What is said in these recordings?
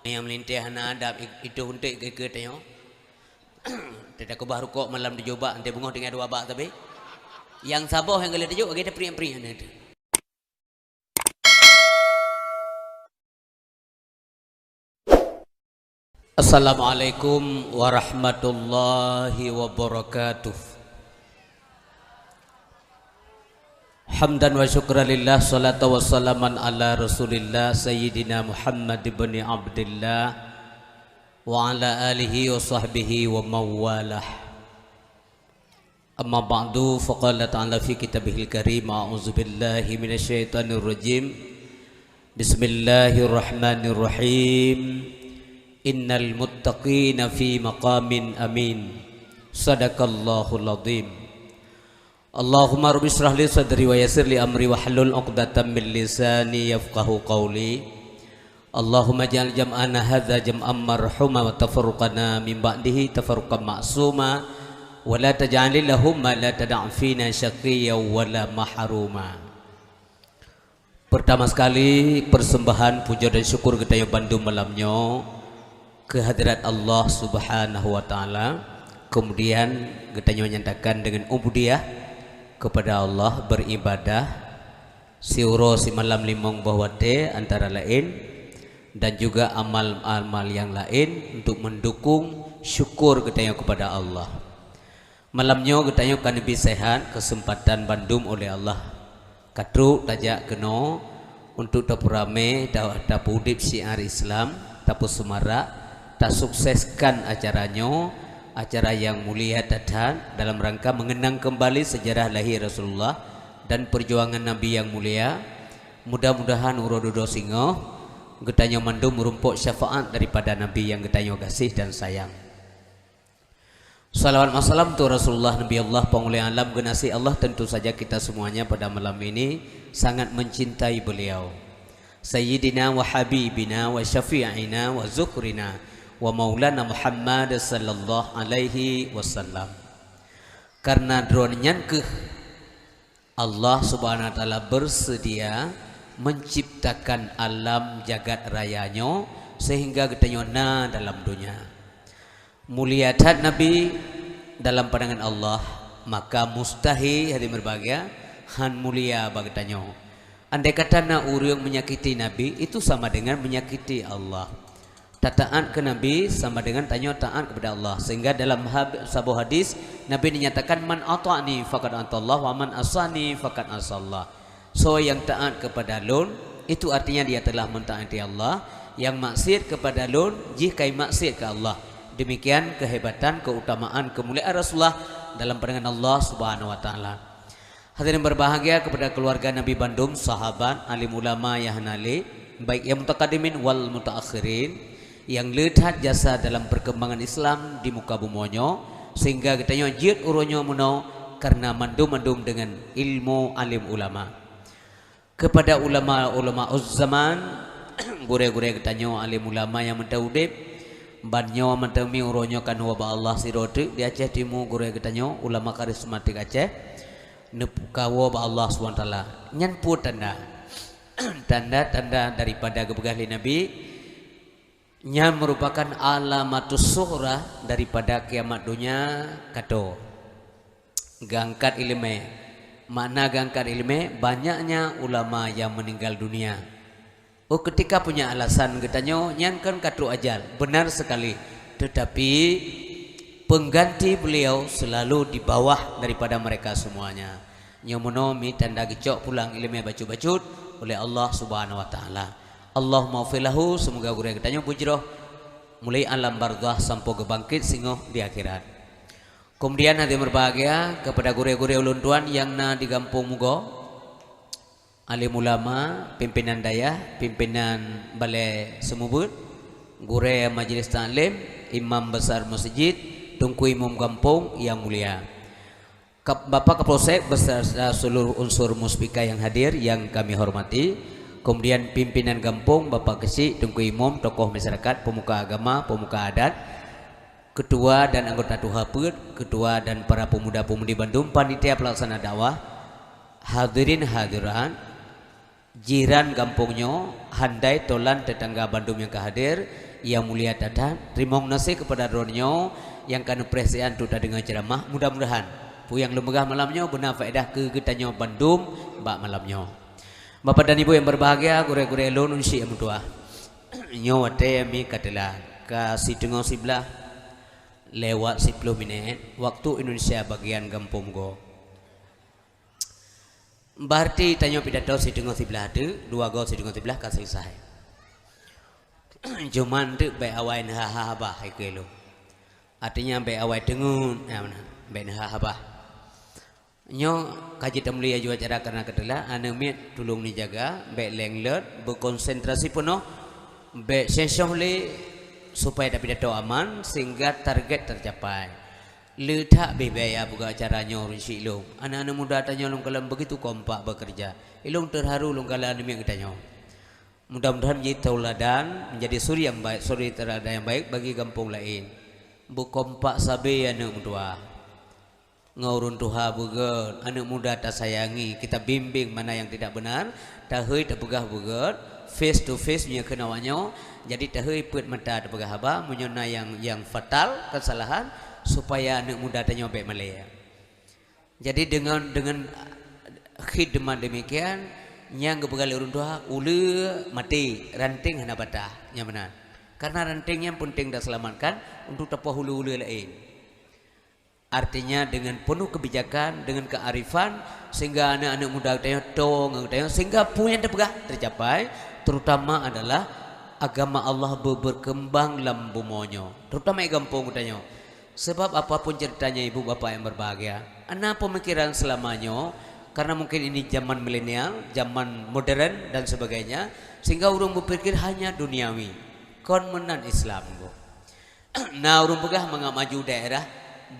yang melintih hana adab itu untuk ke tengok. Tidak aku baru kok malam dicoba nanti bunga dengan dua bak tapi yang sabar yang kalian dijuk kita priang-priang itu. Assalamualaikum warahmatullahi wabarakatuh. Hamdan wa syukranillah, salatu wassalaman ala rasulillah Sayyidina Muhammad ibn Abdillah wa ala alihi wa sahbihi wa mawalah. Amma ba'du, faqala ta'ala fi kitabihil karim, a'udzu billahi minasyaitonir rajim. Bismillahirrahmanirrahim. Innal muttaqina fi maqamin amin. Sadaqallahul azim. Allahumma rabbi shrah li sadri wa yassir li amri wa hlul 'uqdatam min lisani yafqahu qawli. Allahumma ja'al jam'ana hadza jam'an marhuma wa tafarruqana min ba'dihi tafarruqan ma'suma wa la taj'al lahum ma la tad'a fina syaqiyyan wa la mahruma. Pertama sekali persembahan puja dan syukur kita yang bandu malamnya kehadirat Allah Subhanahu wa taala. Kemudian kita menyatakan dengan ubudiyah kepada Allah, beribadah siuro si malam limong bahwate antara lain dan juga amal-amal yang lain untuk mendukung syukur kita kepada Allah. Malamnya kita kan lebih sehat kesempatan bandum oleh Allah. Katru tajak keno untuk tapurame tapu udip syiar Islam tapu semarak tak sukseskan acaranya, acara yang mulia datang dalam rangka mengenang kembali sejarah lahir Rasulullah dan perjuangan Nabi yang mulia. Mudah-mudahan urododo singo getanya mandum merumpuk syafaat daripada Nabi yang getanya kasih dan sayang. Salawat wassalam tu Rasulullah Nabi Allah pengulia alam genasi Allah. Tentu saja kita semuanya pada malam ini sangat mencintai beliau, Sayyidina wa Habibina wa Syafi'ina wa Zukrina wa Maulana Muhammad sallallahu alaihi wasallam. Karena dronyan ke Allah subhanahu wa ta'ala bersedia menciptakan alam jagat rayanya sehingga kita nyona dalam dunia muliatan Nabi dalam pandangan Allah, maka mustahil hadi berbahagia han mulia bagi tanyo. Andai kata na urang menyakiti Nabi itu sama dengan menyakiti Allah. Taat ke Nabi sama dengan tanya taat kepada Allah. Sehingga dalam sebuah hadis Nabi dinyatakan man ata'ni faqad atallah wa man asani faqad asallah. So yang taat kepada lun itu artinya dia telah mentaati Allah, yang maksiat kepada lun jika maksiat ke Allah. Demikian kehebatan, keutamaan, kemuliaan Rasulullah dalam pandangan Allah Subhanahu wa taala. Hadirin berbahagia kepada keluarga Nabi Bandung, sahabat, alim ulama yang hanali, baik yang mutaqaddimin wal mutaakhirin, yang lihat jasa dalam perkembangan Islam di muka bumonyo sehingga kita nyojit uronyo muno karena mandum-mandum dengan ilmu alim ulama. Kepada ulama-ulama zaman gure-gure kita nyo alim ulama yang mentaudip banyo mentemi uronyo kan waba Allah sirote di Aceh Timur gure kita nyo ulama karismatik Aceh nepukawo ba Allah SWT nyanpu tanda-tanda daripada kebegahan Nabi nya merupakan alamatus sughra daripada kiamat dunia. Kato gangkat ilmu, makna gangkat ilmu banyaknya ulama yang meninggal dunia. Oh, ketika punya alasan katanya nyangkan katu ajal, benar sekali, tetapi pengganti beliau selalu di bawah daripada mereka semuanya. Nyomonomi tanda gecok pulang ilmu bacut-bacut oleh Allah Subhanahu wa taala. Allahumma filahu, semoga guru yang ketanya bujroh mulai alam barzah sampai ke bangkit singoh di akhirat. Kemudian hati berbahagia kepada guru-guru ulun yang na di kampung mugo, alim ulama, pimpinan daya, pimpinan balai semubut, guru majelis taklim, imam besar masjid, tungku imam kampung yang mulia, Bapak Kapolsek beserta seluruh unsur muspika yang hadir yang kami hormati. Kemudian pimpinan kampung, Bapak Kesi, Tungku Imam, tokoh masyarakat, pemuka agama, pemuka adat, ketua dan anggota Tuhaput, ketua dan para pemuda-pemudi Bandung, panitia pelaksana dakwah, hadirin hadirat, jiran kampungnya, handai tolan tetangga Bandung yang kehadir, yang mulia datang, terima kasih kepada Ronyo yang kanu perhatian tu dengan ceramah, mudah-mudahan pu yang lemegah malamnya benar faedah ke getanyo Bandung bak malamnya. Bapak dan Ibu yang berbahagia, gure-gure elon unsi amudua. Nyo wate mi katelah ka sidengau sebelah lewat 10 menit waktu Indonesia bagian kampung go. Berarti tanya pidato sidengau sebelah tu, dua go sidengau sebelah kasih selesai. Cuman tu baik awai nah habah ikelo. Artinya baik awai dengun, ya mana? Baik nah habah. Nyo kaji tamlia juga cara karena ketelah ane mit tolong ni jaga, baik lenglet, berkonsentrasi penuh, baik sesongli supaya dapat pidato aman sehingga target tercapai. Letak bebaya buka caranya rusi ilung. Anak-anak muda tanya long kalam begitu kompak bekerja. Ilung terharu long kalam demi yang tanya. Mudah-mudahan menjadi tauladan, menjadi suri yang baik, suri teladan yang baik bagi kampung lain. Bu kompak sabe anak muda. Ngaurun tuha buget, anak muda tak sayangi, kita bimbing mana yang tidak benar, tahui tak pegah buget, face to face punya kenawannya. Jadi tahui put mata tak pegah haba, menyona yang fatal kesalahan. Supaya anak muda tanya baik Malaya. Jadi dengan khidmat demikian yang kebegal urun tua ule mati ranting hana batah yang benar. Karena rantingnya penting dah selamatkan untuk tapah hulu-hulu lain. Artinya dengan penuh kebijakan, dengan kearifan sehingga anak-anak muda tanya sehingga punya tercapai, terutama adalah agama Allah berkembang dalam bumonyo. Terutama di kampung tanya. Sebab apapun ceritanya ibu bapak yang berbahagia, anak pemikiran selamanya karena mungkin ini zaman milenial, zaman modern dan sebagainya, sehingga orang berpikir hanya duniawi, konmenan Islam go. Nah orang pegah mengamaju daerah,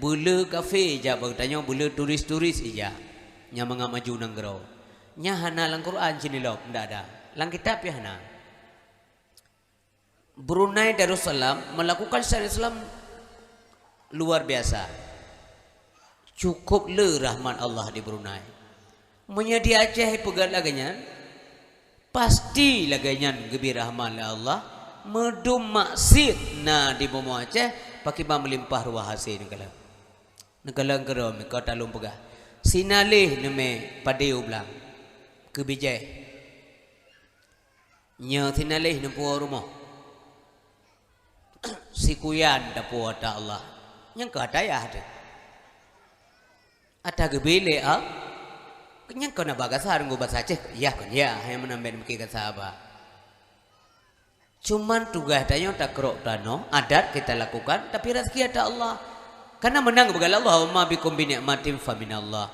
bela kafe ija bertanya, bela turis-turis ija, nya mengamaju nanggero, nya hana lang Quran sini lo, ndak ada, lang kitab ya hana. Brunei Darussalam melakukan syariat Islam luar biasa. Cukup le rahmat Allah di Brunei. Munya di Aceh pegat laganya, pasti laganya gebi rahmat Allah. Medum maksud na di Bomo Aceh pakai melimpah ruah hasil negala. Negala geram kau talung pegah. Sinalih neme padeu belang kebijai. Nya sinalih nempu rumah. Sikuyan dapu ada Allah. Yang kata ya ada. Ada gebele ah. Kenyang kau nak bagasar ngubah saja. Ya kan ya. Yang menambah mungkin sahabat. Cuman tugas tanya tak kerok tano. Adat kita lakukan. Tapi rezeki ada Allah. Karena menang begal Allah. Ma bikum binikmatim fa minallah.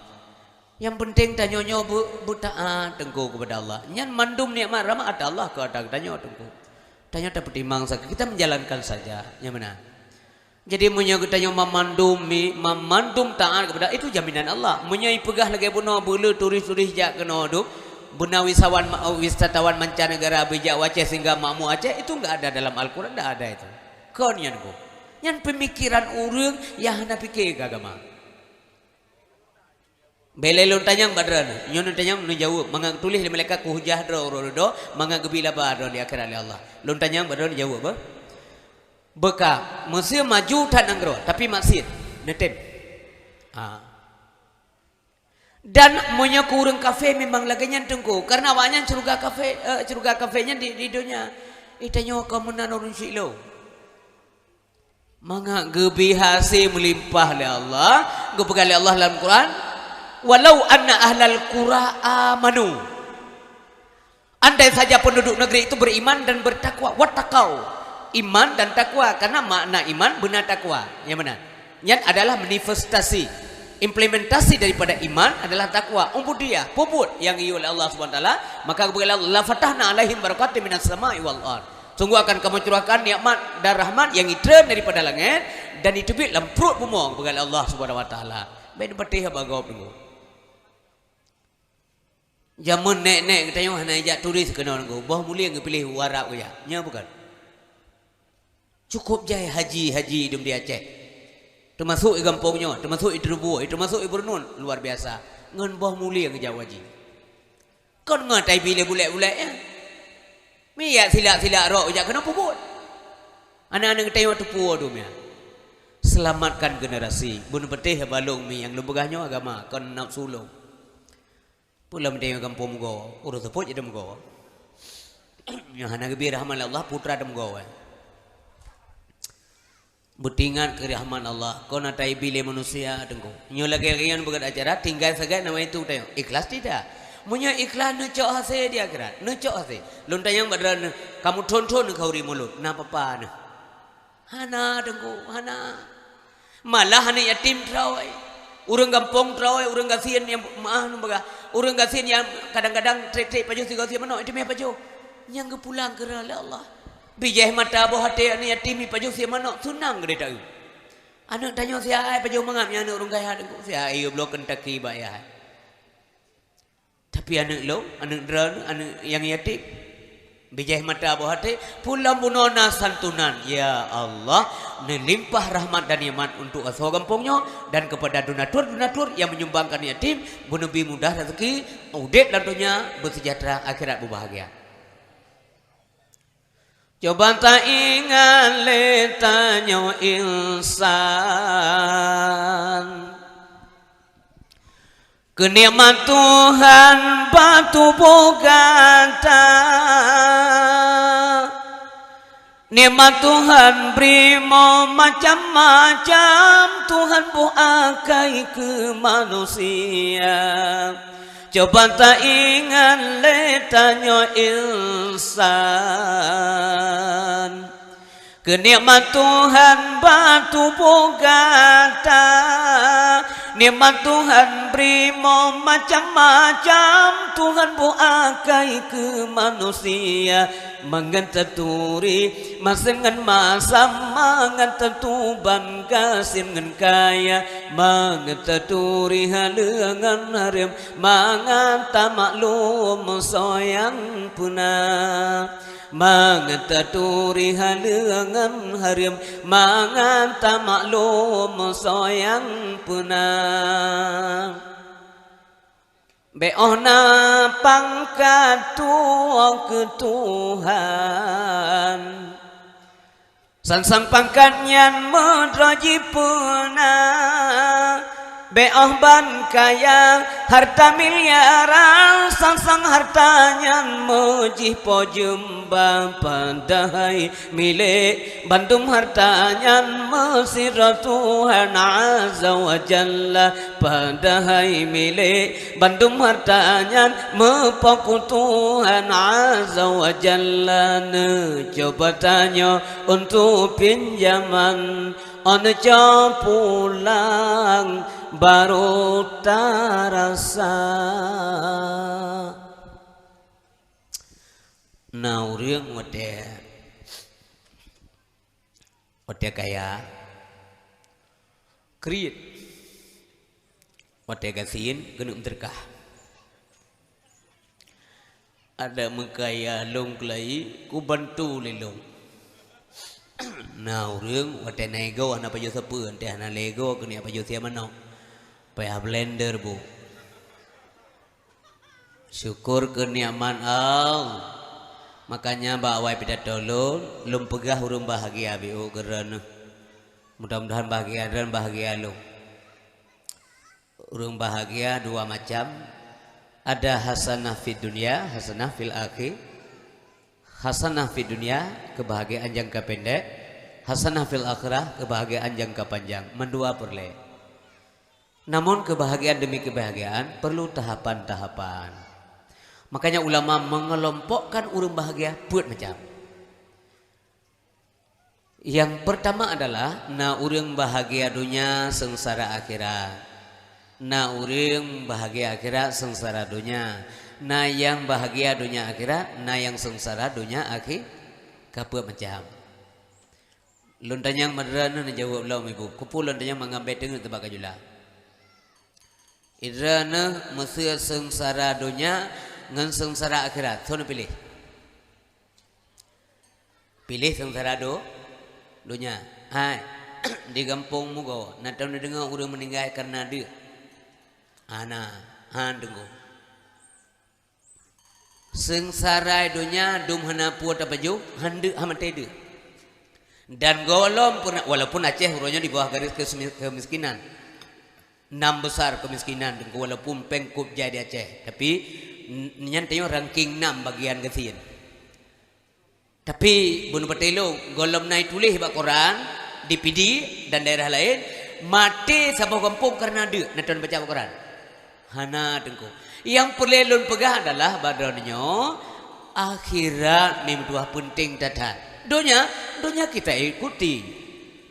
Yang penting tanya taat tengku kepada Allah. Yang mandum nikmat rahmat ada Allah. Kau ada tanya tengku. Tanya tak pertimbang saja. Kita menjalankan saja. Yang mana? Jadi menyagutanya memandum taat kepada itu jaminan Allah. Menyai pegah lagi bunuh bulu turis-turis jak kena hidup. Bunuh wisatawan mancanegara bijak Aceh sehingga makmu Aceh itu enggak ada dalam Al-Quran, enggak ada itu. Kon yang go. Yang pemikiran orang yang hendak fikir agama. Belelon tanyang badran, nyon tanyang menjawab, mangang tulis di malaikat ku hujah do mangang gebila badran di akhirat Allah. Lon tanyang badran jawab apa? Beka Mesir maju tak nanggro tapi maksud netem. Dan monya kurang kafe memang laganya tengku karena awaknya ceruga kafenya di dunia. Itanya kamunan orang silo. Manga gebi hasil melimpah oleh Allah, gebegal Allah dalam Quran. Walau anna ahlal qura amanu. Andai saja penduduk negeri itu beriman dan bertakwa, wattaqau. Iman dan takwa, karena makna iman benar takwa. Yang benar. Yang adalah manifestasi, implementasi daripada iman adalah takwa. Ubudiyah, puput yang diiul oleh Allah Subhanahu wa taala, maka kepada Allah la fatahna alaihim barakatim minas sama'i wal ard. Sungguh akan kamu curahkan nikmat dan rahmat yang turun daripada langit dan ditebit dalam perut bumi kepada Allah Subhanahu wa taala. Baik patih bagau tunggu. Zaman nek katanya hana ajak turis kena nunggu. Bah mulia ngepilih warak ya. Nya bukan. Cukup jai haji hidup di Aceh. Termasuk di kampungnya, termasuk di Terubu, termasuk di Bernun, luar biasa. Ngan bah mulia ngejauh haji. Kon ngatai bila bulat-bulat ya. Miyak silak-silak rok jak kena puput. Anak-anak tengok tu puo tu mia. Selamatkan generasi. Bun petih balong mi yang lebegahnya agama kon nak sulung. Pula tengok kampung go, urus seput je dem go. Yang hana gebi rahman Allah putra dem go. Betingat ke rahman Allah. Kau nak tai bila manusia tengko. Nyo lagi rian buat acara tinggal segat nama itu tengok. Ikhlas tidak? Munya ikhlas necok hasil dia akhirat. Necok hasil. Lontar yang badran kamu tonton kau ri mulut. Napa apa nah? Hana tengko, hana. Malah hana yatim terawai. Urang kampung terawai, urang kasihan yang maah numbaga. Urang kasihan yang kadang-kadang trek-trek paju sigo sia mano itu me paju. Yang ke pulang ke Allah. Bijah mata boh hati ni yatim paju sia mano sunang gede tahu. Anak tanya sia ai paju mangapnya anak urang kaya tengko. Sia ai blok Kentucky bayar. Tapi anak lo, anak dran, anak yang yatim, bijah mata buah hati, pulang bunona santunan. Ya Allah, melimpah rahmat dan iman untuk asal kampungnya dan kepada donatur-donatur yang menyumbangkan yatim, lebih mudah rezeki, udep lantunya bersejahtera akhirat berbahagia. Coba tak ingat letanya insan. Kenikmat Tuhan batu bogata. Nikmat Tuhan beri macam-macam. Tuhan buakai ke manusia. Coba tak ingat letanya insan. Kenikmat Tuhan batu bogata. Nikmat Tuhan beri macam-macam. Tuhan buakai ke manusia. Mengentaturi masengan masam. Mengentetuban kasim ngan kaya. Mengentaturi halengan harim. Menganta maklum soyang punah. Mengetaturi halengan harim. Menganta maklum soyang punah. Beona pangkat tuang ke Tuhan. Sansang pangkatnya medraji punah. Beoh ban kaya harta miliaran. Sangsang hartanya mejih pojemba. Padahai milik bandum hartanya mesirah Tuhan Azza wa Jalla. Padahai milik bandum hartanya mepoku Tuhan Azza wa Jalla. Coba tanya untuk pinjaman. Oneca pulang baru tarasa. Nah urang wate kaya kriit wate kasin genuk terkah. Ada mengkaya long kelai ku bantu lelong. Nah urang wate nego ana pajo sepe ante ana lego kini pajo sia manok. Paya blender bu. Syukur kenikmatan Allah. Makanya bawa pidato lum pegah urung bahagia biu gerana. Mudah-mudahan bahagia dan bahagia lo. Urung bahagia dua macam. Ada hasanah fid dunia, hasanah fil akhir. Hasanah fid dunia, kebahagiaan jangka pendek. Hasanah fil akhirah, kebahagiaan jangka panjang. Mendua perle. Namun kebahagiaan demi kebahagiaan perlu tahapan-tahapan. Makanya ulama mengelompokkan urang bahagia buat macam. Yang pertama adalah na urang bahagia dunia sengsara akhirat. Na urang bahagia akhirat sengsara dunia. Na yang bahagia dunia akhirat, na yang sengsara dunia akhir kapur macam. Lontanyang madrana na jawab laum ibu. Kupul lontanyang mengambil dengan tebak jula. Idrana mesir sengsara dunia ngan sengsara akhirat. Sono pilih. Pilih sengsara dunia. Hai di kampung mugo. Na tahu dengar urang meninggal karena dia. Ana han dengar. Sengsara dunia dum hana puat apa ju hande hamatede. Dan golom pun walaupun Aceh hurufnya di bawah garis kemiskinan. 6 besar kemiskinan dan walaupun pengkup jadi Aceh, tapi nyantanya ranking 6 bagian kesian. Tapi bunu patelo golom naik tulis bak Quran di PD dan daerah lain mati sabah kampung karena dia nonton baca Quran. Hana tengku. Yang perlelun pegah adalah badannya akhirat memang penting dadan. Dunia kita ikuti.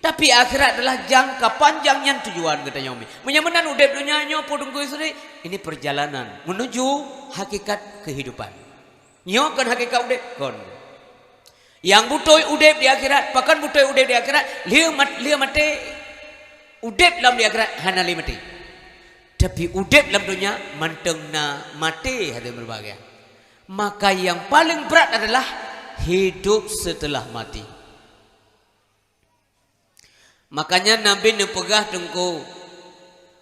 Tapi akhirat adalah jangka panjangnya tujuan katanya Umi. Menyamanan udep dunia nyo podung istri ini perjalanan menuju hakikat kehidupan. Nyo kan hakikat udep kon. Yang butuh udep di akhirat, pakan butuh udep di akhirat, lihat mati udep dalam di akhirat hana li mati. Tapi udep dalam dunia mantengna mati hati berbahagia. Maka yang paling berat adalah hidup setelah mati. Makanya Nabi nepegah tengku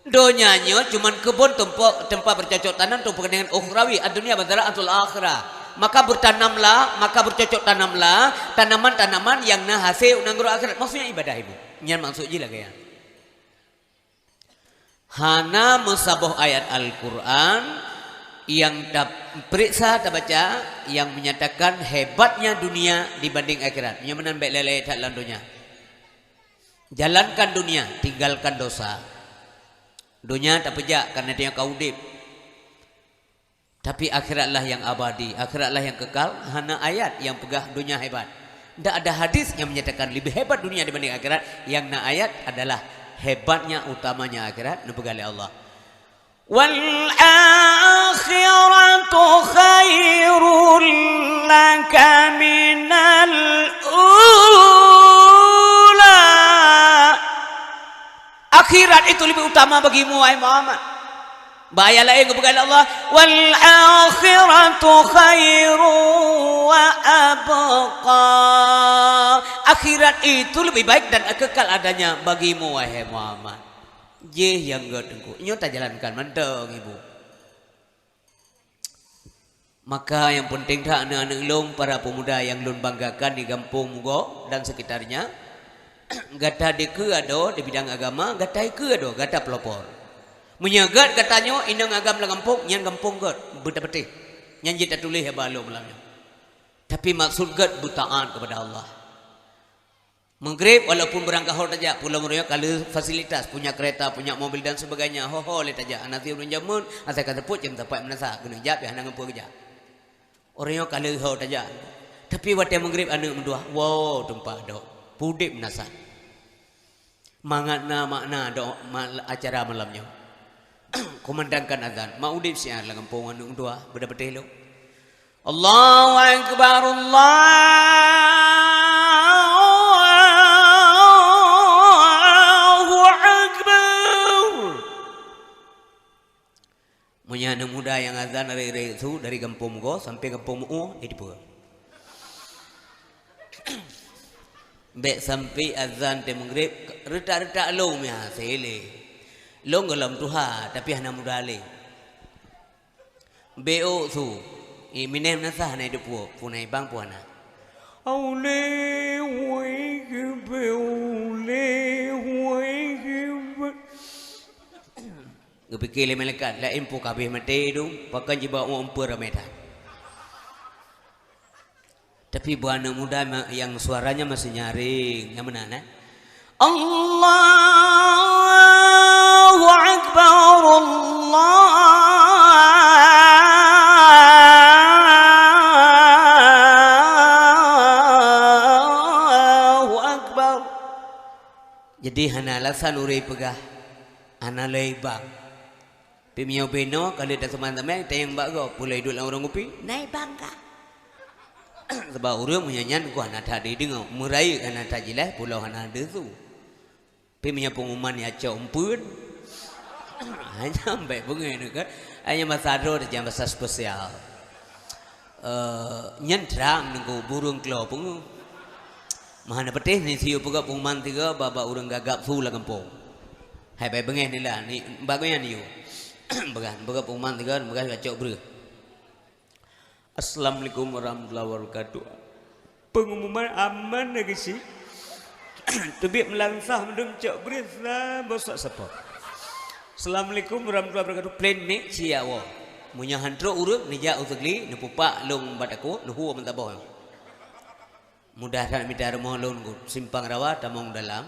donyanya cuman kebun tempat bercocok tanam untuk dengan ukhrawi dunia bandara antul akhirah. Maka bertanamlah, maka bercocok tanamlah tanaman-tanaman yang nah hasil unang akhirat. Maksudnya ibadah ibu. Nyan maksud je lah kaya. Hana musabah ayat Al-Quran yang periksa baca yang menyatakan hebatnya dunia dibanding akhirat. Yang menan baik lelai tak dalam dunia. Jalankan dunia, tinggalkan dosa. Dunia tak pejak karena dia kau udip. Tapi akhiratlah yang abadi, akhiratlah yang kekal. Hana ayat yang pegah dunia hebat. Tak ada hadis yang menyatakan lebih hebat dunia dibanding akhirat. Yang na ayat adalah hebatnya utamanya akhirat nepegah oleh Allah. Wal akhiratu khairul laka minal ula. Akhirat itu lebih utama bagimu wahai Muhammad. Bahaya lain kepada Allah. Wal akhiratu khairu wa abqa. Akhirat itu lebih baik dan kekal adanya bagimu wahai Muhammad. Je yang gedengku. Inyo tak jalankan manteng ibu. Maka yang penting tak anak-anak lom para pemuda yang lom banggakan di kampung Mugo dan sekitarnya. Gata deke ado di bidang agama, gata ike ado, gata pelopor. Menyagat katanya indang agam lah kampung, nyan kampung gat betul-betul. Nyan jita tulis ya balu malamnya. Tapi maksud gat butaan kepada Allah. Menggrib walaupun berangkat hol saja, pulau mereka kalau fasilitas punya kereta, punya mobil dan sebagainya, ho le saja. Anak tiup jamun, asal kata put jam tempat menasa, kena jap ya anak ngampung kerja. Orangnya kalau hol saja. Tapi waktu menggrib anak mendua, wow tempat do, pudip menasa. Mangatna makna do acara malamnya. Kumandangkan azan maudib siar lah kampung anu dua beda-beda lo. Allahu akbar Allahu akbar. Punya anak muda yang azan dari itu dari kampung go sampai kampung mu di pura. Bek sampai azan te maghrib retak-retak lo meh sele. Long dalam tuha tapi hana muda le. Beo tu. Minem nasah na hidup punai bang puana. Aule wai beule wai. Gepikir le melekat la impu kabeh mate tu pakan jiba umpur rameta. Tapi buana muda yang suaranya masih nyaring, yang mana nah? Allahu akbar Allahu akbar. Jadi hana alasan urei pegah hana leibang. Pimiau beno kalau ada teman-teman tayang bago pulai duduk orang kopi naik bangka. Sebab urang menyanyian ku hana tadi dengar murai hana tajilah pulau hana ada tu. Peminya pengumuman ya compun. Hanya sampai bunga kan. Hanya masado dan masa spesial. Nyentrang nunggu burung kelau pengu. Mahana petih ni siu pegak pengumuman tiga baba urang gagap su lah kampung. Hai baik bunga ni lah ni bagusnya ni. Bagan pegak pengumuman tiga bagan kacau ber. Assalamualaikum warahmatullahi wabarakatuh. Pengumuman aman lagi sih. Tubik melangsah mendung cok berisa bosak sepot. Assalamualaikum warahmatullahi wabarakatuh. Plan nek ciawo. Munya hantro urut nija utagli nepupak long bataku nuhu mentabah. Mudah dan midar mohon long simpang rawa tamong dalam.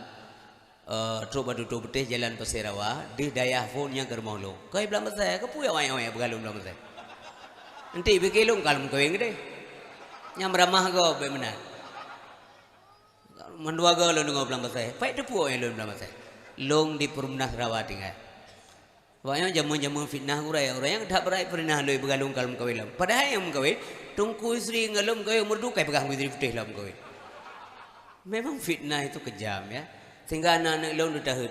Coba duduk betih jalan Pasir Rawa di dayah phone yang kermong long. Kau bilang saya, kau punya wayang begalung bilang saya. Nanti bikin kalem kau yang gede. Yang beramah kau benar. Mendua kau long ngau bilang saya. Pai depu yang long bilang saya. Long di perumnah Rawa tinggal. Wayang jamu-jamu fitnah urai yang tak berai pernah loi begalung kalem kau bilang. Padahal yang kau tungku istri ngalom kau merdu kau pegang istri putih lam kau. Memang fitnah itu kejam ya. Sehingga anak-anak long tahu.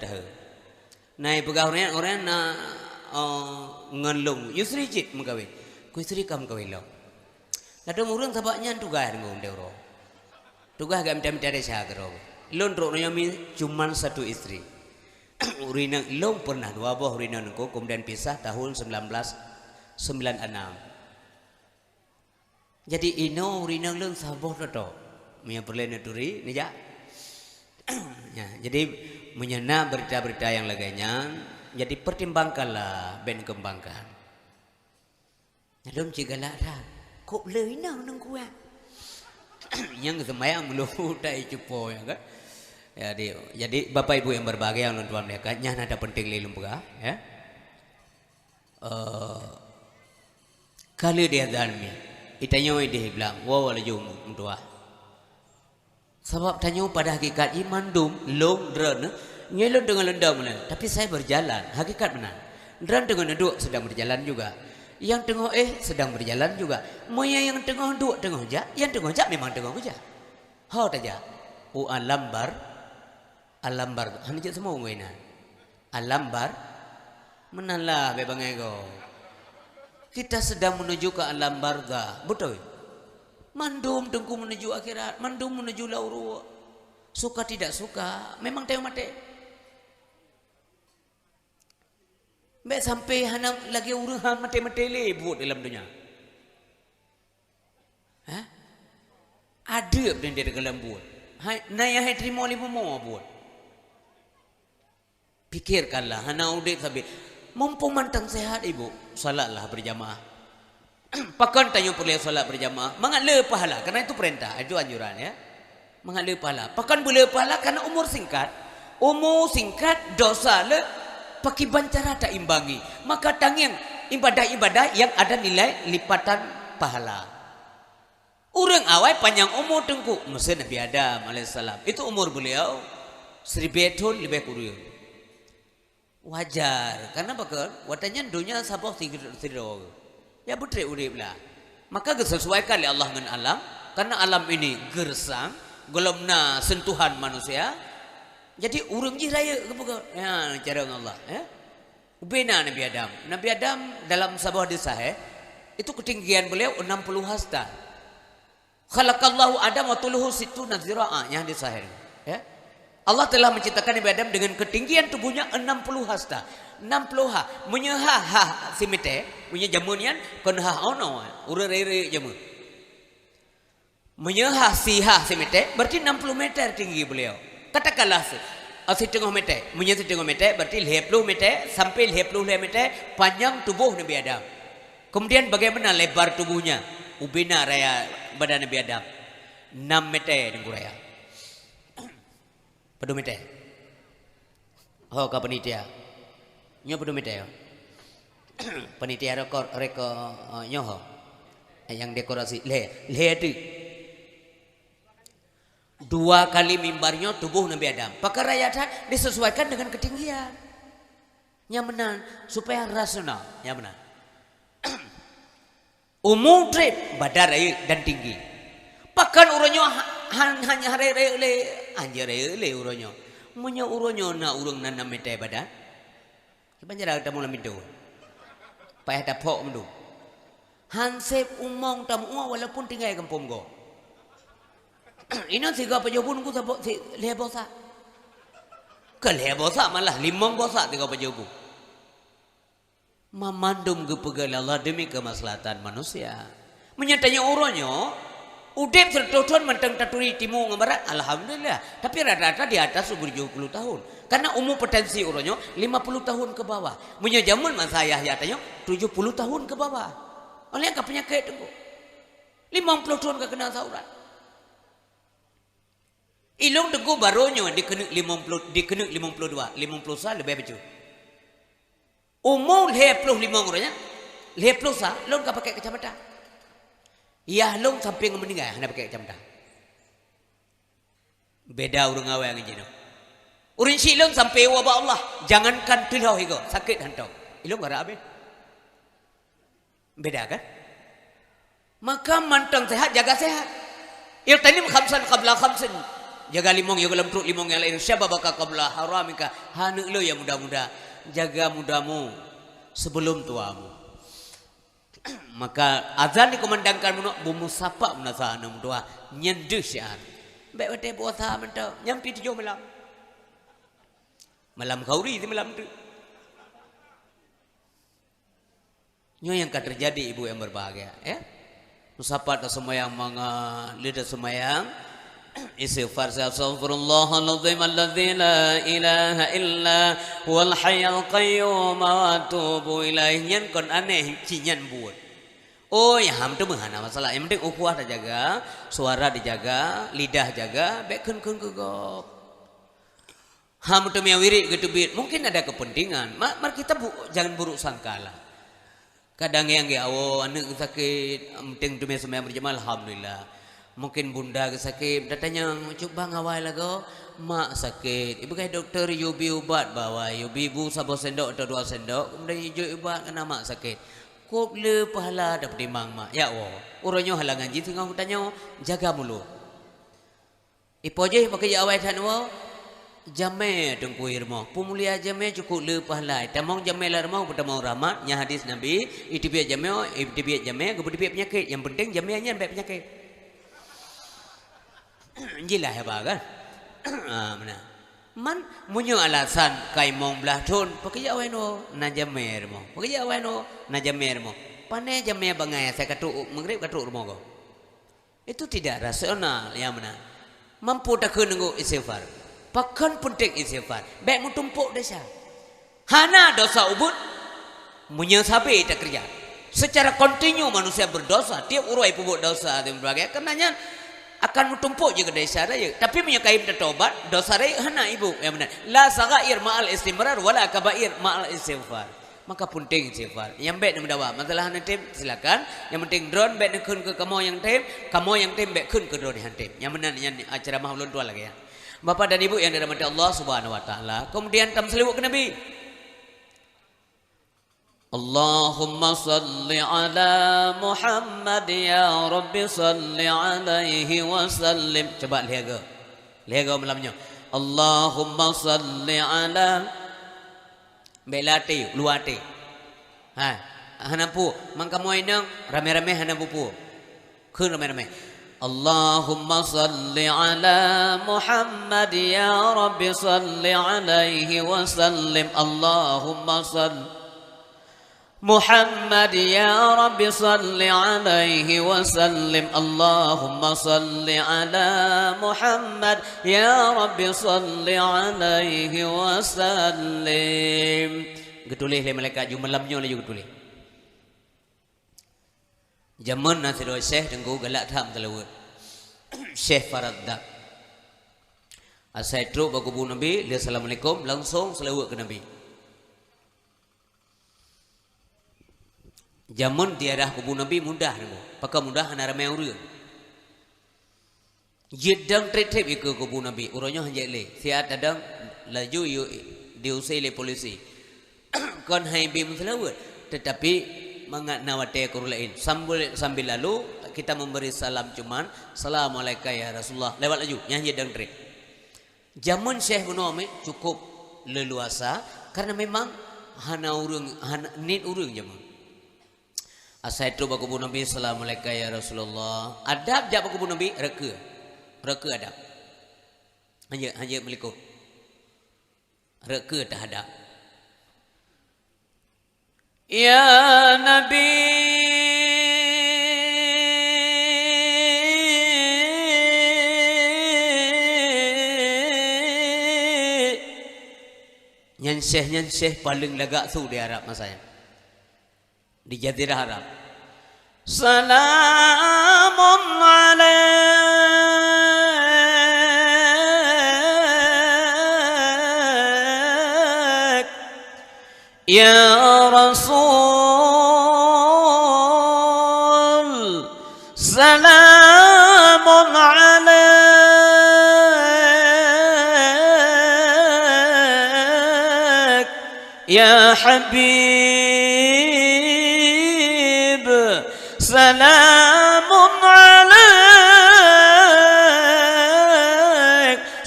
Naik pegang orang na ngalung. Istri cik mengkawin. Ku istri kam kawin lo. Lalu orang sabaknya tugas ngom deuro. Tugas gak minta desa kero. Lon rok nyami cuman satu istri. Urina long pernah dua boh urina nengko kemudian pisah tahun 1996. Jadi ino urina long saboh to. Mia perlen turi nija. Ya, jadi menyena berita-berita yang laganya. Jadi pertimbangkanlah ben kembangkan. Dalam cigala dah, kok leh nang kuat. Yang semayang belum tak cupo ya kan. Jadi bapak ibu yang berbahagia yang tuan mereka, nyana ada penting lelum buka, ya. Kali dia dalmi, itanya dia bilang, wow lejum doa. Sebab tanya pada hakikat iman dum long dren, nyelon dengan lendam tapi saya berjalan, hakikat benar. Dren dengan duduk sedang berjalan juga. Yang tengah sedang berjalan juga. Moya yang tengah duduk tengah jak, yang tengah jak memang tengah jak. Hau taja. Alambar, hanjat semua ngoinan. Alambar, menalah bebangai go. Kita sedang menuju ke alam barza, betul? Mandum tengku menuju akhirat, mandum menuju lauru. Suka tidak suka, memang tengok mati. Baik sampai hanam lagi uruhan mati-mati lebut dalam dunia. Ada benda di dalam buat. Naya hai terima libu mau buat. Pikirkanlah, hana udik sabi. Mumpung mantan sehat ibu, salatlah berjamaah. Pakan tanya boleh salat berjamaah. Mengalir pahala, karena itu perintah, itu anjuran ya. Mengalir pahala. Pakan boleh pahala karena umur singkat. Umur singkat dosa le. Pakai bancara tak imbangi. Maka tangiang ibadah-ibadah yang ada nilai lipatan pahala. Orang awal panjang umur tengku. Masa Nabi Adam AS. Itu umur beliau 1000 tahun lebih kurang. Wajar. Karena apa? Watanya dunia sabah tidur. Ya putri urip lah. Maka disesuaikan oleh Allah dengan alam. Karena alam ini gersang. Gelomna sentuhan manusia. Jadi urung ji raya kebuka. Ya cara Allah, ya. Ubena Nabi Adam. Nabi Adam dalam sebuah hadis sahih itu ketinggian beliau 60 hasta. Khalaqallahu Adam wa tuluhu sittuna zira'a, yang hadis sahih. Ya. Allah telah menciptakan Nabi Adam dengan ketinggian tubuhnya 60 hasta. 60 ha. Munya ha simete, punya jamunian kon ha ono, ure-ure jamu. Munya ha si ha simete berarti 60 meter tinggi beliau. Katakanlah setengah meter, punya setengah meter berarti 50 meter sampai 50 meter panjang tubuh Nabi Adam. Kemudian bagaimana lebar tubuhnya? Ubina raya badan Nabi Adam 6 meter dengan raya. Pedu meter. Oh, ke panitia. Nyo pedu meter. Panitia rekor nyoho. Yang dekorasi le itu. 2 kali mimbarnya tubuh Nabi Adam. Pakar rakyat disesuaikan dengan ketinggian. Yang benar supaya rasional. Yang benar. Umum trip badan dan tinggi. Pakan uronyo hanya hari le anjir le uronyo. Munya uronyo na urung na 6 meter badan. Banyak dah tamu lamido. Payah dah pok mendu. Hansep umong tamu walaupun tinggal kampung go. Ini tiga pejabun ku sabok si lebosa. Ke lebosa malah 5 bosa tiga pejabun. Memandum ke pegal Allah demi kemaslahatan manusia. Menyatanya orangnya udep sertoton mentang taturi timur barat, alhamdulillah. Tapi rata-rata di atas umur 70 tahun. Karena umur potensi orangnya 50 tahun ke bawah. Punya zaman masa ayah tanya 70 tahun ke bawah. Oleh angka penyakit itu 50 tahun ke kena saurat. Ilong teguh barunya dikena 52, 50 sah lebih betul. Umur 55 orangnya 50 sah, long tak pakai kacamata. Ya long sampai meninggal hendak pakai kacamata. Beda orang awal yang jenuh. Orang silong sampai wabah Allah, jangankan tilau higo sakit hantau. Ilong gara abe. Beda kan? Maka mantang sehat jaga sehat. Il tanim khamsan qabla khamsin. Jaga limong ya dalam perut limong yang lain. Syababaka qabla haramika. Hanu lo ya muda-muda. Jaga mudamu sebelum tuamu. Maka azan dikumandangkan menuk bumu sapa menasa anum tua nyendu syiar. Baik wate puasa mentau nyampi 7 malam. Malam kauri itu malam tu. Nyo yang akan terjadi ibu yang berbahagia, ya. Musafat semayang manga lidah semayang istighfar astaghfirullahaladzim alladzi la ilaha illa huwal hayyul qayyum wa atubu ilaih. Nyen kon aneh cinyan buat. Oh ya ham tu menghana masalah. Yang penting ukhuwah dijaga, suara dijaga, lidah jaga, bekun kun kegop. Ham tu miawiri gitu bit. Mungkin ada kepentingan. Mar kita jangan buruk sangka lah. Kadang yang awo anak sakit, penting tu semayang berjamaah alhamdulillah. Mungkin bunda sakit, datanya coba ngawal lagu, mak sakit. Ibu kayak dokter yubi ubat bawa, yubi ibu sabo sendok atau 2 sendok, kemudian hijau ubat kena mak sakit. Kok le pahala dapat dimang mak. Ya Allah, uronyo halangan jitu ngau tanya jaga mulu. Ipo je pakai awal tan wo. Jamai tengku irmo pemulia jamai cukup le pahala tamong jamai larmau pertama rahmat nya hadis nabi itu biar jamai kemudian biar penyakit yang penting jamainya biar penyakit jilah ya kan. Mana man munyo alasan kai mong belah ton pakai awai no na jamai irmo pakai awai no na jamai irmo pane jamai bangai saya katuk mengrib katuk irmo ko itu tidak rasional. Yang mana mampu tak nunggu istighfar. Pakan penting istighfar. Baik mutumpuk dosa. Hana dosa ubud. Menyesabi tak kerja. Secara kontinu manusia berdosa. Tiap urai pubuk dosa. Karenanya akan mutumpuk juga dosa raya. Tapi menyukai bertobat. Dosa raya hana ibu. Yang benar. La sagair ma'al istimrar. Wala kabair ma'al istighfar. Maka penting istighfar. Yang baik nak mendawa. Masalah hana tim silakan. Yang penting drone baik nak kun ke kamu yang tim. Kamu yang tim baik kun ke drone yang tim. Yang benar yang acara mahlun tua lagi ya. Bapak dan Ibu yang dirahmati Allah Subhanahu wa taala. Kemudian tam selewuk ke Nabi. Allahumma salli ala Muhammad ya Rabbi salli alaihi wa sallim. Coba lihat malamnya. Allahumma salli ala belati luate. Hanapu mangkamu inang rame-rame hanapu. Kun rame-rame. Allahumma salli ala Muhammad ya Rabbi salli alaihi wa sallim. Allahumma salli Muhammad ya Rabbi salli alaihi wa sallim. Allahumma salli ala Muhammad ya Rabbi salli alaihi wa sallim. Getulih le malaikat ju malamnya le ju getulih. Zaman nasi doa Syekh tengku galak tham telawut. Syekh Faradda. Asai truk baku Nabi, dia assalamualaikum langsung selawut ke Nabi. Zaman tiada kubu Nabi mudah tengku. Pakai mudah hana ramai orang. Jedang trip ikut kubu Nabi. Urangnya hanya le. Siat adang laju diusai le polisi. Kon hai bim selawut. Tetapi mangat nawate kurulain sambil lalu kita memberi salam cuman assalamualaikum ya Rasulullah lewat laju nyanyi dan trip. Zaman Syekh Munawami cukup leluasa karena memang hana urung nit urung zaman. Asai tu baku Nabi assalamualaikum ya Rasulullah. Adab jak baku Nabi reka adab. Hanya melikut. Reka tak adab. Ya Nabi Syekh paling lagak tu di Arab masanya. Di Jazirah Arab. Salamun alaik ya Rasul. Salamun alaik ya Habib. Salamun alaik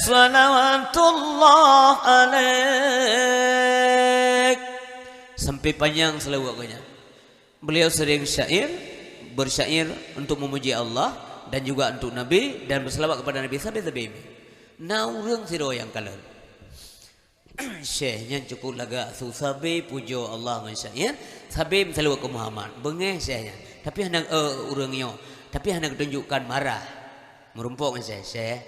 salawatullah alaik. Sampai panjang selawatnya. Beliau sering bersyair untuk memuji Allah dan juga untuk Nabi dan berselawat kepada Nabi sabi-sabi. Na urang siro yang kalah. Syekhnya cukup laga sabi pujo Allah dengan syair. Sabi selawat ke Muhammad. Bengeh syekhnya. Tapi hendak urangnya. Tapi hendak tunjukkan marah. Merumpuk dengan syekh.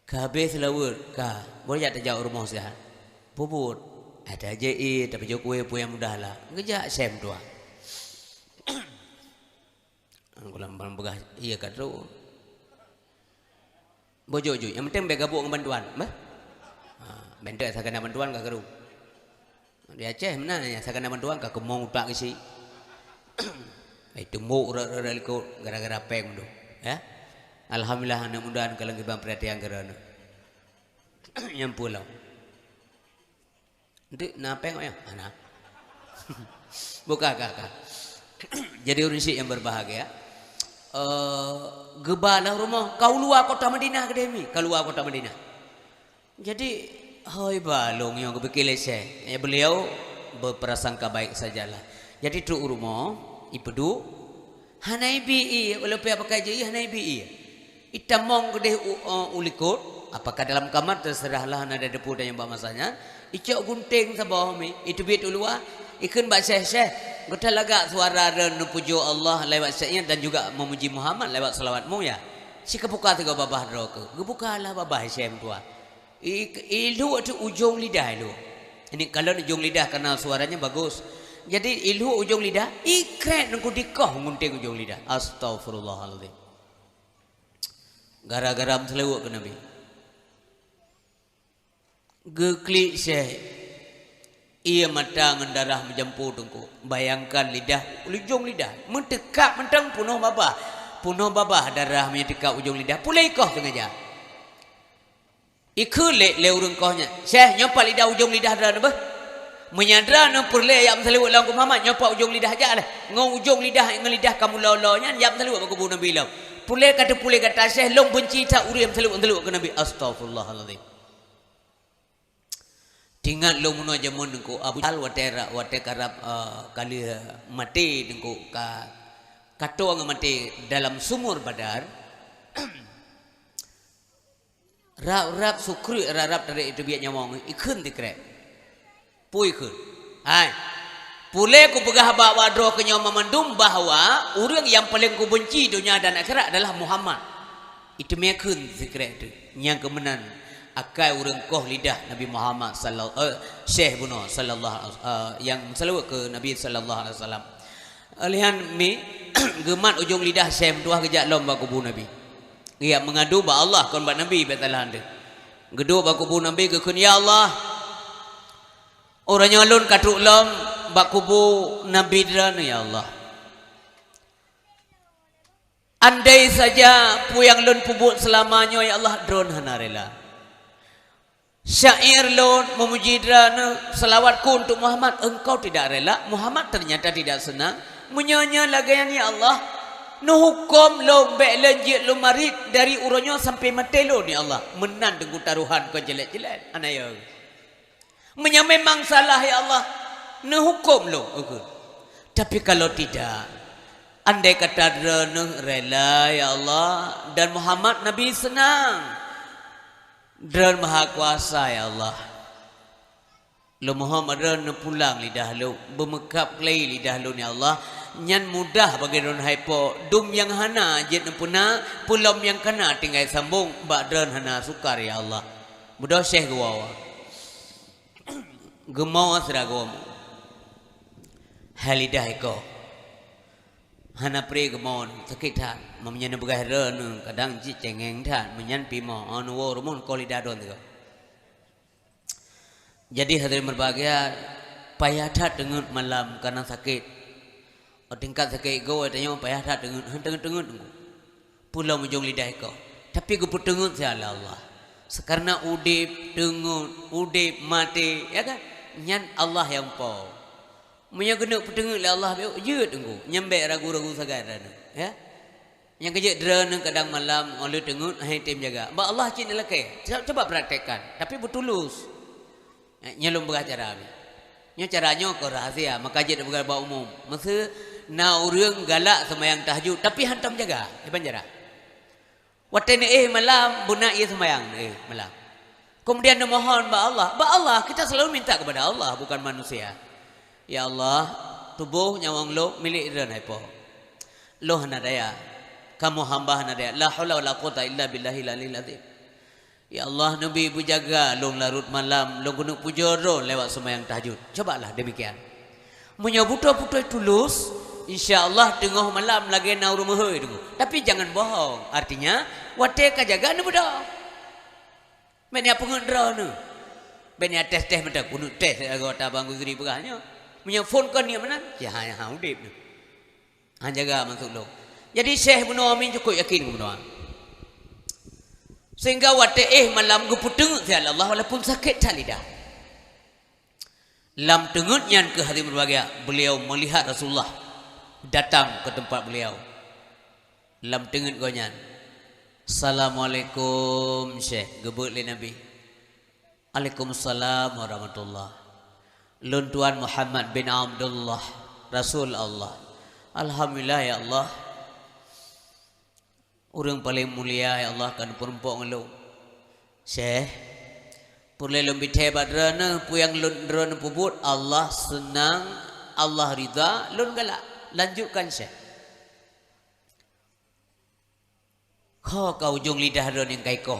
Kabeh selawat ka. Boleh tak jauh rumah saya. Bubur. Ada aja tapi jauh kue yang mudah lah. Ngejak syekh tua. Aku lambang begah iya kan tu. Bojo-jo, yang penting bergabung dengan bantuan, bah? Bentuk saya kena bantuan ke keru. Di Aceh mana ya saya kena bantuan ke kemong utak isi. Itu mau ikut gara-gara peng tu, ya. Alhamdulillah anak mudahan kalau kita perhatian kerana. Yang pulau. Nanti napeng ya, anak. Buka kakak. Jadi urusik yang berbahagia. Gebalah rumah kau luar kota Madinah akademi, kau luar kota Madinah. Jadi hoi balong yang kebekile saya. Beliau berprasangka baik sajalah. Jadi tu rumah ipedu hanai bi walaupun apa kaji hanai bi. Itamong gede ulikut apakah dalam kamar terserahlah ada depu dan yang bawa masanya. Icok gunting sabah mi itu bit luar ikun bak syekh. Kita lagak suara dan pujo Allah lewat syair dan juga memuji Muhammad lewat selawatmu ya. Si kebuka tiga babah roke. Kebukalah babah syekh tua. Ilu itu ujung lidah ilu. Ini kalau ujung lidah karena suaranya bagus. Jadi ilu ujung lidah ikret nunggu dikoh ngunting ujung lidah. Astaghfirullahaladzim. Gara-gara selewat ke Nabi. Geklik syekh. Ia mata mendarah menjemput tungku. Bayangkan lidah, ujung lidah mentekap mentang punuh babah darah menyetekap ujung lidah. Pulai koh sengaja. Ikut le urung kohnya. Syekh nyopak lidah ujung lidah darah bah. Menyadara no pulai yang selewat langku Muhammad nyopak ujung lidah aja lah. Ngau ujung lidah ngelidah kamu lolonya yang selewat ke Nabi bilang. Pulai kata Syekh long benci tak uri yang selewat ke Nabi. Astaghfirullahaladzim. Tinggal lo muno aja mun dengku Abu Jahal wate karab kali mati dengku kato ang mati dalam sumur Badar. Rap sukri rap dari itu biak nyamong ikun dikre. Pui ikun. Hai. Pule ku pegah bawa doa ke nyamong mandum bahwa orang yang paling ku benci dunia dan akhirat adalah Muhammad. Itu mekun dikre itu. Yang kemenan akai urang koh lidah Nabi Muhammad Syekh Buno sallallahu yang selawat ke Nabi sallallahu alaihi wasallam. Alihan mi gemat ujung lidah Syekh tuah kejak lomba kubu Nabi. Ia mengadu ba Allah kon ba Nabi betalah ande. Gedo ba kubu Nabi ke kun ya Allah. Orangnya alun katuk lom ba kubu Nabi dran ya Allah. Andai saja puyang lun pubut selamanya ya Allah drone hanarela. Syair lon memuji drana selawatku untuk Muhammad. Engkau tidak rela. Muhammad ternyata tidak senang menyanyi lagayan ya Allah. No hukum lo belenjit lo marit dari uronyo sampai matelo ni Allah. Menan dengan taruhan kau jelek-jelek. Anaya. Memang salah ya Allah. No hukum lo. Tapi kalau tidak, andai kata drana rela ya Allah dan Muhammad Nabi senang. Dan maha kuasa ya Allah. Lo Muhammad dan pulang lidah lo bermekap kelai lidah lo ni Allah. Nyan mudah bagi don haipo dum yang hana jet puna pulam yang kena tinggal sambung bak dan hana sukar ya Allah. Mudah Syekh gua. gemau seragam halidah eko hana pre gemau sakit tan memnyana begah kadang ji cengeng tan menyan pimo anu rumun kolidadon tu. Jadi hadirin berbahagia payah tak dengut malam karena sakit. Tingkat sakit go tanya payah tak dengut dengut pulau mujung lidah eko. Tapi gue dengut ya Allah. Sekarang udip dengut udip mati ya kan nyan Allah yang pau. Munya kena pedengut le Allah je tunggu nyambe ragu-ragu sagaran ya. Yang kerja drone kadang malam oleh dengut hai tim jaga. Ba Allah cina lekai. Coba praktekkan tapi bertulus. Nyelum bercara ni. Nya caranya ko rahasia maka je bukan ba umum. Masa na urang galak sembahyang tahajud tapi hantam jaga di penjara. Watene malam buna ia sembahyang malam. Kemudian memohon ba Allah kita selalu minta kepada Allah bukan manusia. Ya Allah, tubuh nyawang lo milik ran hai po. Lo hana daya. Kamu hamba hana daya. La haula wala quwata illa billahil aliyil azim. Ya Allah, Nabi ibu jaga long larut malam, long gunung pujoro lewat sembahyang tahajud. Cobalah demikian. Munya buta-buta tulus, insya-Allah tengah malam lagi na rumah dulu. Tapi jangan bohong. Artinya, wate ka jaga nu budak. Benya pengendra nu. Benya tes-tes mata gunung tes agota bangku geri begahnya. Punya phone kan ni mana? Ya udip ni. Han jaga masuk lo. Jadi Syekh Ibnu Amin cukup yakin ke Ibnu sehingga wate malam gue puteng ya Allah walaupun sakit tak lidah. Lam tengut nyan ke hati berbahagia beliau melihat Rasulullah datang ke tempat beliau. Lam tengut gonyan. Assalamualaikum Syekh gebut le Nabi. Waalaikumsalam warahmatullah. Lun Tuan Muhammad bin Abdullah Rasul Allah. Alhamdulillah ya Allah. Orang paling mulia ya Allah kan perempuan lu. Syekh pulai lebih hebat drana puyang lun drana pubut Allah senang Allah ridha lun galak lanjutkan Syekh. Kau ujung lidah drana yang kai kau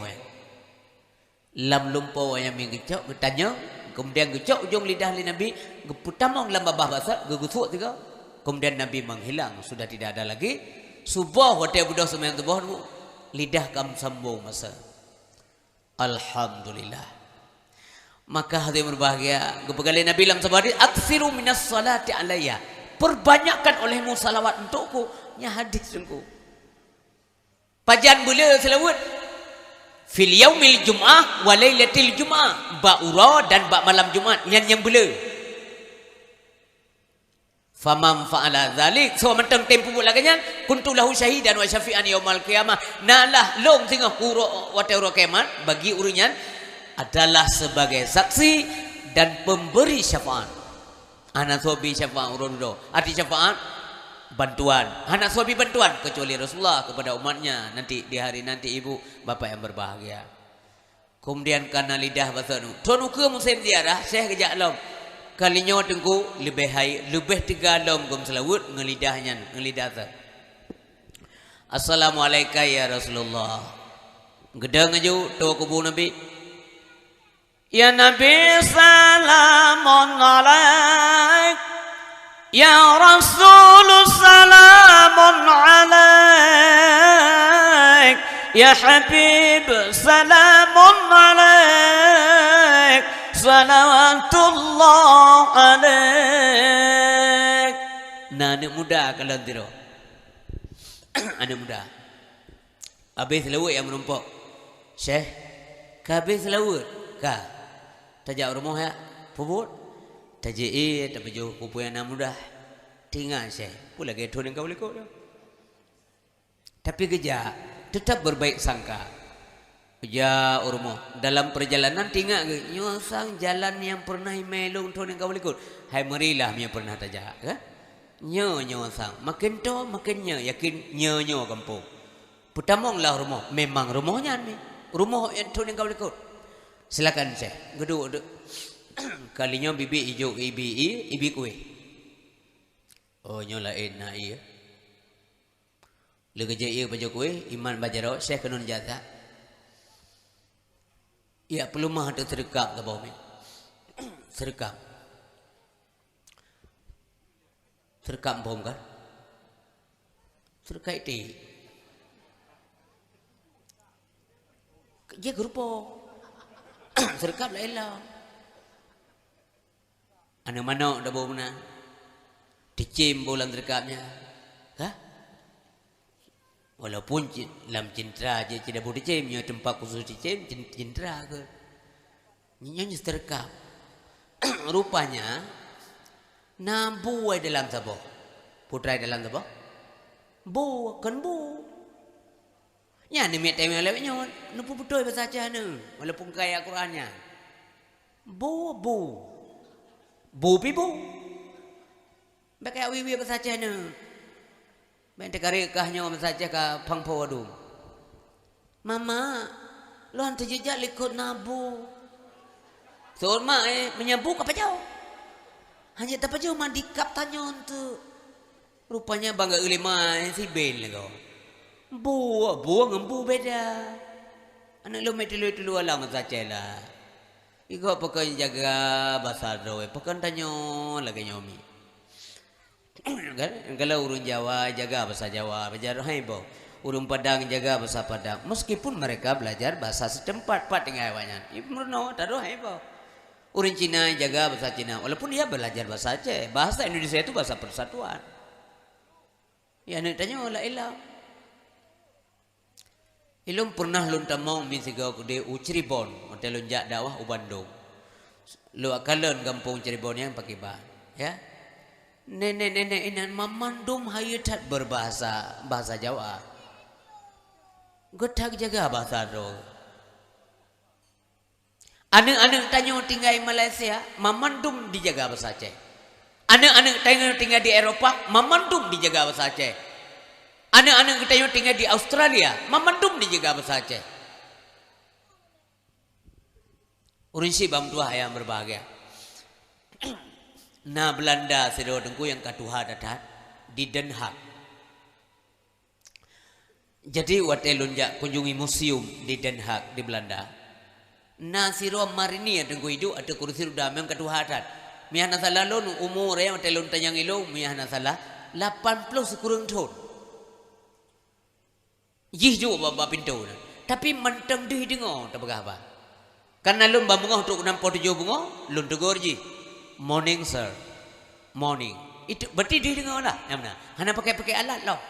lam lumpau yang mengecok bertanya kemudian gecok ujung lidah li Nabi geputamong lam babah basah gegusuk juga kemudian Nabi menghilang sudah tidak ada lagi. Subuh hotel budak sembahyang tubuh lidah kam sambung masa. Alhamdulillah. Maka hadirin berbahagia, kepegali Nabi dalam sebuah hadis, "Aksiru minas salati alayya." Perbanyakkan olehmu salawat untukku. Nya hadis sungguh. Pajan bula selawat fil yaumil jum'ah wa lailatil jum'ah. Ba ura dan ba malam Jumaat yang bula. Famam fa'ala zalik so mentang tempu laganya kuntu lahu syahidan wa syafi'an yaumal qiyamah nalah long tengah kuro wate uro kiamat bagi urunya adalah sebagai saksi dan pemberi syafaat. Ana sobi syafaat urundo arti syafaat bantuan. Ana sobi bantuan kecuali Rasulullah kepada umatnya nanti di hari nanti ibu bapak yang berbahagia. Kemudian karena lidah bahasa nu tonu ke musim ziarah Syekh kejak long kalinya tengku lebih hai lebih tiga lom gom selawut ngelidahnya ngelidah tu. Assalamualaikum ya Rasulullah. Gedang aju tu kubu Nabi. Ya Nabi salamun alaik. Ya Rasul salamun alaik. Ya Habib salamun alaik. Salawatullah alaik. Nah, anak muda kalau tiro. Anak muda. Habis lawut yang menumpuk. Syekh, habis lawut. Ka. Tajak rumah ya. Pubut. Tajak tapi jauh kupu yang anak muda. Tinggal Syekh. Pula ke tuan yang kau boleh kau. Tapi kejap tetap berbaik sangka. Ya urmo dalam perjalanan tinggal ke nyosang jalan yang pernah melong tu yang kau boleh ikut. Hai merilah yang pernah tajak kan? Nyosang makin to makin yakin nyo kampung. Putamonglah rumah memang rumahnya ni rumah yang tu yang kau boleh ikut. Silakan Syekh. Geduk kalinya bibi hijau ibi kue. Oh nyola na iya. Lega je iya baju kue iman bajaro Syekh kanun jata. Ya perlu mah ada terdekat ke bawah ni. Serkap. Serkap bom kan? Serkap itu. Dia grupo. Serkap lah elah. Anak mana dah bom na? Dicim bolan serkapnya. Hah? Walaupun dalam cindera je tidak boleh dicim, tempat khusus dicim, cindera ke. Nyonya serkap. Rupanya nabu ay dalam sabo. Putra ay dalam sabo. Bu, kan bu. Nya ni met temel lewatnya, nupu betul bahasa Aceh ni, walaupun kaya Qurannya. Bu. Bu pi bu. Bakai awi bahasa Aceh ni. Ben tegari kahnya bahasa Aceh ka pangpo adu. Mama, lo hantu jejak likut nabu. Soal mak menyambung apa jauh? Hanya tak jauh mandi kap tanya tu. Rupanya bangga ulima si Ben lego. Bu ngembu beda. Anak lo metelu alam saja lah. Iko pakai jaga bahasa doe, pakai tanya lagi nyomi. Kan kalau urun Jawa jaga bahasa Jawa, belajar hai bo. Urun Padang jaga bahasa Padang. Meskipun mereka belajar bahasa setempat pat dengan awaknya. Ibnu taruh hai bo. Urun Cina jaga bahasa Cina, walaupun dia belajar bahasa Aceh. Bahasa Indonesia itu bahasa persatuan. Ya nak tanya olah ilah. Ilum pernah lun tamau misiga de Cirebon, hotel lunjak dakwah u Bandung. Lu akalan kampung Cirebon yang pakai bah, ya. Nenek inan mamandum hayat berbahasa bahasa Jawa. Gotak jaga bahasa do. Anak-anak tanya tinggal di Malaysia, mamandum dijaga bahasa Aceh. Anak-anak tanya tinggal di Eropah, mamandum dijaga bahasa Aceh. Anak-anak kita yang tinggal di Australia, mamandum dijaga bahasa Aceh. Urinsi bam dua yang berbahagia. Nah Belanda sedo dengku yang kedua datang di Den Haag. Jadi waktu lunjak kunjungi museum di Den Haag di Belanda. Nah siro marini dengku itu ada kursi roda yang kedua datang. Mihana salah lon umur yang waktu lun tanyang ilo mihana salah 80 sekurang tahun. Jiju bapa pintu, tapi mentang di dengar tak apa. Karena lun bambungah untuk 67 bunga, lun tegur ji, morning sir, morning. Itu berarti di dengar lah, yang mana? Hana pakai alat lah,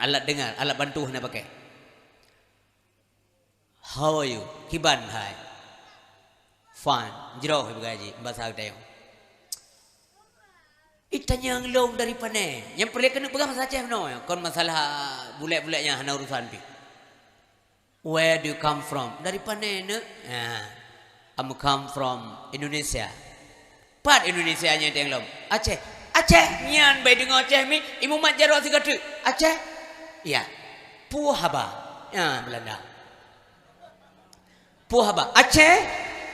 alat dengar, alat bantu hana pakai. How are you? Kiban hai, fine. Jauh bergaji bahasa kita yang. Itanya yang long dari pane. Yang perlu kena pegang bahasa Aceh no. Kon masalah bulat-bulatnya hana urusan pi. Where do you come from? Dari pane ne? I'm come from Indonesia. Part Indonesia nya yang long. Aceh. Aceh nyan bai dengar Aceh mi, imu mat jaro sigatu. Aceh? Ya. Puhaba. Ya, Belanda. Puhaba. Aceh?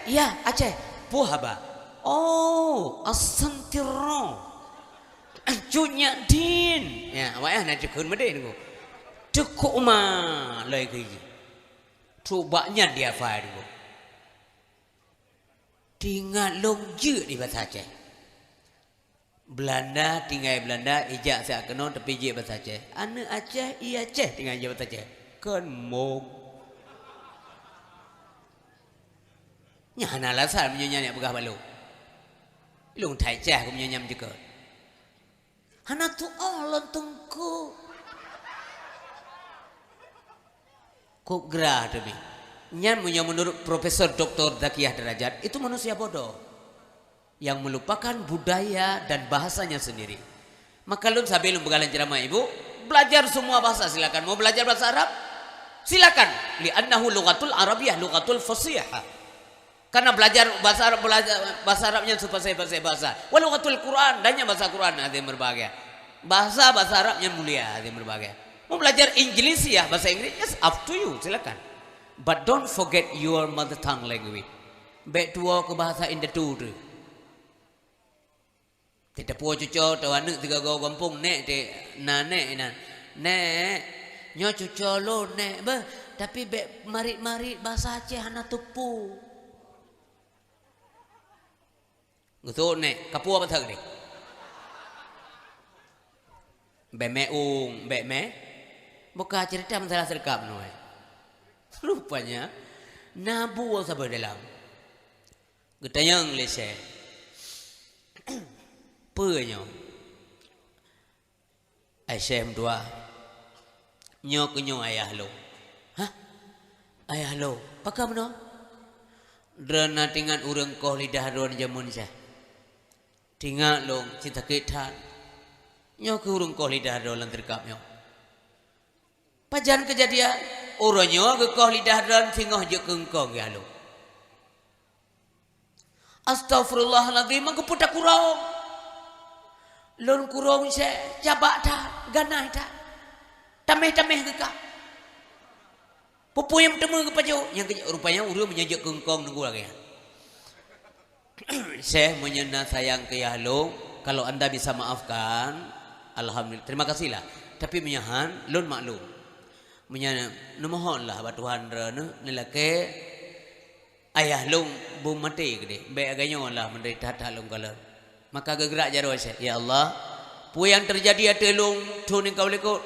Ya, Aceh. Puhaba. Oh, asantiro. Cunya din, ya, awak nak cekun mede ni ko. Cekuk ma lagi. Cobanya dia faham ko. Tinggal long je di bahasa Aceh. Belanda tinggal Belanda, ijak saya kena tapi je bahasa Aceh. Anak Aceh, iya Aceh tinggal je bahasa Aceh. Kan mong. Nyana lasal menyanyi begah balu. Long tai Aceh ko menyanyi juga. Hana tu Allah tungku. Kok gerah demi. Nyan punya menurut Profesor Dr. Zakiyah Derajat itu manusia bodoh yang melupakan budaya dan bahasanya sendiri. Maka lu sambil lu begalan ceramah ibu, belajar semua bahasa silakan. Mau belajar bahasa Arab? Silakan. Li'annahu lughatul Arabiyyah, lughatul fasihah. Karena belajar bahasa Arab, bahasa Arabnya supaya bahasa. Walau lughatul Quran, dannya bahasa Quran ada yang berbahagia. Bahasa Arabnya mulia ada yang berbahagia. Mau belajar Inggris ya, bahasa Inggris, yes, up to you, silakan. But don't forget your mother tongue language. Baik tua ke bahasa India tu. Tidak puas cucu tu anak tiga gau kampung nek te nanek nek nyo cucu lo nek bah tapi baik mari bahasa Aceh hana tupu. ngutuk nek kapua apa thak ni beme buka cerita masalah serkap noy rupanya nabu sabar dalam getayang lese penyo Aisyah dua nyo kenyo ayah lo hah ayah lo pakam no drana tingan urang koh lidah ron jamun saya tinggal long cinta kita nyo ke urang koh lidah ron lan terkap nyo pajan kejadian urang nyo ke koh lidah ron singoh je kengkong ya lo astagfirullahaladzim mangko putak kurang lon kurang saya jabak dah ganai dah tameh ke kak pupu yang bertemu ke pacu yang rupanya urang menyajak kengkong nunggu lagi saya menyena sayang ke yahlo kalau anda bisa maafkan alhamdulillah terima kasihlah tapi menyahan lon maklum menyana mohonlah ba Tuhan rene nelake ayah long bum mati gede be agaknya lah menderita tak long kalau maka gerak jaro saya ya Allah pu yang terjadi ada long tuning kau lekot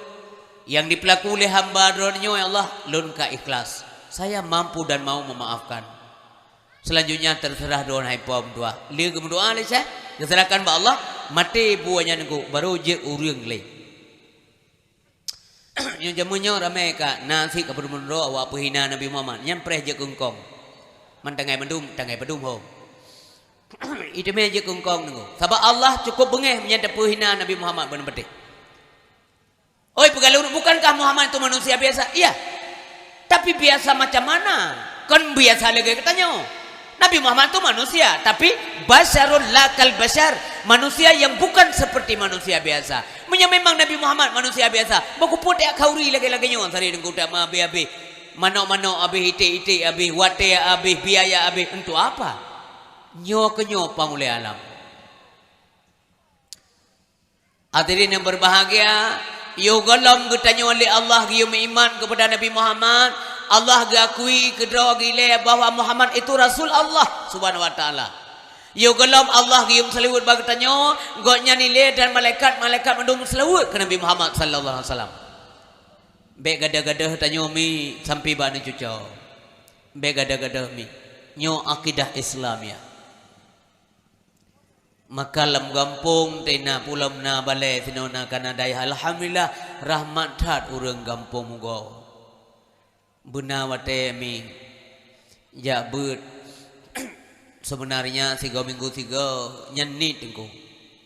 yang dipelaku oleh hamba ronyo ya Allah lon ka ikhlas saya mampu dan mau memaafkan selanjutnya terserah doa hai pom dua dia berdoa le saya diserahkan ba Allah mati buahnya nengku baru je urang le yang jamunya ramai ka nasi ka bermunro awak hina Nabi Muhammad nyampreh je kengkong mantangai bedum ho itu me je kengkong nengku sebab Allah cukup bengeh menyadap hina Nabi Muhammad benar-benar. Oi pegalur bukankah Muhammad itu manusia biasa? Iya. Tapi biasa macam mana? Kan biasa lagi katanya. Nabi Muhammad itu manusia, tapi basyarul lakal basyar, manusia yang bukan seperti manusia biasa. Memang Nabi Muhammad manusia biasa. Baku putih kauri lagi-lagi nyon sari dengku dak ma abi mano abi ite abi wate abi biaya abi untuk apa? Nyo kenyo pangule alam. Hadirin yang berbahagia, yo galam getanya oleh Allah yo iman kepada Nabi Muhammad, Allah gakui kedua gile bahwa Muhammad itu Rasul Allah Subhanahu wa taala. Yo galam Allah yo selawat bagatanya, goknya nilai dan malaikat mendung selawat ke Nabi Muhammad sallallahu alaihi wasallam. Be gada-gada tanya mi sampai bana cuco. Be gada-gada mi nyo akidah Islamia. Maka lam gampung tena pulam na balai sinona kanadai alhamdulillah rahmat tat urang gampung mugo buna wate mi ya beut sebenarnya 3 minggu 3 nyanni tengku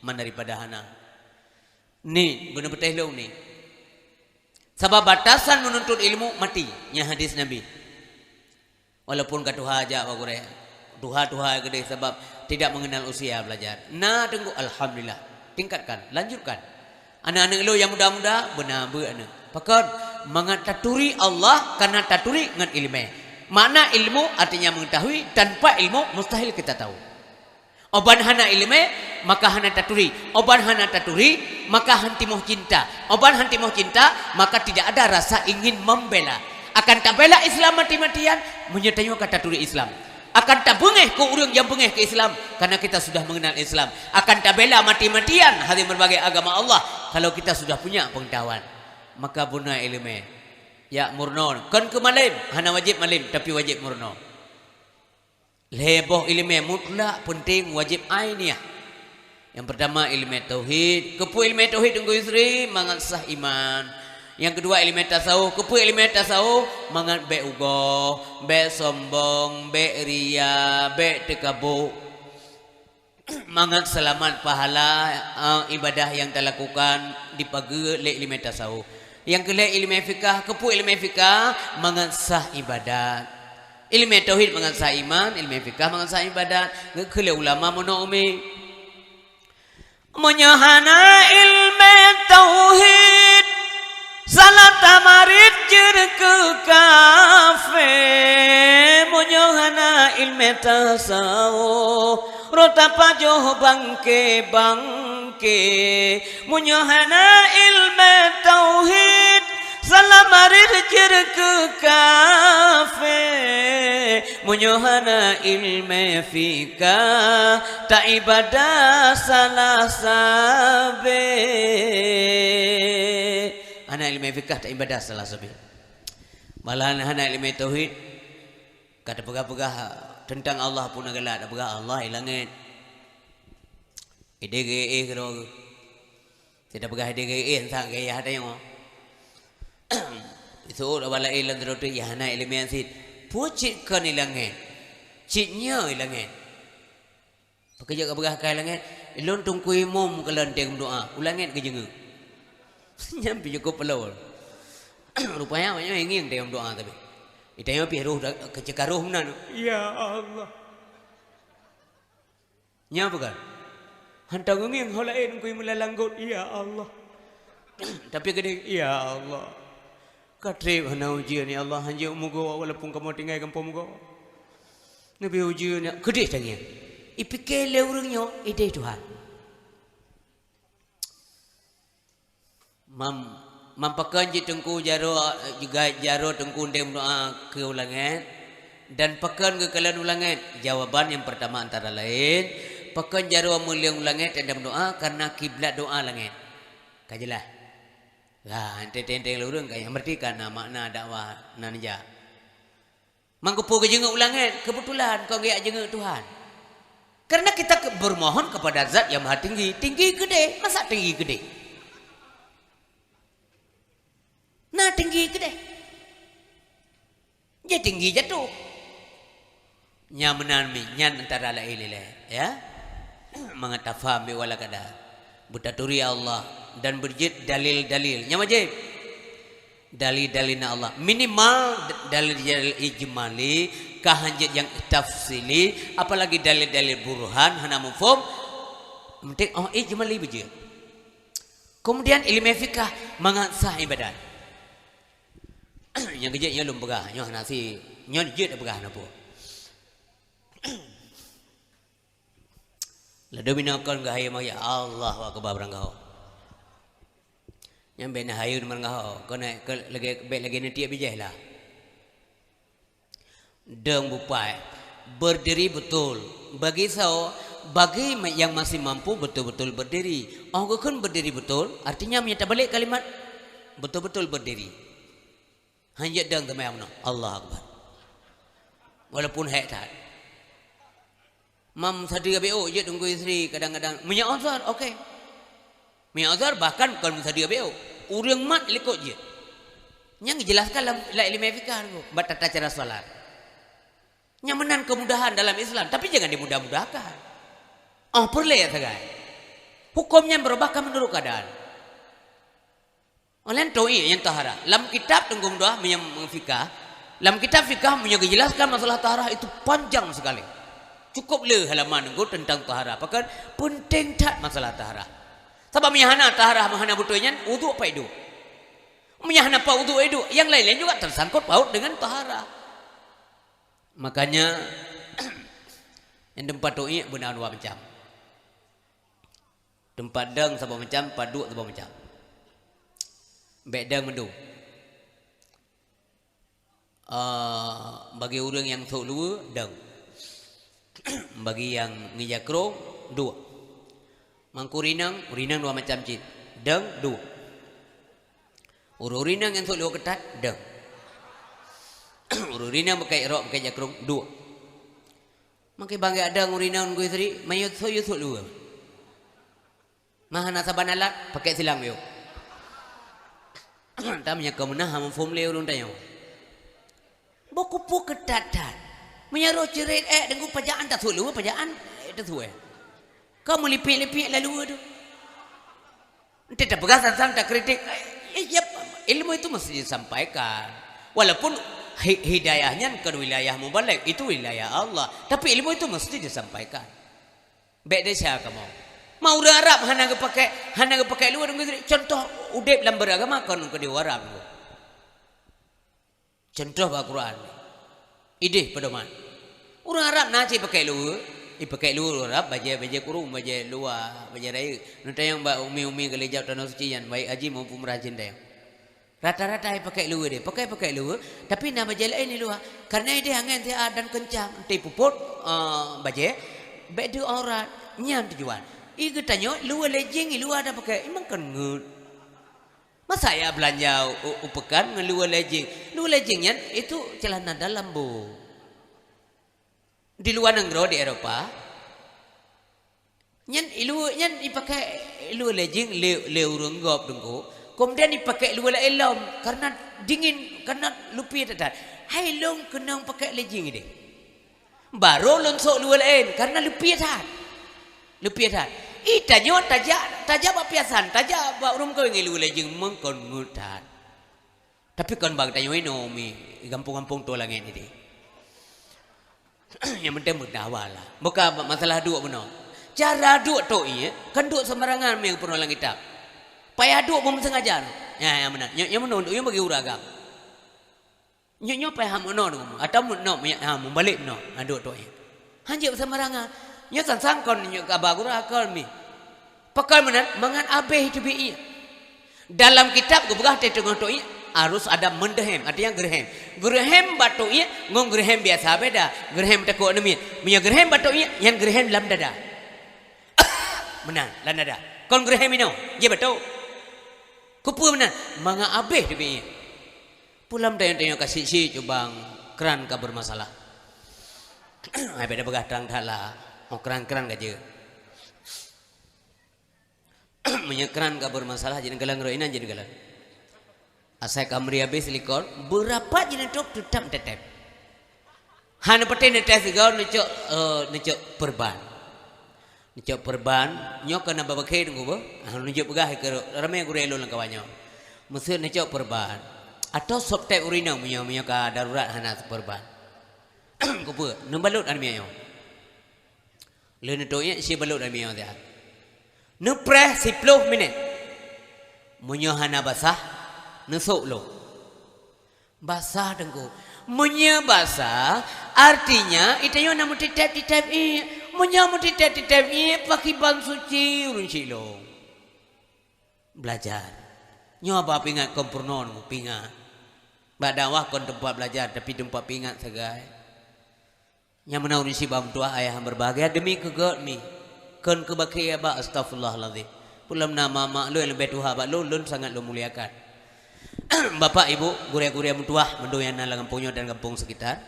man daripada hana ni benar beteh lo ni sebab batasan menuntut ilmu mati nya hadis Nabi walaupun katuha aja bagure tuha gede sebab tidak mengenal usia belajar. Nah tunggu alhamdulillah tingkatkan lanjutkan anak-anak lo yang muda-muda benar anak pakon mangat taturi Allah karena taturi ngan ilmu makna ilmu artinya mengetahui tanpa ilmu mustahil kita tahu oban hana ilmu maka hana taturi oban hana taturi maka hantimoh cinta oban hantimoh cinta maka tidak ada rasa ingin membela akan tak bela Islam mati-matian menyertai kata taturi Islam akan tak bengeh ke orang yang bengeh ke Islam karena kita sudah mengenal Islam akan tak bela mati-matian hari berbagai agama Allah kalau kita sudah punya pengetahuan maka buna ilmu ya murno kan ke malim hana wajib malim tapi wajib murno leboh ilmu mutlak penting wajib ainiyah yang pertama ilmu tauhid kepu ilmu tauhid tunggu istri mangat sah iman. Yang kedua ilmu tasawuf, kepu ilmu tasawuf mangat be ugo, be sombong, be ria, be tekabu. Mangat selamat pahala ibadah yang telah lakukan dipagi le ilmu tasawuf. Yang kedua ilmu fikah, kepu ilmu fikah mangat sah ibadat. Ilmu tauhid mangat sah iman, ilmu fikah mangat sah ibadat. Ngekele ulama mono umi. Menyahana ilmu tauhid salat tamarit jer ke kafe monyohana ilmu tasawuf rota pajoh bangke monyohana ilmu tauhid salam arir jer ke kafe munyohana ilme fika tak ibadah salah sabe anak ilme fikah tak ibadah salah sabe malahan anak ilme tauhid kata pegah-pegah tentang Allah pun agalak dak pegah Allah ilangit ide kero tidak pegah ide entah gaya ada yang itu wala ilan terus ya anak ilmu yang sit pucit kan ilangin citnya ilangin pekerja ke pegah kai ilangin ilon tungkui mom kelenteng doa ulangin ke jengu nyampi cukup pelawal rupanya banyak ingin dalam doa tapi itanya piruh kecekaruh mana ya Allah nyapa kan hantang nging holain kui melalanggut ya Allah tapi gede ya Allah katrib hana ujian ya Allah hanya umugo walaupun kamu tinggal kampung mugo nabi ujian gede tanya ipikele urangnya ide Tuhan mampakan je tengku jaro juga jaro tengku dem doa ke ulangan dan pekan ke kalian ulangan jawaban yang pertama antara lain pekan jaro mulia ulangan dan doa karena kiblat doa langit kajelah lah ente-ente lurung kayak mertikan makna dakwah nanja mangkupu ke jenguk ulangan kebetulan kau gak jenguk Tuhan karena kita bermohon kepada zat yang maha tinggi gede masa tinggi gede nah tinggi gede ya tinggi jatuh nyamanan mi nyan antara la ilaha ya mengatafam bi wala kada butaturi Allah dan berjid dalil-dalil nya wajib dalil-dalilna Allah minimal dalil-dalil ijmali kahanjit yang tafsili apalagi dalil-dalil burhan hana mufhum penting oh ijmali beje kemudian ilmu fikih mengasah ibadat yang kejut nya lum pegah nya nasi nya jut pegah napa lado binakan gahaya maya Allah akbar barangkau yang bena hayu dengan kau kena lagi nanti bijah lah deng bupai berdiri betul bagi yang masih mampu betul-betul berdiri orang kan berdiri betul artinya menyata balik kalimat betul-betul berdiri hanya deng temai Allah akbar walaupun hak tak mam sadri BO je tunggu isteri kadang-kadang menyazar okey menyazar bahkan bukan sadri BO urang mat likut je yang dijelaskan dalam ilmu fikih tu batata cara solat nyamanan kemudahan dalam Islam tapi jangan dimudah-mudahkan perlu ya sagai hukumnya berubah menurut keadaan oleh toi yang tahara dalam kitab tunggu doa yang fikih dalam kitab fikih menjelaskan masalah tahara itu panjang sekali cukup le halaman nunggu tentang tahara pakan penting tak masalah tahara sebab menyahana tahara mahana butuhnya wudu apa itu menyahana apa wudu itu yang lain-lain juga tersangkut paut dengan tahara makanya yang tempat doi benar dua macam tempat deng sabah macam padu sabah macam bedang mendu bagi orang yang sok luar deng bagi yang ngijakro dua mangku rinang dua macam cit deng dua urinang yang sok luar ketat deng urinang pakai rok pakai jakrong dua makai bangga ada urinang gue isteri mayut sok luar mah nasaban alat pakai silang yo tamnya kemenah ham formule urun tayo boku pu ketatan menyaro cerit dengan pajaan tak sulu pajaan itu suwe kamu lipik-lipik lalu tu tidak begas sang tak kritik ya ilmu itu mesti disampaikan walaupun hidayahnya ke wilayah mubalik itu wilayah Allah tapi ilmu itu mesti disampaikan beda siapa kamu mau Arab hana pakai luar contoh udep dalam beragama kan ke di Arab contoh Al-Quran ide pedoman orang Arab naci pakai luar Arab baca kurung baca luar baca raya nanti yang umi gelejak tanah suci yang baik haji maupun merajin dia Rata-rata ai pakai luar dia, pakai luar, tapi nama jalan ini luar. Karena dia angan dia dan kencang, ti puput baje, bedu orang nyan tujuan. Iku tanya luar lejeng luar ada pakai, emang kan ngut. Masa saya belanja upekan ngeluar lejeng. Luar lejengnya itu celana dalam bu. Di luar negeri di Eropa, nyan dipakai luar lejeng leu renggop dengku. Kemudian dipakai luar elam karena dingin, karena lupi tetan. Hai long kenang pakai lejeng ini. Baru lonsok luar lain karena lupi tetan. Lupi tetan. Itanyo tajak papiasan, tajak bak rum kau ngilu lejeng mengkon ngutan. Tapi kon bang tanyo ino mi kampung-kampung tu lang ini. Yang penting berdakwah lah. Bukan masalah duk benar. Cara duk tu iya, kan duk sembarangan mi pun orang kitab. Payah duk pun sengaja. Ya yang benar. Yang benar untuk yang bagi uragam. Nyo payah benar dong. Atau benar membalik benar. Duk tu iya. Hanjir sembarangan. Nyo sang kon nyo kabagur akal mi. Pakal menan mangan abeh itu bi. Dalam kitab gubah te tengah tu harus ada mendehem, artinya gerhem. Gerhem batu ngong gerhem biasa beda. Gerhem tekuk demi. Punya gerhem batu yang gerhem dalam dada. Menan, dalam dada. Kon gerhem ino, ye betul. Kupu menan mangan abeh tu bi. Pulam tanya kasih si cubang keran ka bermasalah. Ai beda begatang thala. Oh keran-keran gaje. Menyekeran kabur masalah jadi galang roinan jadi galang. Asai kamri habis likor berapa jadi top tetap tetep. Han pete netes gau necok perban. Necok perban nyok kana babake dengku bo. Nunjuk begah ke rame gurelo lang kawanyo. Musuh necok perban. Atau sop tep urina punya ka darurat hana perban. Kupu numbalut an miyo. Lain itu si balut dan miao dia. Nupreh 10 minit. Munyo hana basah, nusuk lo. Basah dengku. Munyo basah artinya itayo namu titap i. Munyo mu titap i pakai ban suci urun cilo. Belajar. Nyo apa pingat kompurnon pingat. Badawah kon tempat belajar tapi tempat pingat segai. Yang menauri si bam tua ayah berbahagia demi kegot mi kon kebakia ba astagfirullahaladzim pulam nama mak lu yang lebih tuha ba lu sangat lu muliakan. Bapak ibu guria-guria mutuah mendoyan lang kampungnya dan kampung sekitar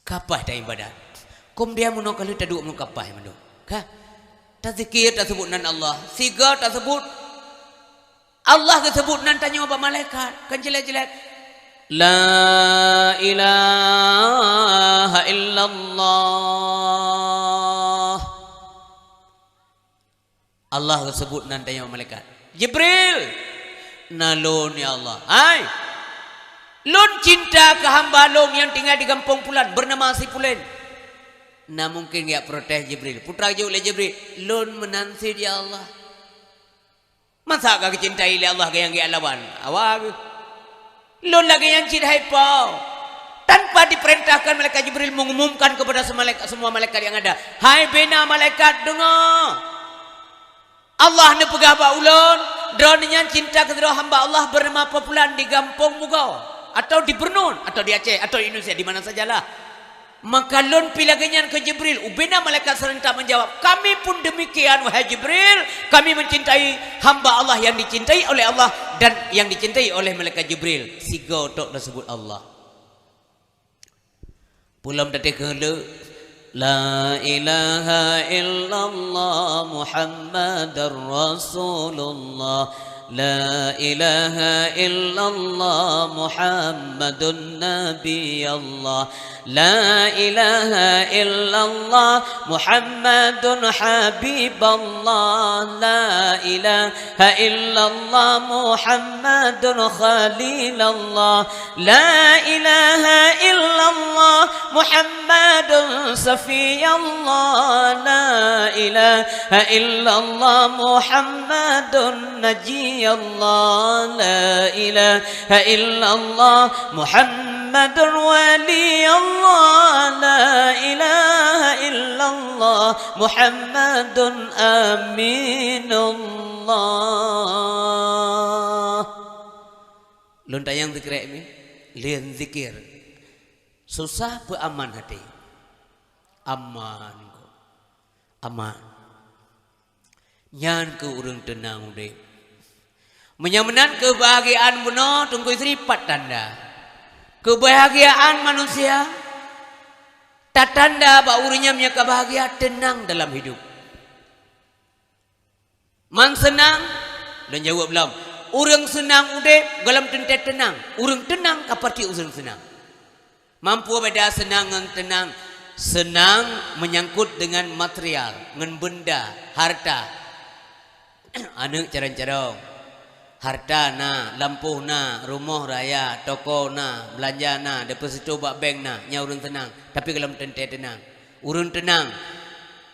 kapah dah ibadat kum dia muno kali taduk mu kapah mendo ka tazkir tak sebut nan Allah siga tak sebut Allah ke sebut nan tanya apa malaikat kan jelek-jelek. La ilaha illallah. Allah sebut nanti yang malaikat Jibril nalun ya Allah. Hai lun cinta ke hamba long yang tinggal di kampung Pulan bernama si Pulen. Nah mungkin ya protes Jibril. Putra jauh oleh Jibril lun menansi ya Allah. Masa kau cintai Allah yang dia lawan awak lu lagi yang cintai pau tanpa diperintahkan malaikat Jibril mengumumkan kepada semua malaikat yang ada. Hai bina malaikat dengar Allah ne pegah ba ulun drone cinta ke hamba Allah bernama Pulan di kampung Mugau atau di Bernun atau di Aceh atau di Indonesia di mana sajalah. Maka lun pilaganyan ke Jibril ubina malaikat serentak menjawab kami pun demikian wahai Jibril kami mencintai hamba Allah yang dicintai oleh Allah dan yang dicintai oleh malaikat Jibril siga tok disebut Allah pulam tadi kele la ilaha illallah Muhammadar Rasulullah La ilaha illallah Muhammadun Nabiyallah La ilaha illallah Muhammadun Habiballah La ilaha illallah Muhammadun Khalilallah La ilaha illallah Muhammadun Safiyallah La ilaha illallah Muhammadun Naji Allah la ilaha illallah Muhammadur wali Allah la ilaha illallah Muhammadun aminullah Lun tayang zikir ini, lian zikir. Susah beraman hati. Aman ko. Aman. Nyan ke urang tenang udah. Menyamenan kebahagiaan benar tunggu seripat tanda. Kebahagiaan manusia tak tanda bahwa urangnya punya kebahagiaan tenang dalam hidup. Man senang dan jawab belum. Urang senang udah galam tentet tenang. Urang tenang kaparti urang senang. Mampu beda senang dengan tenang. Senang menyangkut dengan material, dengan benda, harta. Anu cara-cara harta na, lampu na, rumah raya, toko na, belanja na, deposito bak bank na, nya urang tenang. Tapi kalau tentu tenang, urang tenang,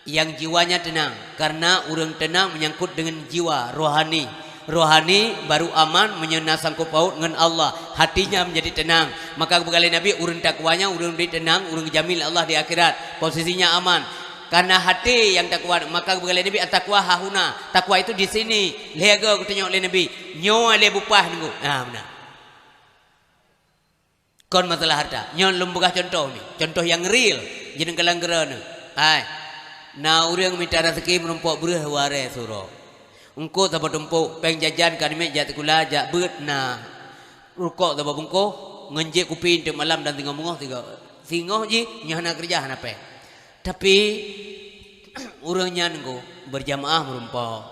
yang jiwanya tenang, karena urang tenang menyangkut dengan jiwa rohani. Rohani baru aman menyena sangkut paut dengan Allah, hatinya menjadi tenang. Maka bekali Nabi urang takwanya, urang tenang, urang jamil Allah di akhirat, posisinya aman. Karena hati yang takwa, maka bekali Nabi at-taqwa hahuna. Takwa itu di sini. Lega aku tengok oleh Nabi. Nyo ale bupah nunggu. Nah benar. Kon masalah harta. Nyo lembugah contoh ni. Contoh yang real. Jeneng kalanggera ni. Hai. Na urang minta rezeki menumpuk beurah ware suro. Engko tapa tumpuk peng jajan kan mek jat kula jak beut na. Rukok tapa bungko ngenjek kupin te malam dan tinggal mengoh tiga. Singoh ji nya hana kerja hana pe. Tapi urangnya nunggu berjamaah merumpau.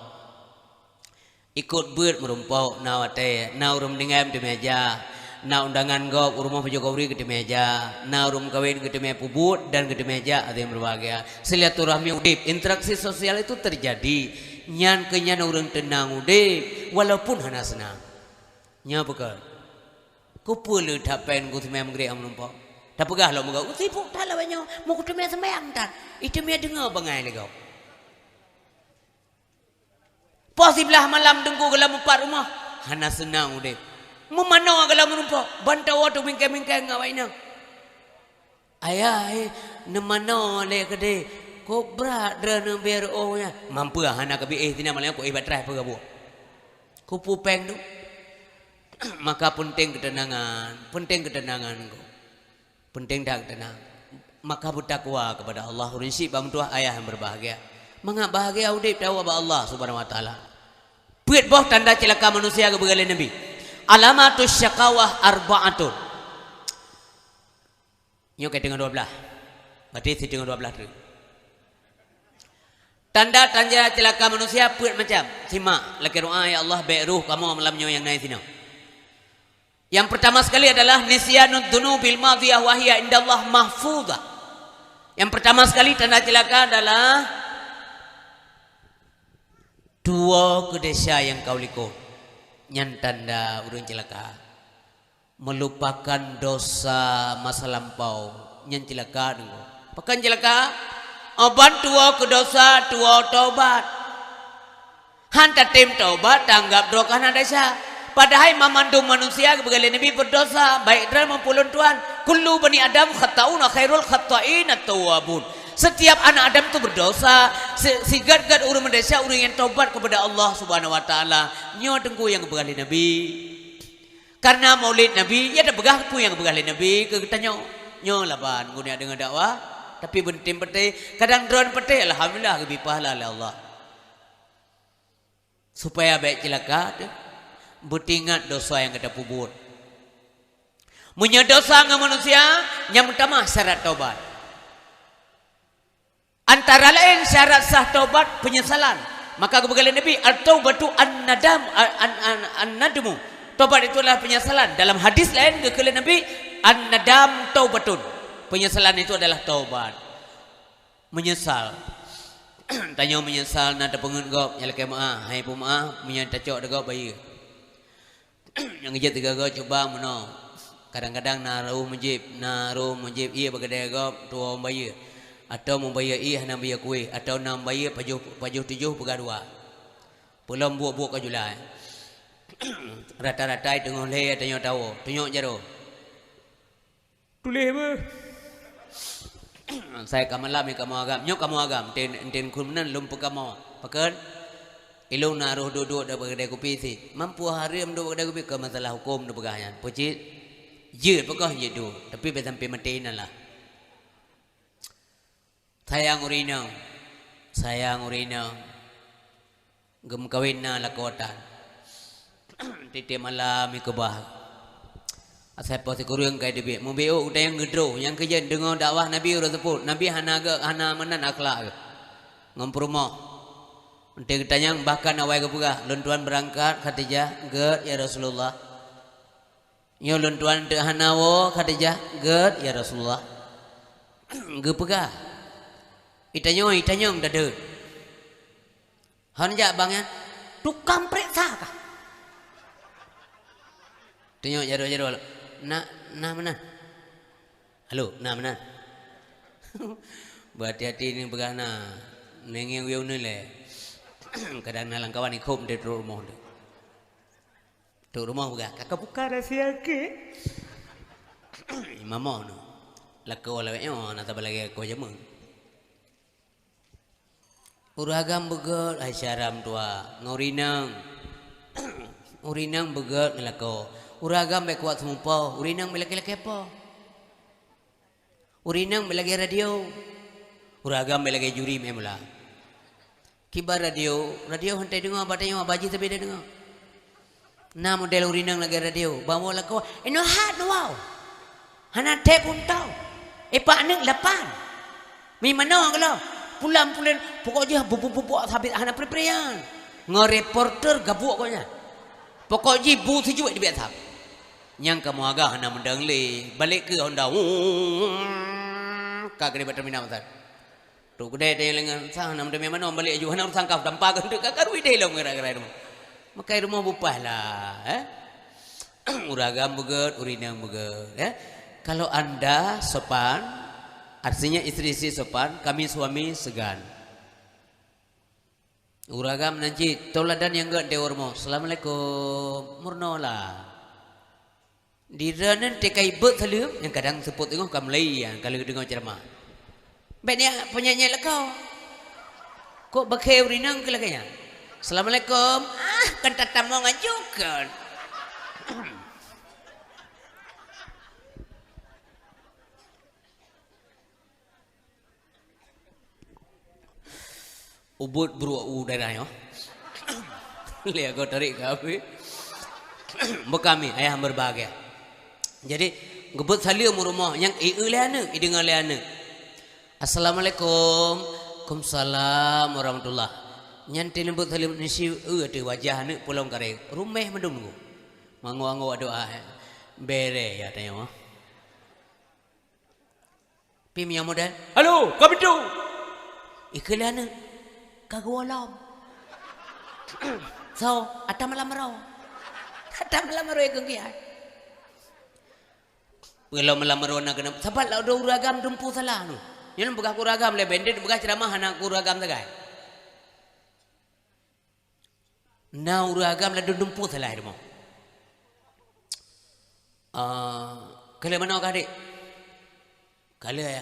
Ikut beut merumpau na wate, na urang dengam di meja, na undangan gop rumah Jokowi ke meja, na urang kawin ke meja pubut dan ke meja ada yang berbahagia. Silaturahmi udip, interaksi sosial itu terjadi. Nyan kenyan urang tenang udip walaupun hana senang. Nya bekal. Ku pelu dapen ku semem gre am merumpau. Tak pegah lah muka. Sibuk tak lah banyak. Mau kutu mea sembayang tak. Itu mea dengar bangai lagi kau. Posibelah malam dengku gelam empat rumah. Hana senang udah. Memana gelam menumpuk. Bantau waktu mingkai-mingkai ngawainya. Ayah nemana le kede. Kau berat drana biar ohnya. Mampu lah hana kebi tina malam kau baterai pegah buat. Kau pupeng tu. Maka penting ketenangan. Penting ketenangan kau. Penting tak tenang. Maka bertakwa kepada Allah. Rinsi bamtuah ayah yang berbahagia. Mengapa bahagia udip tahu apa Allah Subhanahu Wa Taala. Buat boh tanda celaka manusia ke begalai Nabi. Alamatus syakawah arba'atun. Nyo kait dengan 12. Berarti si dengan 12 tu. Tanda-tanda celaka manusia buat macam. Simak laki doa ya Allah baik ruh kamu malam nyo yang naik sini. Yang pertama sekali adalah nisyanud dunubil madhiyah wa hiya indallah mahfuzah. Yang pertama sekali tanda celaka adalah dua kedesa yang kau liko. Yang tanda urang celaka. Melupakan dosa masa lampau. Yang celaka dengo. Pakan celaka oban dua kedosa dua taubat. Hanta tim taubat tanggap doa kana desa. Padahal memandung manusia kepada Nabi berdosa baik dalam maupun Tuhan. Kullu bani Adam khata'una khairul khata'in at-tawwabun. Setiap anak Adam itu berdosa. Sigat-gat urang mendosa urang yang taubat kepada Allah Subhanahu Wa Taala. Nyo dengku yang kepada Nabi. Karena maulid Nabi ya ada begah tu yang kepada Nabi ke kita nyo laban guna dengan dakwah tapi bentim pete kadang drone pete alhamdulillah lebih pahala oleh Allah. Supaya baik celaka bertingat dosa yang kita pubut. Punya dosa dengan manusia yang pertama syarat taubat. Antara lain syarat sah taubat penyesalan. Maka kebegalan Nabi at-taubatu an-nadam an-nadmu. Taubat itu adalah penyesalan. Dalam hadis lain kebegalan Nabi an-nadam taubatun. Penyesalan itu adalah taubat. Menyesal. Tanya menyesal nada pengenggop yang lekai maaf. Hai pemaaf menyata cok degop bayi. Yang ijat tiga go coba meno. Kadang-kadang naruh menjib iya bagadai go tua bayar atau membayar iya hana bayar kuih atau nam bayar pajuh tujuh pegadua. Belum buat kajulai. Rata-rata tengok le tengok tahu tengok jaro. Tulis apa? Saya kamalam kamu agam nyok kamu agam ten kun menan lum pekamu. Pakan Ilung naruh duduk dah kedai kopi si. Mampu hari duduk kedai kopi ke masalah hukum dah pegahnya. Puji je pegah je tu. Tapi sampai mati lah. Sayang urina. Gem kawin na lakotan. Titi malam ikubah. Asal pasti kurang kaya dia. Mubeo udah yang gedro, yang kerja dengar dakwah Nabi udah sebut. Nabi hana menan akhlak. Ngomprumah. Nanti tanya bahkan awal kebuka, luntuan berangkat Khadijah, ged ya Rasulullah. Nyo luntuan te hanawo Khadijah, ged ya Rasulullah. Ge pegah. Itanya dade. Han jak bang ya, tukang periksa kah? Tanya jaro. Nak mana? Halo, nak mana? Berhati-hati ni pegah na. Nengeng wiu ni le. Kadang nalang kawan ikum di rumah tu. Tu rumah buka. Kakak buka rahsia ke? Mama tu. Lako lawaknya nata balagi ko jamu. Uragam begot asyaram tua. Ngurinang. Urinang begot ngelako. Uragam baik kuat semua. Urinang belaki-laki apa? Urinang belagi radio. Uragam belagi juri memula. Kibar radio hantai dengar batanya baji tapi dia dengar. Na model urinang lagi radio. Bawa lah kau. Ino hat wow. Hana te pun tahu. Pak nek lapan. Mi mana kalau pulang pokoknya bubuk habis hana preparian. Ngereporter gabuk koknya. Pokoknya bu si juga di biasa. Yang kamu agak hana mendang le. Balik ke Honda. Kak kena terminal besar. Tu kedai dia lengan sang nam demi mana balik aju hana sangkap dampa genduk kakak wi dei long gerak-gerak rumah. Makai rumah bupah lah, Uragam beget, urinang beget, Kalau anda sopan, artinya istri sopan, kami suami segan. Uragam nanti toladan yang enggak deormo. Assalamualaikum, murnola. Di ranan tekai bet salim yang kadang sebut tengok kamlai yang kalau dengar ceramah. Baiknya penyanyi lah kau. Kok pakai urinang ke laganya? Assalamualaikum. Kan tak mau ngajukan. Ubud beruak udara yo. Lihat kau tarik kami. Bekami ayah berbahagia. Jadi gebut salia rumah yang leana, dengar leana. Assalamualaikum. Waalaikumsalam warahmatullah. Nyanti lembut salim nisi ada wajah ni pulang kare. Rumah mendung. Mangu-angu doa. Bere ya tanya. Pim yang modal. Halo, kami tu. Iklan kagwalam. So, ata malam raw. Ata malam raw ikang kiai. Kalau malam raw nak kena. Sabat lah ada uragam dumpu salah nu. Yang buka kuragam le bendit buka ceramah anak kuragam tagai. Na uragam le dumpu salah demo. Kalau mana kau adik? Kalau ya.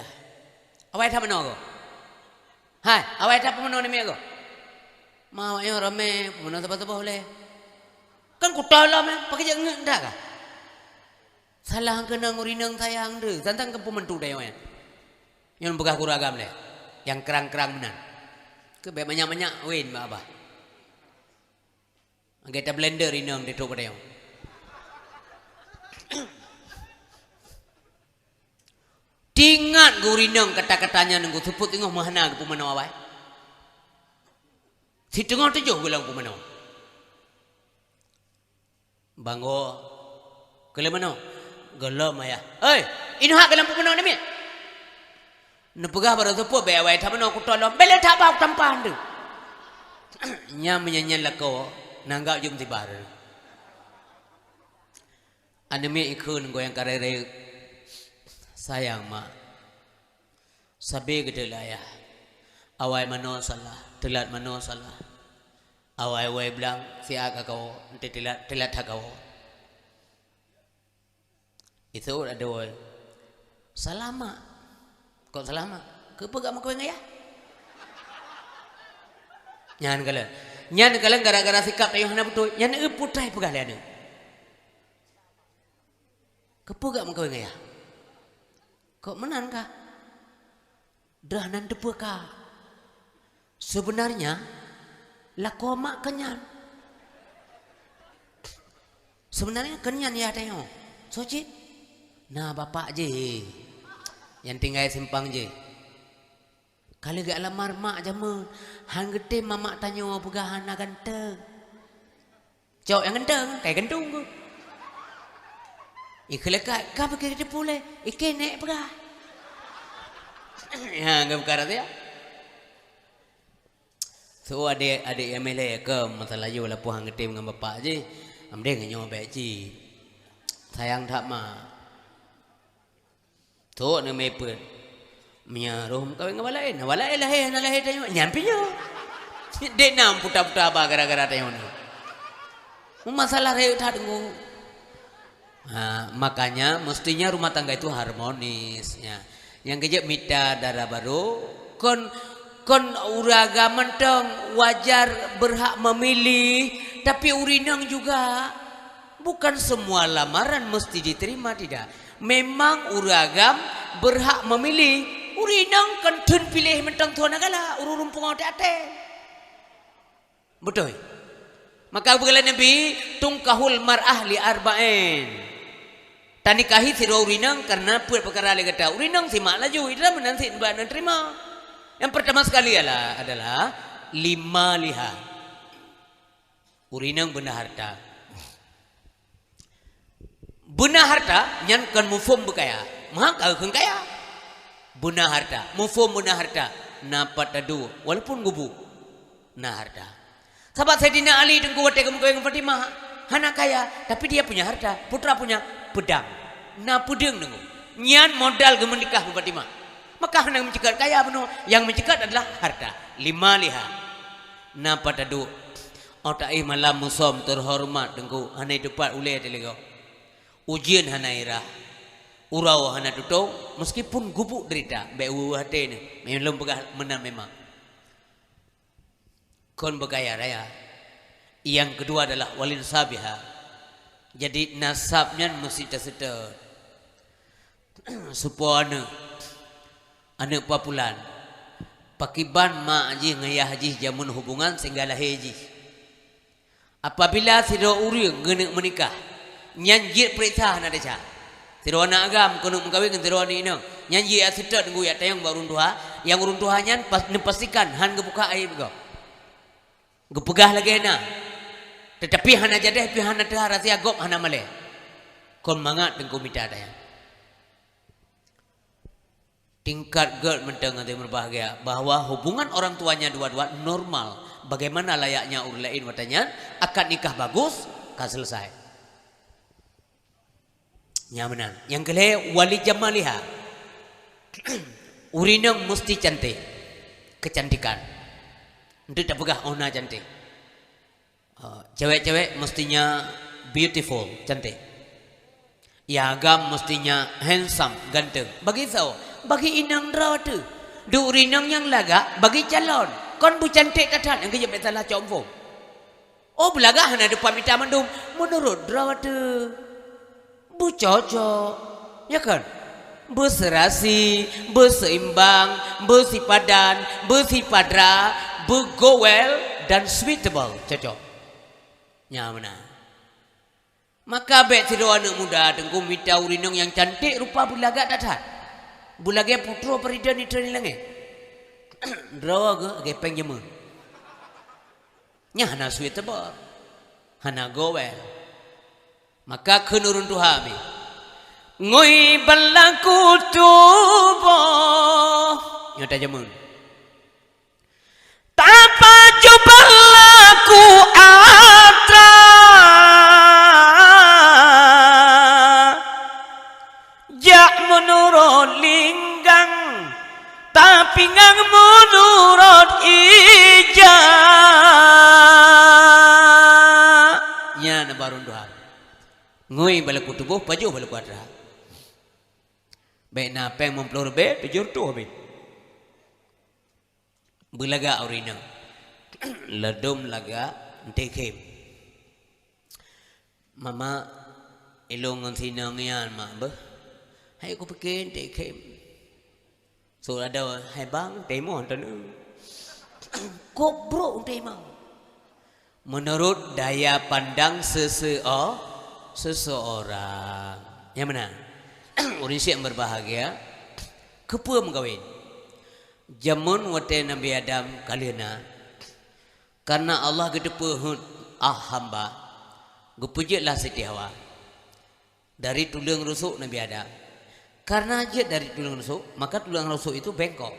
Awak tak mana kau? Hai, awak tak mana ni aku? Mau yang ramai, mana sebab boleh? Kan ku tahu lah, pakai jangan dah kah? Salah kena ngurinang sayang tu, tentang kepumentu dah yang buka kuragam le, yang kerang-kerang benar. Ke banyak-banyak win apa? Kita blender ini di tu pada yang. Tingat gurinang kata-katanya nunggu sebut tengok mana ke pemana awak. Si tengok tu jauh bilang pemana. Bango, kalau mana? Gelam ayah. Hey, ini hak gelam pemana ni? Nepegah baru sebut bewai tak mana aku tolong. Bela tak bau tampan tu. Nyam menyanyian lako nanggap jum tibar. Anemi ikun goyang karere. Sayang mak. Sabi gede lah ya. Awai mano salah, telat mano salah. Awai bilang siapa kau, nanti telat kau. Itu ada woi. Salama. Kau selama ke pegang kau ya? Jangan kala. Nyan kalang gara-gara sikap tayo hana betul. Nyan putrai pegalian. Kepegak mengkau ngaya. Kok menan kah? Dah nan depa kah? Sebenarnya lako mak kenyan. Sebenarnya kenyan ya tayo. Soci. Nah bapak je. Yang tinggal simpang je. Kalau gak lamar mak jamu, hang gede mamak tanya pegahan nak ganteng. Cok yang ganteng, kayak gantung ku. Ikhlekat, kau pergi gede pula, ikan naik pegah. Ya, gak perkara tu ya. So adik yang melek ke masalah je walaupun hang gede dengan bapak je, amde nganyo baik je. Sayang tak mak. Tu nak mepet. Mia roh kawin ngawalain lahir tayo nyampinya dek nam puta-puta apa gara-gara tayo ni masalah reu tak tunggu. Makanya mestinya rumah tangga itu harmonis ya. Yang kejap mita darah baru kon uraga mentong wajar berhak memilih, tapi urinang juga bukan semua lamaran mesti diterima, tidak. Memang uragam berhak memilih. Urinang kan tun pilih mentang tuan agala ururum pungau ate. Betul. Maka begala Nabi tungkahul mar'ah li arba'in. Tanikahi si urinang karena buat perkara le kata urinang si mak laju ida menanti mbak nan terima. Yang pertama sekali adalah lima liha. Urinang benar harta. Benar harta nyan kan mufum bekaya. Maka kan kaya. Buna harta, mufum buna harta, napat adu, walaupun gubu, na harta. Sahabat Sayyidina Ali dengku wate kemukayan Fatimah, hana kaya, tapi dia punya harta, putra punya pedang, na pudeng dengku. Nyan modal ke menikah Fatimah. Maka hana mencekat kaya penuh, yang mencekat adalah harta. Lima liha, napat adu, otai malam musom terhormat dengku, hana dapat uleh telegau. Ujian hana irah. Urau hana tutau meskipun gubuk derita beu hati ni memang pegah menang memang kon bergaya raya. Yang kedua adalah walin sabiha, jadi nasabnya mesti tersetet supaya anak papulan pakiban mak haji ngayah haji jamun hubungan sehingga lahir haji. Apabila tidak urang menikah nyanjir perintah hana deca tiru anak agam kono mengkawin dengan tiru anak ini nyanyi asidat nunggu ya tayang baru runtuha yang runtuhanya pastikan han gebuka air go gepegah lagi na tetapi hana jadah pi hana teh rahasia gop hana male kon mangat dengku mita tayang tingkat gerd menteng nanti berbahagia bahwa hubungan orang tuanya dua-dua normal bagaimana layaknya urlain watanya akad nikah bagus kan selesai. Nyamanan. Yang kedua wali jamaliha. Urinang mesti cantik. Kecantikan. Untuk tak pegah ona cantik. Cewek-cewek mestinya beautiful, cantik. Ya agam mestinya handsome, ganteng. Bagi tahu, bagi inang rawat tu. Du urinang yang laga bagi calon. Kon bu cantik tatan yang kejap salah comfort. Oh belaga hana depan minta mandum menurut rawat tu. Bu cocok, ya kan? Berserasi, berseimbang, bersipadan, bersipadra, bergowel dan suitable, cocok. Nyamana. Maka baik tiru anak muda tengku minta urinang yang cantik rupa bulaga datat. Bulaga putra perida ni treni lange. Drawa ke gepeng jema. Nya hana suitable. Hana gowel. Maka kenurun Tuhan ngoi balaku tubo nyata jamun tapa jubalaku atra jak menurut linggang tapi ngang menurut ija nya nabarun Tuhan ngoi balaku tubuh paju balaku adra baik na peng memplor be pejur tu habis belaga urina ledum laga tekem mama ilong ngan sinang yan mak bah hai aku pekin tekem so ada hai bang temo tan goblok temo menurut daya pandang seseorang yang mana orang yang berbahagia kepa mengkawin jamun wate Nabi Adam kalina karena Allah gedepehut hamba gepujitlah Siti Hawa dari tulang rusuk Nabi Adam karena dia dari tulang rusuk maka tulang rusuk itu bengkok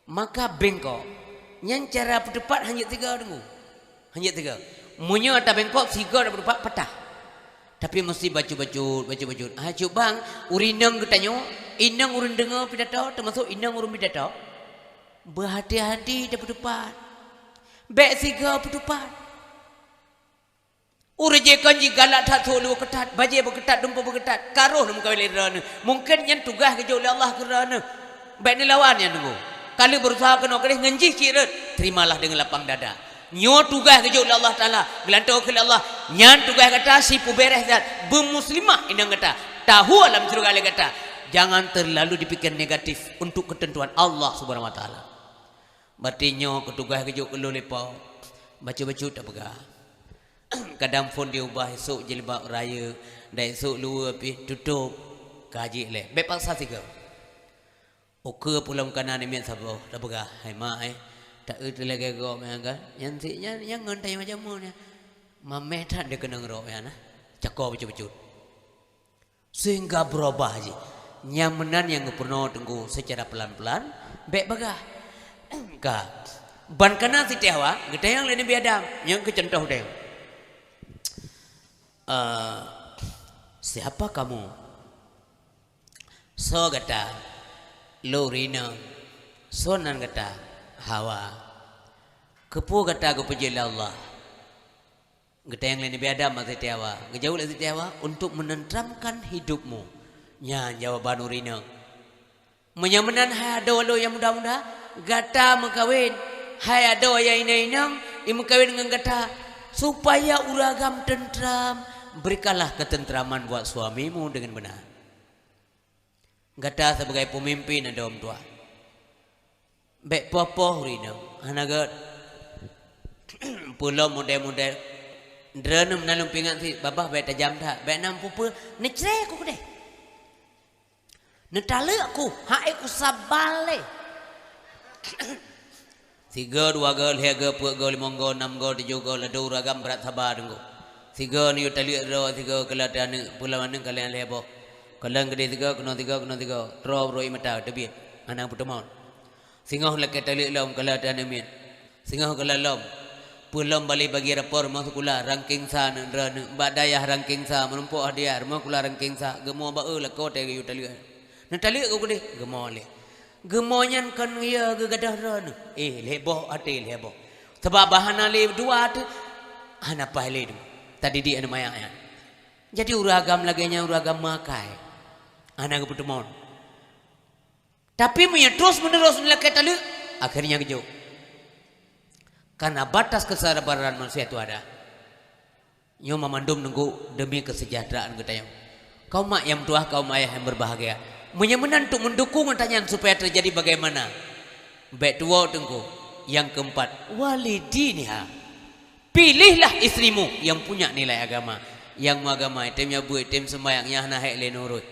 maka bengkok yang cara berdepat hanya 3 dengu hanya 3 munyo atau bengkok 3 ada berdepat petah tapi mesti baju-baju cuk bang urinang ketanyo inang urun dengar pidato termasuk inang urun pidato berhati-hati dah berdepat bek 3 berdepat urjekan jigalak tak tolu ketat baje berketat dumpa berketat karuh nam kawin lerana mungkin yang tugas kerja oleh Allah kerana bek ni lawan yang tunggu kalau berusaha kena kedih ngenjih kira terimalah dengan lapang dada nyo tugas kerja oleh Allah Taala gelantau ke Allah nyan tugas kata si puberes zat bermuslimah inang kata tahu alam surga le kata jangan terlalu dipikir negatif untuk ketentuan Allah Subhanahu wa taala berarti nyo ketugas kerja kelo lepa baca-baca tak pegah kadang phone diubah esok jilbab raya dan esok luar pi tutup kaji le bek paksa 3 oke pulang kanan ni sabo tak pegah hai mak tak lagi go kan yang siknya yang ngantai macam mana mameh tak dia kena ngerok ya nah cakap becut-becut sehingga berubah aja nyamanan yang pernah tunggu secara pelan-pelan bek bagah ka ban kana Siti Hawa gede yang lain biadam yang kecentoh deh siapa kamu so kata lorina sonan kata Hawa kepu kata aku puji Allah kata yang lain biadam Siti Hawa ngejauh dari Siti Hawa untuk menenteramkan hidupmu nya jawaban urina menyamanan hai ada lo yang muda-muda gata mengkawin hai ada yang inang mengkawin dengan gata supaya uragam tentram berikanlah ketentraman buat suamimu dengan benar gata sebagai pemimpin ada om tua bek popoh rina anagat pulau model-model drana menalung pingat si babah bek tajam tak bek nam pupa necre aku deh netale aku hae ku sabale 3 2 gol 3 puak gol 5 gol 6 gol 7 gol ada uragam berat sabar tunggu 3 ni tali ro 3 kelatan pulau mana kalian lebo kalian gede 3 kena 3 drop roi mata tebit anak putamon singoh lek tali lom kelatan amin singoh kelalom pulau balik bagi rapor masuk kula ranking sa nendra badayah ranking sa menumpuk hadiah rumah kula ranking sa gemo ba la ko te yu tali na tali ko gede gemo le gemonyan kan ya gegadah ran lebo ate lebo sebab bahana le dua tu ana pahle du tadi di anu mayang ya jadi uragam laganya uragam makai ana keputumon tapi punya terus menerus melakukan tali akhirnya kejo karena batas kesabaran manusia itu ada nyo memandum nunggu demi kesejahteraan kita yang kaum mak yang tua kaum ayah yang berbahagia menyamanan untuk mendukung pertanyaan supaya terjadi bagaimana baik tua tunggu yang keempat walidiniha pilihlah istrimu yang punya nilai agama yang agama itemnya bu item sembayangnya nah le nurut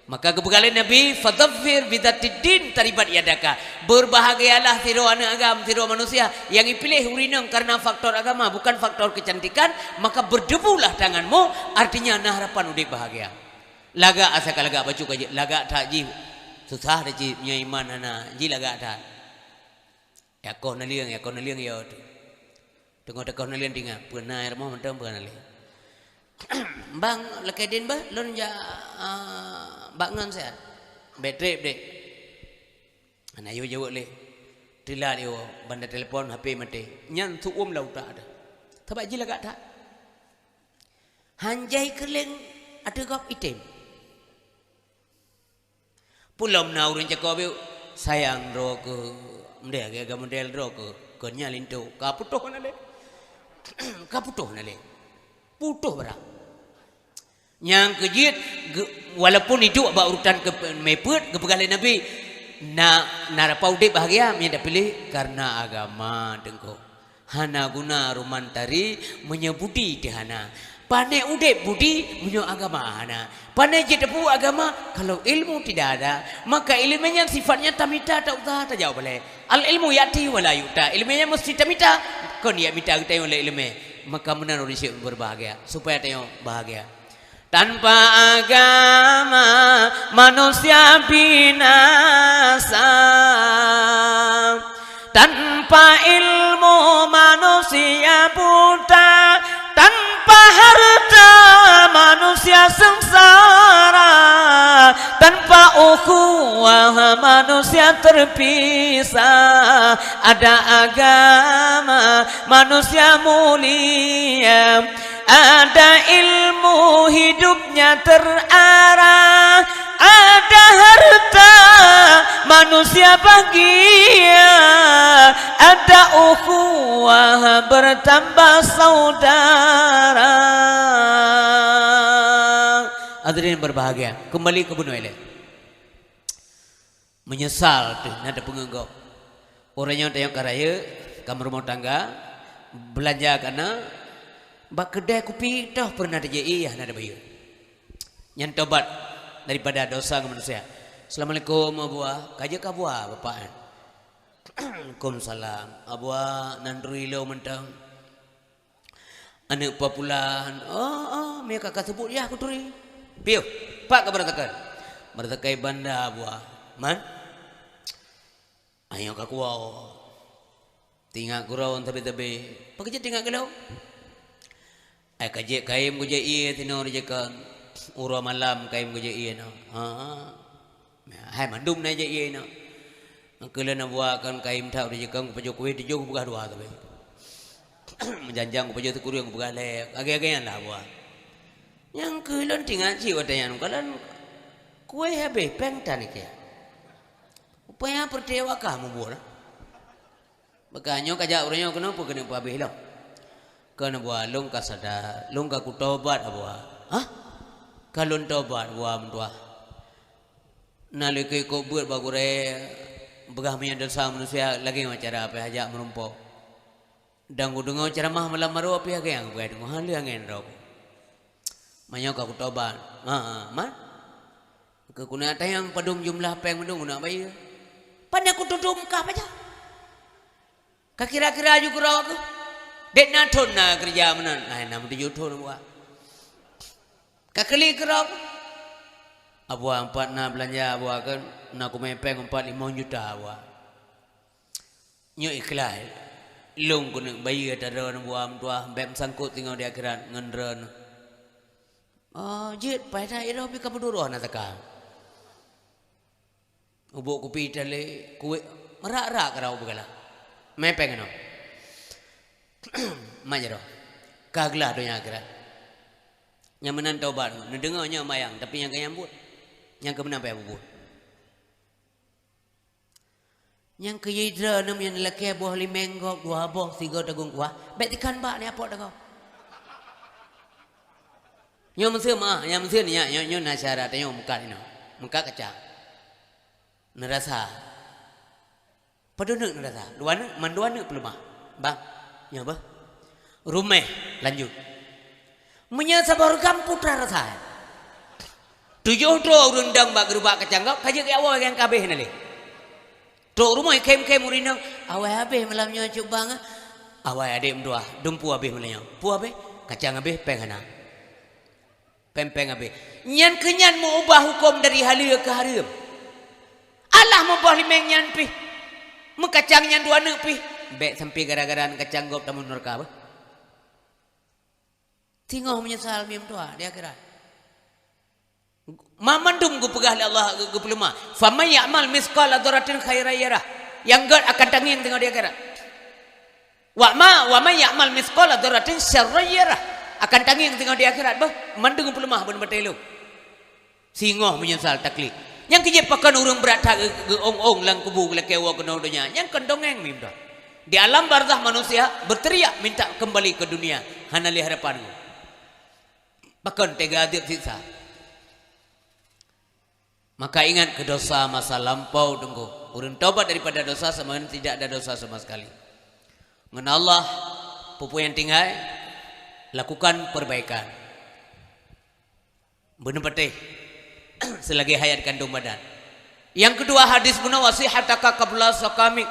maka kebegalan Nabi fadhaffir bidzatiddin taribat yadaka berbahagialah siro anak agama siro manusia yang dipilih urinang karena faktor agama bukan faktor kecantikan maka berdebulah tanganmu artinya nah harapan udah bahagia laga asal laga baju kaji laga tak ji susah dah ji punya iman ana ji laga tak ya kau naliang ya tu tengok kau naliang tinggal pernah air mau mentam pernah naliang bang lekedin bah lon ja bangan saya betrep dek ana yo jawab le tila dia banda telefon HP mati nyan tu lau tak ada sebab ji laga tak hanjai keleng ada gap item pulau na urun cakap sayang ro ke mdek ke model ro ke kenya lintu ka putuh nale ka putuh nale putuh barang yang kejit walaupun itu ba urutan ke mepet ke pegalai nabi narapau de bahagia minta pilih karena agama dengko hana guna rumantari menyebudi dihana pane ude budi menyo agama hana pane jedepu agama kalau ilmu tidak ada maka ilmunya sifatnya tamita tak usah tak jauh boleh al ilmu yati wala yuta ilmunya mesti tamita kon ya mita kita oleh ilmu maka benar Indonesia berbahagia supaya tayo bahagia tanpa agama manusia binasa tanpa ilmu manusia buta tanpa harta manusia sengsara tanpa ukhuwah manusia terpisah ada agama manusia mulia ada ilmu hidupnya terarah ada harta manusia bahagia ada ukhuwah bertambah saudara. Hadirin berbahagia kembali ke Bunuele menyesal tuh nada pengenggok orangnya tayang karaya kamar rumah tangga belanja karena bak kedai kopi dah pernah ada iya nada bayu yang tobat daripada dosa ke manusia. Assalamualaikum abua kaja ka abua bapak Waalaikumsalam abua nandri lo mentang anak papulan mereka kakak sebut ya aku turi piu pak ke bertakai banda abua man ayo ka kuau tinggal kurau tabi-tabi pakai tinggal gelau kajek kaim guje iya tino rejekan ura malam kaim guje iya no hai mandum na je iya no kelan abuakan kaim tau rejekan pajo kuwe dijo buka dua tapi menjanjang pajo tu kurang buka le age-agean lah buah yang kelan tinggal ci wadayan kalan kuwe habe pengtan ke upaya perdewa kamu buah bakanyo kajak urangnya kenapa kena habis lo kena buat long ka sadar long ka kutobat abua kalon tobat buah mentua nalikai ko buat bagure begah punya dosa manusia lagi cara apa aja merumpok dan dengo ceramah malam maru apa yang buat dengo hal yang enrok manyo ka kutobat man kekunata yang padum jumlah apa yang mendung nak bayi pandai aku tudum ka apa aja kira-kira juga raw aku dek naton na kerja menan nam di YouTube buat kakeli kerap abua 4 na belanja abua kan na ku mepeng 4-5 juta abua nyo ikhlas long ku nak bayi ataron abua mentua bem sangkut tinggal di akhirat ngendren jit pada ira pi ka peduro na taka ubuk kopi tale kuwe merak-rak kerau begala mepeng no majaro kaglah donya akhirat yang menan taubat dengarnya mayang tapi yang kayambut yang kebenar apa bubut yang keyidra nam yang lelaki buah limenggok 2 buah 3 dagung kuah bet ikan bak ni apa dah kau nyo mensir ni nyo nasyarat nyo muka ni muka kacang nerasa padunuk nerasa duana manduana pelumah bang nya apa rumah lanjut menyasabar kamputra rasa 7 rendang bak gerubak kacang kau kaje ke awal yang kabeh nale tok rumah kem-kem urinang awal habis malamnya coba ngah awal adik mdua dumpu habis malamnya pu habis kacang habis penghana pempeng habis nyan kenyan mau ubah hukum dari halal ke haram Allah mau ubah limeng nyan pi mekacang nyan dua nek pi bek sampai gara-gara kacang gop tamun neraka apa tinggal menyesal mim tua dia kira mamandum gu pegah Allah gu peluma famay ya'mal misqala dzarratin khairan yarah yang god akan tanging tengok dia kira wa may ya'mal misqala dzarratin syarran yarah akan tanging tengok dia akhirat bah mandung pelumah ben betelu singoh menyesal taklid yang kije pakan urang berat ge ong-ong lang kubu le kewa kena dunya yang kendongeng mim dah Di alam barzah manusia berteriak minta kembali ke dunia. Hanali harapanku. Bahkan tega adib siksa. Maka ingat ke dosa masa lampau tunggu. Urun taubat daripada dosa sama tidak ada dosa sama sekali. Mengenal Allah pupu yang tinggal lakukan perbaikan. Benar petih selagi hayat kandung badan. Yang kedua hadis bunuh wasihataka qabla sakamik.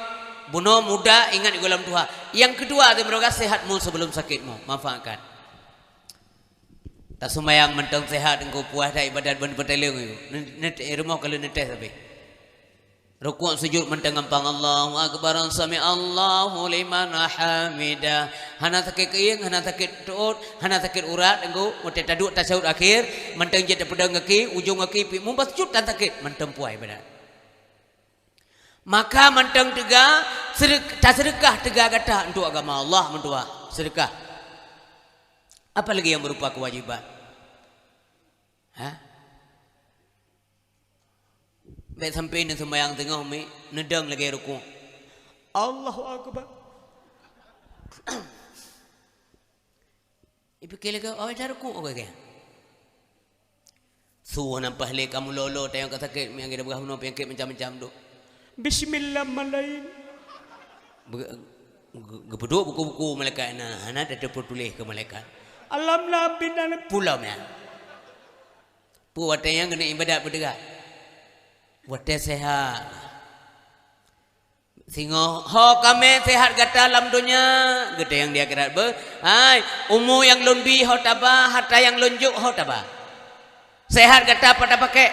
Bunuh muda ingat gulam Tuhan. Yang kedua semoga sehatmu sebelum sakitmu. Manfaatkan. Tak sumayang mentang sehat engkau puas dah ibadat benar bertelung itu. Rumah kalau netes tapi. Rukuk sujud mentang gampang Allahu akbar sami Allahu liman hamidah. Hana sakit keing, hana sakit perut, hana sakit urat engkau mute taduk tasyahud akhir, mentang jeda pedang ngaki, ujung ngaki pi mumbas sujud dan sakit mentang puai ibadat. Maka mentang tega sedekah tega kata untuk agama Allah mentua sedekah. Apa lagi yang berupa kewajiban? Baik sampai ni sembahyang tengah umi nedang lagi rukuk. Allahu akbar. Ibu kira ke awak dah rukuk ke ke? Suruh nampak lek kamu lolo tayang ke sakit yang kita berah bunuh penyakit macam-macam tu. Bismillah malain. Gebeduk buku-buku malaikat nah, ana ada tulis ke malaikat. Alam labin pulau ya. Pu watang kena ibadat berdekat. Watang sehat. Singo ho kami sehat kata alam dunia. Gede yang dia akhirat ber. Hai, umur yang lumbi ho tabah, harta yang lunjuk ho tabah. Sehat kata pada pakai.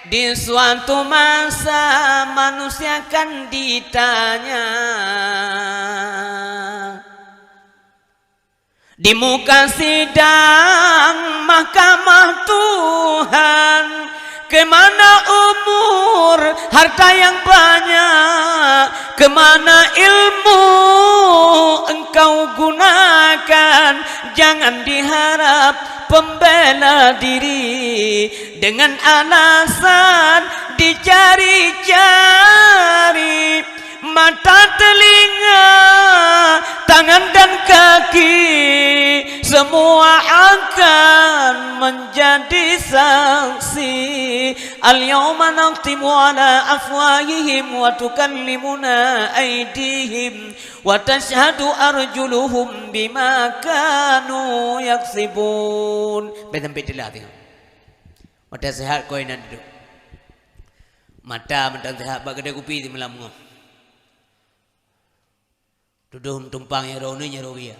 Di suatu masa manusia akan ditanya. Di muka sidang mahkamah Tuhan, kemana umur harta yang banyak, kemana ilmu engkau gunakan. Jangan diharap pembela diri dengan alasan dicari-cari mata, telinga, tangan dan kaki, semua akan menjadi saksi. Al-yawma nakhtimu ala afwahihim wa tukallimuna aydihim wa tashhadu arjuluhum bima kanu yaksibun. Betul betul tengok. Mata sehat kau nak duduk. Mata sehat bak kedai kopi di malam ngah. Duduk tumpang yang roni nyerowi.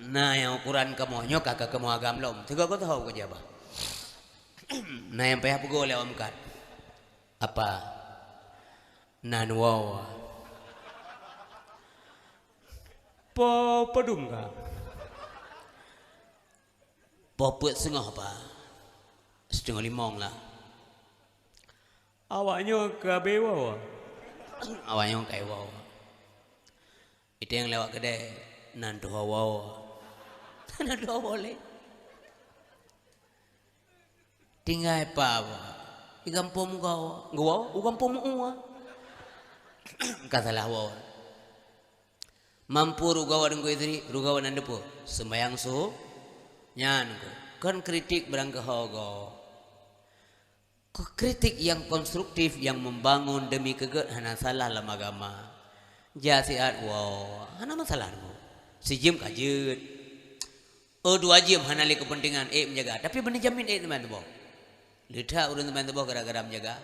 Nah yang ukuran kamu nyok kakak kamu agam lom. Tiga kau tahu kerja apa? Nah yang payah pukul oleh om kat. Apa? Nanwaw. Pedung ka? Popet setengah apa? Setengah limong lah. Awaknya kabewa. Awaknya kayak wow. Itu yang lewat kedai nanti wow. Nanti boleh. Tinggal apa? Di kampung kau, gua, kampung gua. Katalah wow. Mampu rugawa dengan istri, rugawa nanda po. Sembayang suhu, nyan kan kritik berang kehogo. Kritik yang konstruktif yang membangun demi hana salah dalam agama. Jasiat wow, hana masalah tu. Si jim kajut. Dua jim hana li kepentingan menjaga. Tapi benar jamin teman tu. Lihat urun teman tu gara-gara menjaga.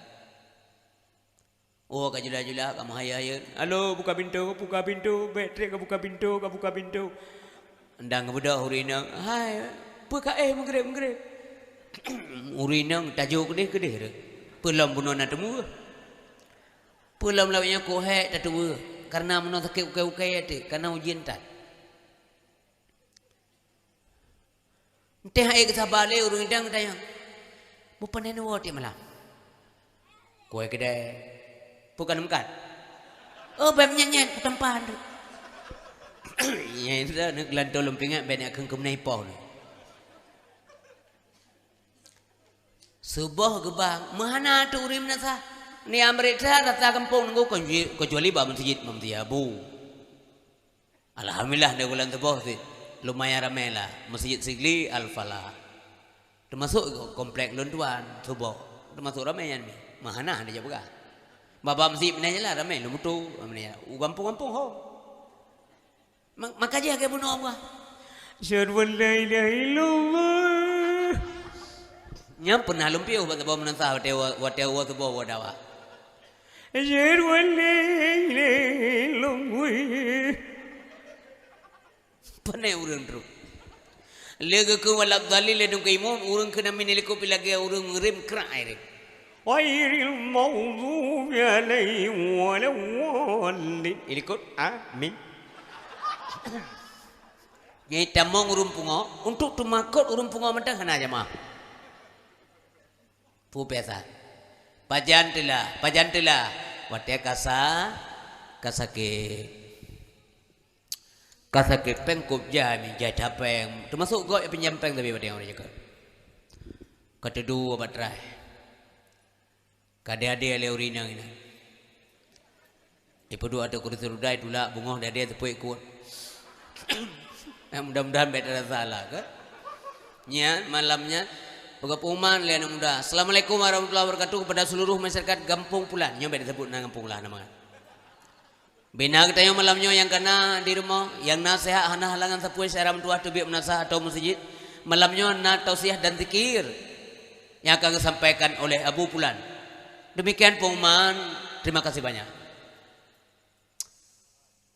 Oh kajula-jula kamu hayat. Halo buka pintu, bateri ke buka pintu. Endang budak hurina. Hai, buka mengrep. Urinang tajuk kedih. Pelam bunuh nak temu. Pelam lawanya kohek tak temu. Karena menang sakit ukai-ukai ada. Karena ujian tak. Entah air kesabar le urung indang tayang. Bukan nenek wati malam. Kohek kedai. Bukan emkat. Oh bab nyanyat bukan pandu. Ya itu nak gelantol lempingat banyak kengkem naipau ni. Sebuah gebang, mana tu urim nasa? Ni Amerika kata kampung nunggu kecuali bah masjid Mamtiabu. Alhamdulillah dia bulan tebah sih. Lumayan ramai lah. Masjid Sigli Al-Falah. Termasuk komplek Lunduan, Subok. Termasuk ramai yang ni. Mahana dia juga. Bapa masjid ni lah ramai. Lumutu, kampung-kampung ho. Maka dia ke bunuh Allah. Asyhadu an la ilaha illallah. Nya pernah lumpiu buat bawa menasah watewa sebuah wadawa. Asyhadu an la ilaha illallah. Panai urang tu. Lega ke walak dalil ledung ke imam urang kena miniliko pilagi urang ngerim krak air. Wairil maghdubi alaihim waladdallin. Ilikut amin. Nyai tamong urung pungo untuk tumakot urung pungo mentang hana jamaah. Pu pesa. Pajantila watia kasake pengkup jami jada peng termasuk gok pinjam peng tapi pada yang orang jaga kata dua batrai kada-ada le urina ina ipo dua ada kursi rudai tula bungoh dia tepuk ikut mudah-mudahan beda salah kan nya malamnya boga puman le anak muda. Assalamualaikum warahmatullahi wabarakatuh kepada seluruh masyarakat Gampung Pulan. Nyo beda sebut nang Gampung Pulan nama. Bina kita yang malamnya yang kena di rumah yang nasihat hana halangan sepuluh syarah mentua tu biak menasah atau masjid malamnya na tausiah dan zikir yang akan disampaikan oleh Abu Pulan. Demikian pengumuman, terima kasih banyak.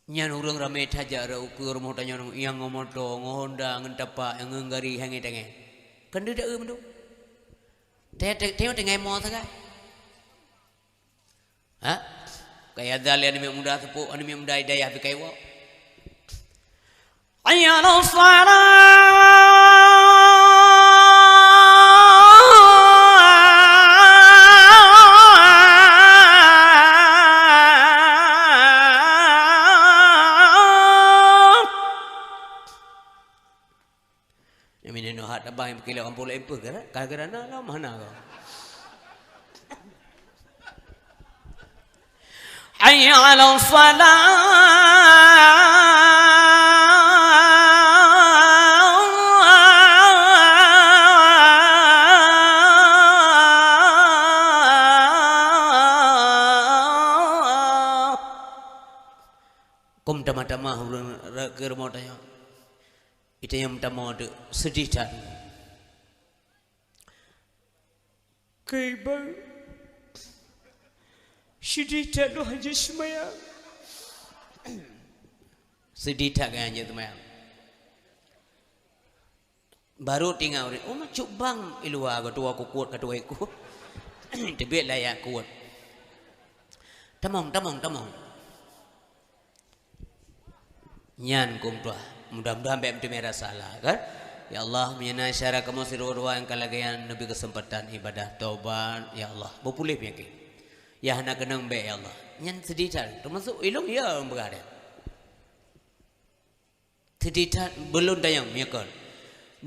Nyan urang ramai saja ada ukur mau tanya yang ngomong to ngohonda ngentapa yang ngengari hangi tengen. Kan dia dak mendu. Tengok tengah mau saja. Ha? Kayak dalian ni muda sepuh, ni muda hidayah bikai wa. Ayyana salat. Yang minum hat abang yang berkilau ampul emper kan? Kadang-kadang lah mana kau? Hayya 'ala salat. Kum tama-tama ke rumah tanya. Itu yang pertama ada sedih dan kaiba sedih tak doh aja semayang. Sedih tak kan aja semayang. Baru tinggal orang. Oh macuk bang ilua ketua aku kuat ketua aku. Tebet layak kuat. Tamong. Nyan kum tuah. Mudah-mudahan baik merah salah kan. Ya Allah menyana syara kamu sirwa yang kalagayan nabi kesempatan ibadah taubat. Ya Allah berpulih penyakit. Ya hana kenang baik ya Allah. Nyan sedih tak. Termasuk ilung ya orang berada. Sedih tak belum dayang menyakal.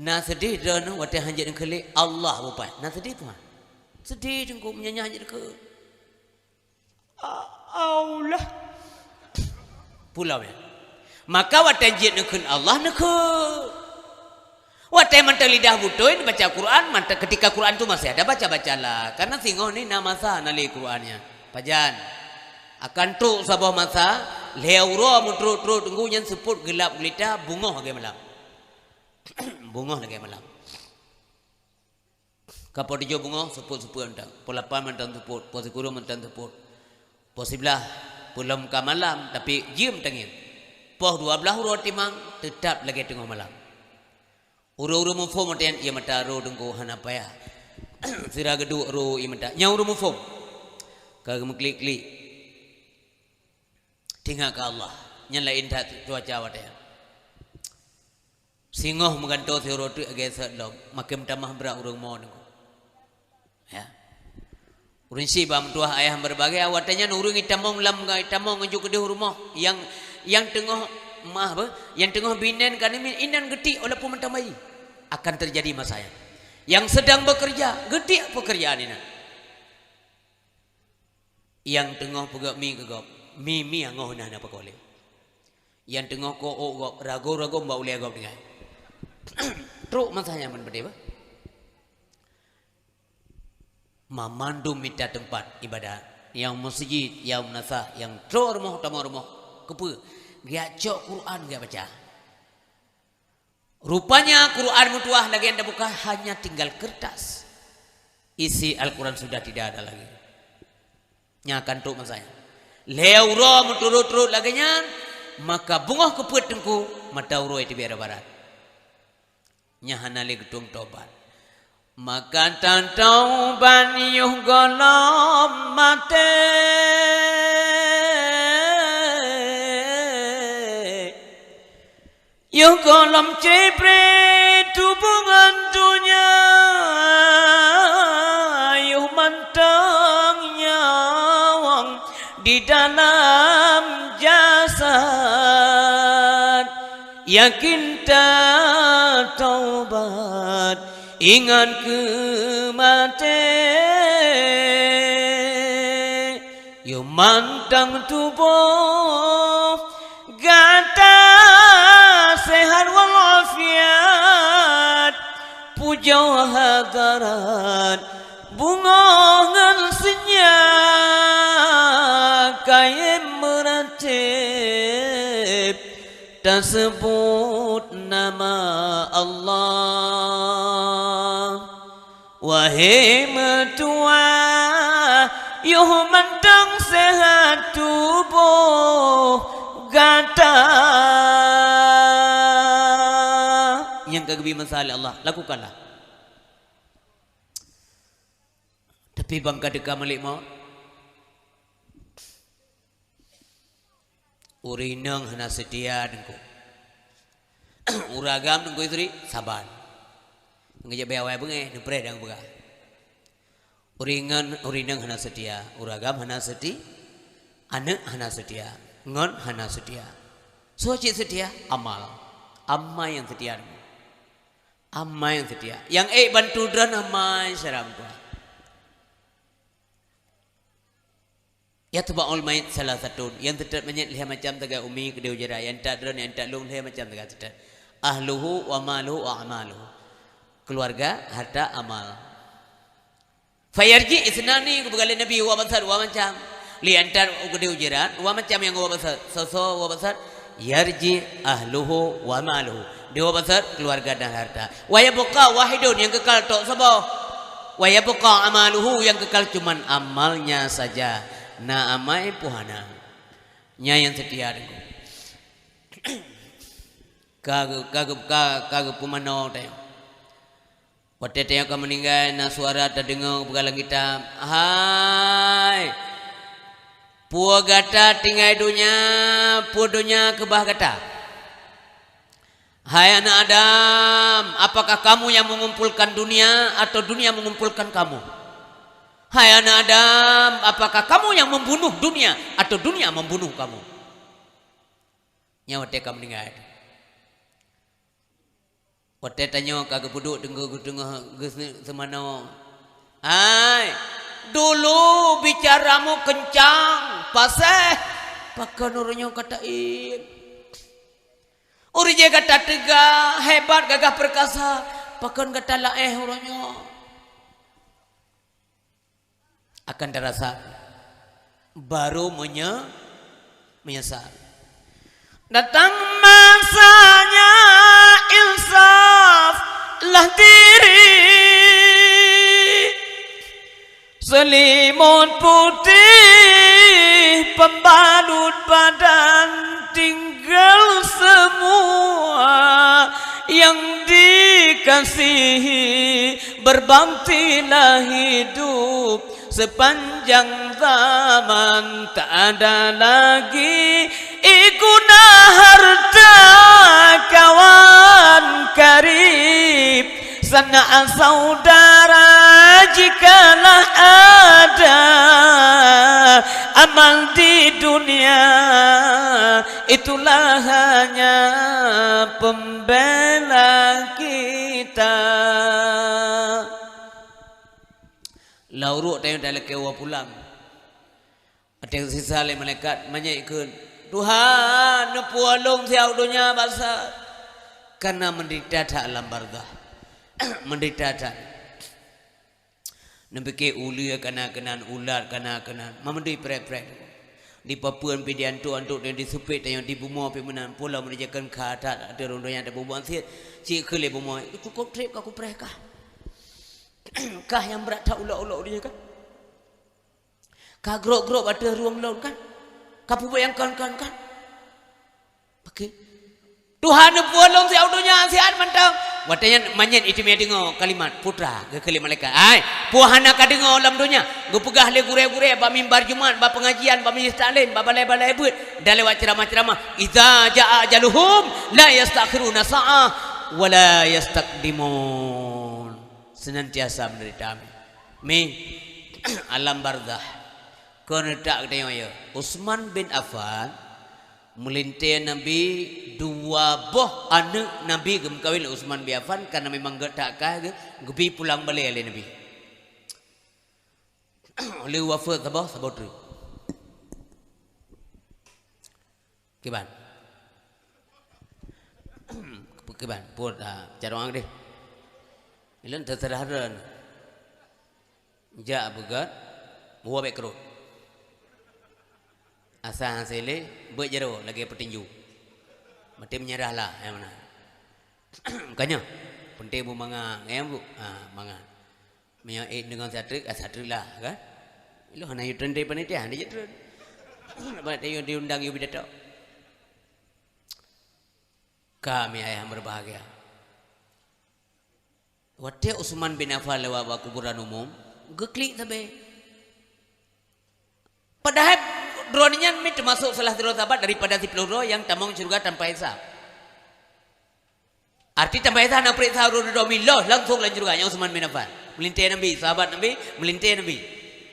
Na sedih dan wate hanjat kali Allah bupat. Na sedih tuan. Sedih jengku menyanyi hanjat ke. Allah. Pulau ya. Maka wate hanjat nekun Allah nekun. Wate mantel lidah butuin baca Quran, mantel ketika Quran tu masih ada baca-bacalah. Karena singoh ni nama masa nali Qurannya. Pajan. Akan tu sabah masa leuro mutru tunggu yang seput gelap gelita bungoh lagi malam. Bungoh lagi malam. Kapal dijo bungoh seput entang. Polapan mantan seput, posikuru mantan seput. Posiblah belum ke malam tapi jim tengin. Poh 12 huruf timang tetap lagi tengah malam. Uru-uru mufum matian ia mata ro dengku hanapa ya. Sira gedu ro ia mata. Nya uru mufum. Kagak klik-klik. Tinggal ke Allah. Nya lain tak cuaca wataya. Singoh menganto siro tu agak sedom. Makin tamah berak urung mau dengku. Ya. Urun si bam tuah ayah berbagai awatanya urung itamong lam ga itamong ngejuk ke rumah yang tengah mah apa? Yang tengah binen kan ini inan getik oleh pementang bayi akan terjadi masanya. Yang sedang bekerja getik pekerjaan ini. Yang tengah pegak mi kegop. Mi angoh nah apa kau le. Yang tengah ko gop rago mbak uli agop dengan. Truk masanya man berde ba. Memandu minta tempat ibadat. Yang masjid, yang nasah, yang truk rumah kepe. Dia cok Quran dia baca. Rupanya Quran mutuah lagi anda buka hanya tinggal kertas. Isi Al-Quran sudah tidak ada lagi. Nyakan truk masanya. Leuro menturut-turut laginya maka bunga keput tengku mata uro itu biara barat. Nyahana le gedung tobat. Maka tauban yuh golom mate yuh golom cepre hubungan dunia yuh mantang nyawang di dalam jasad yakin tak taubat ingat kematian yo mantang tubuh gata sehat walafiat puja hadarat bunga senyap kaya meratib tersebut nama Allah. Wahai mertua yuh mantang sehat tubuh gata yang kagbi masalah Allah lakukanlah. Tapi bangka deka malik mau urinang hana setia dengku uragam dengku istri saban ngejak bewai benge nepre dang bega urinang hana setia uragam hana seti anak hana setia ngon hana setia suci setia amal yang setia yang setia yang bantu dran amai seram tua ya tubaul mait salah satu yang tetap menyet lihat macam tegak umi kedua jera yang tak dran yang tak lung lihat macam tegak tetap ahluhu wa maluhu wa amaluhu keluarga harta amal fayarji isnani kebegalan nabi wa basar wa macam li antar kedua jera wa macam yang wa basar soso wa basar yarji ahluhu wa maluhu dia basar keluarga dan harta wa yabqa wahidun yang kekal tok sabo wa yabqa amaluhu yang kekal cuman amalnya saja. Na amai puhana nya yang setia dengan kagak pumano teh waktu teh kau meninggal na suara terdengar pegalang kita hai puah gata tinggal dunia kebah gata hai anak Adam apakah kamu yang mengumpulkan dunia atau dunia mengumpulkan kamu. Hai anak Adam, apakah kamu yang membunuh dunia atau dunia membunuh kamu? Nyawa teka meninggal. Waktu tanya kagak puduk tengah semana. Hai, dulu bicaramu kencang, paseh. Pakai nurnya katain. Urije kata tegak, hebat gagah perkasa. Pakai kata laeh uranya. Akan terasa baru menyesal. Datang masanya insaf lah diri selimut putih pembalut badan tinggal semua yang dikasihi berbaktilah hidup sepanjang zaman tak ada lagi iguna harta kawan karib sanak saudara jikalah ada amal di dunia itulah hanya pembela kita. Lauruk tayang dalam kewa pulang. Ada sisa oleh malaikat menyaikkan Tuhan pualung siau dunia basa karena menderita dak alam barzah. Menderita dak nembeke uli kana-kanan ular kana-kanan mamandui prek-prek di Papua pedian tu untuk di supit yang di bumau pe menan pulau menjakan kata ada rondonya ada bubuan si kele bumau cukup trip aku prek kah yang berat tak ulah-ulah dia kan kah grok-grok ada ruang laut kan kah bayangkan kan pakai Tuhan pualong si audonya sian mantang watanya manyen itu me dengo kalimat putra ke kali malaikat ai puhana ka dengo lam dunya go pegah le gure-gure ba mimbar jumat ba pengajian ba majlis taklim ba balai-balai beut dan lewat ceramah-ceramah idza jaa ajaluhum la yastakhiruna sa'ah wa la yastaqdimun senantiasa menderita mi alam barzah kono tak dengo ya Utsman bin Affan melintir Nabi dua boh anak Nabi gem kawin Utsman bin Affan karena memang gak tak kah gebi pulang balik oleh Nabi. Oleh wafat sabah tu. Kiban. Kiban pun cara orang deh. Ilan terserah ja begat buah bekrut. Asal hasilnya berjero lagi petinju. Mati menyerahlah yang mana. Makanya penting bu mangang, bu, mangang. Maya dengan satrik lah kan. Lu hanya yudan dari panitia, dia yudan. Lepas dia diundang ibu dato. Kami ayah berbahagia. Waktu Utsman bin Affan lewat kuburan umum, geklik sampai. Padahal drone-nya termasuk salah satu sahabat daripada si peluru yang tamang surga tanpa hisab. Arti tanpa hisab nak periksa Rasulullah langsung lanjut surga yang Utsman bin Affan. Melintir Nabi, sahabat Nabi, melintir Nabi.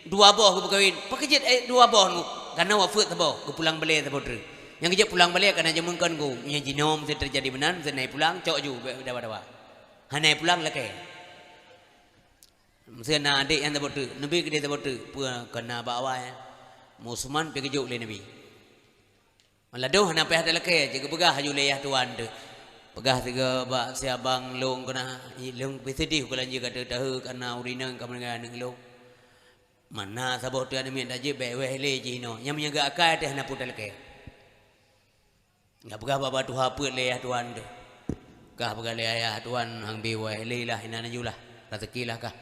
Dua boh aku berkahwin. Pakejit dua boh aku. Karena wafat taboh, aku pulang balik taboh tu. Yang kejap pulang balik karena jamunkan aku. Punya jinom saya terjadi benar, saya naik pulang cok ju dawa-dawa. Naik pulang lagi. Saya nak adik yang taboh tu. Nabi kedai taboh tu. Kena bawa ya. Utsman pergi juk oleh Nabi. Maladoh nak pihak ada lelaki jaga pegah haju leyah tuan tu. Pegah tiga bak siabang long kena long bersedih kalau dia kata tahu karena urina kamu dengan long. Mana sabot tu ada minta je baik weh le jino. Yang menjaga akal teh nak putar lelaki. Enggak pegah baba tu apa leyah tuan tu. Kah pegah leyah tuan hang bi weh le lah inana julah. Rezeki lah kah.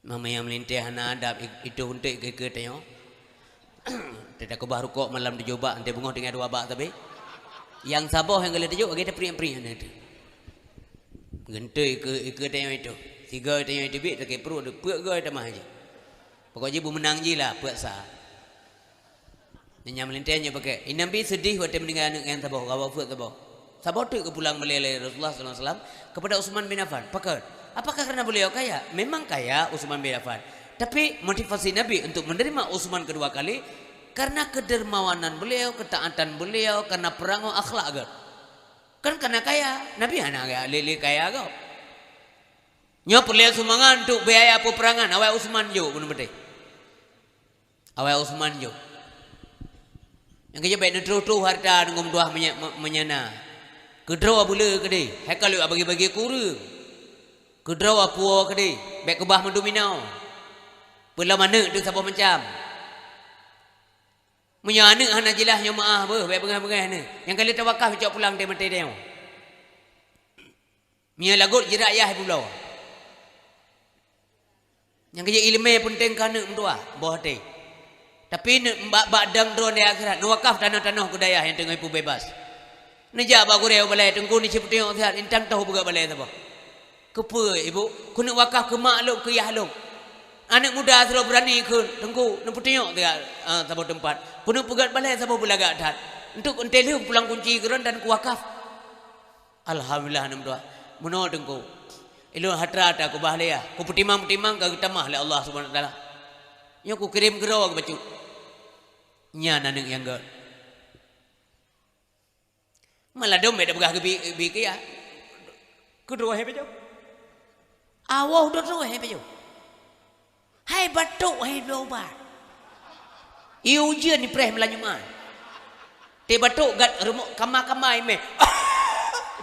Mama yang melintir anak adab itu untuk ke tengok. Tidak ke baru kok malam dicoba nanti bunga dengan dua bak tapi yang sabah yang kalian dijuk kita peri-peri nanti. Gentai ke tengok itu. Tiga tengok itu bik tak perlu ada puak goi tamah aja. Pokoknya bu menang je lah puak sah. Yang melintirnya pakai. Ini Nabi sedih waktu mendengar anak yang sabah kawal puak sabah. Sabah tu ke pulang meleleh Rasulullah SAW kepada Utsman bin Affan. Pakai. Apakah karena beliau kaya? Memang kaya Utsman bin Affan. Tapi motivasi Nabi untuk menerima Utsman kedua kali karena kedermawanan beliau, ketaatan beliau, karena perangai akhlak agar. Kan karena kaya, Nabi anak kaya, lele kaya kau. Nyo beliau sumangan untuk biaya peperangan. Awal Utsman jo, benar betul. Awal Utsman jo. Yang kerja baik netru harta dengan doa menyana. Kedrawa bula kedai. Hekal bagi-bagi kurang. Kedraw apa kedi, baik kebah mendominau. Pula mana tu siapa macam? Punya anak hana jelas yang maaf ber, baik pengah-pengah ni. Yang kali tawakal cak pulang dia mati dia. Mia lagut jerak ayah pula. Yang kerja ilmu penting kana mentua, bawah hati. Tapi bak dang drone di akhirat, wakaf tanah-tanah kudayah yang tengah ipu bebas. Nejak ba gureu balai tengku ni cip tengok sihat intan tahu buka balai apa. Kepa ibu, kena wakaf ke maklum ke yahlum. Anak muda sudah berani ke tengku, nampak tengok dia sabut tempat. Kena pegat balai sabut belagak dah. Untuk entelu pulang kunci keron dan ku wakaf. Alhamdulillah nam doa. Menol tengku. Ilo hatra ta ku bahlaya. Ku petimang-petimang ka tamah le Allah Subhanahu wa taala. Nya ku kirim ke rawa ke bacu. Nya naneng yang gak. Malah dom beda begah ke bi ke ya. Kedua he bejo. Awah udah terus he bejo. Hai batuk, hai berobat. Iu je ni preh melanyu mai. Te batuk gat remuk kamar-kamar me.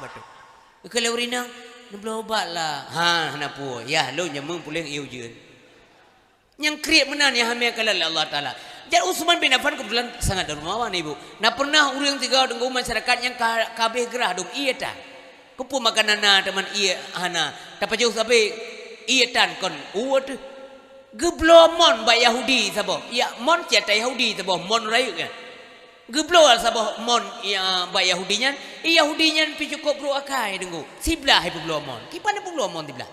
Batuk. Kalau urina nak berobat lah. Ha nak pu. Ya lo nyamung pulih iu je. Yang kriat menan yang hamil kalau Allah Taala. Jadi Utsman bin Affan kebetulan sangat dermawan ibu. Nak pernah urang tiga dengan masyarakat yang kabeh gerah dong iya ta. Kupu makanan teman iya hana. Tapi jauh sampai iya tan kon. Tu. Geblomon ba Yahudi sabo. Ya mon ceta Yahudi sabo mon rayu kan. Geblol sabo mon ya ba Yahudinya. Yahudinya pi cukup bro akai dengu. Siblah hai geblomon. Kipana geblomon tiblah.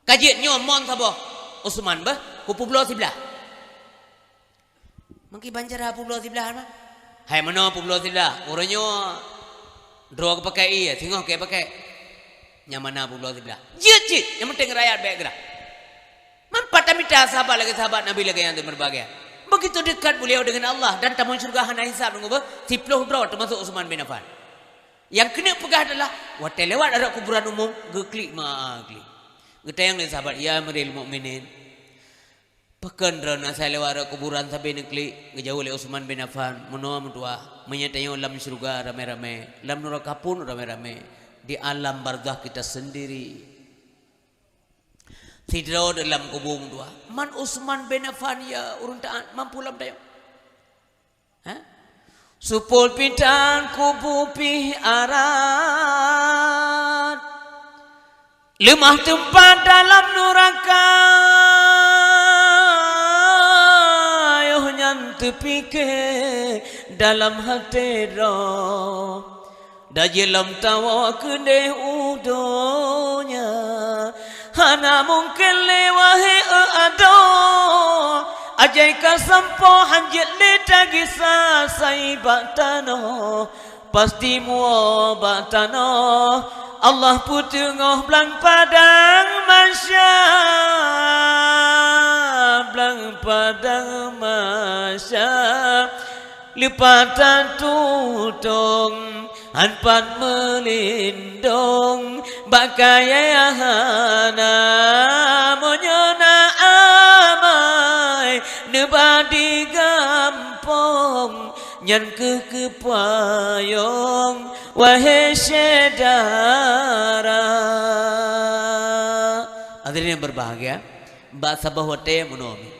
Kajian nyomon sabo. Utsman bah kupu blo siblah. Mangki bancara pulau sebelah mah. Hai mana pulau sebelah? Orangnya draw ke pakai iya, tengok ke pakai. Yang mana pulau sebelah? Jit, yang penting rakyat baik gerak. Mampat amita sahabat lagi sahabat Nabi lagi yang berbahagia. Begitu dekat beliau dengan Allah dan tamun surga hana hisab nunggu bah. 10 draw termasuk Utsman bin Affan. Yang kena pegah adalah watai lewat ada kuburan umum, geklik maagli. Getayang dengan sahabat ya meril mukminin. Pekan rana saya lewat kuburan sampai nekli ngejauh oleh Utsman bin Affan menua mentua menyatakan lam surga rame-rame lam neraka pun rame-rame di alam barzakh kita sendiri tidro dalam kubur mentua man Utsman bin Affan ya urun taat mampu lam dayo ha supul pitan kubur pi arat lemah tempat dalam neraka terpikir dalam hati roh dalam tawa kedeh udonya hana mungkin lewahi ado ajai kasampo hanjit letagi sasai batano pasti muo batano Allah putungah belang padang masya belang padang masya lipatan tutong hanpan melindung bakaya hana monyona amai nebadi gampong nyan kepayong wahai saudara. Hadirin yang berbahagia, Mbak Sabah Wate Munomi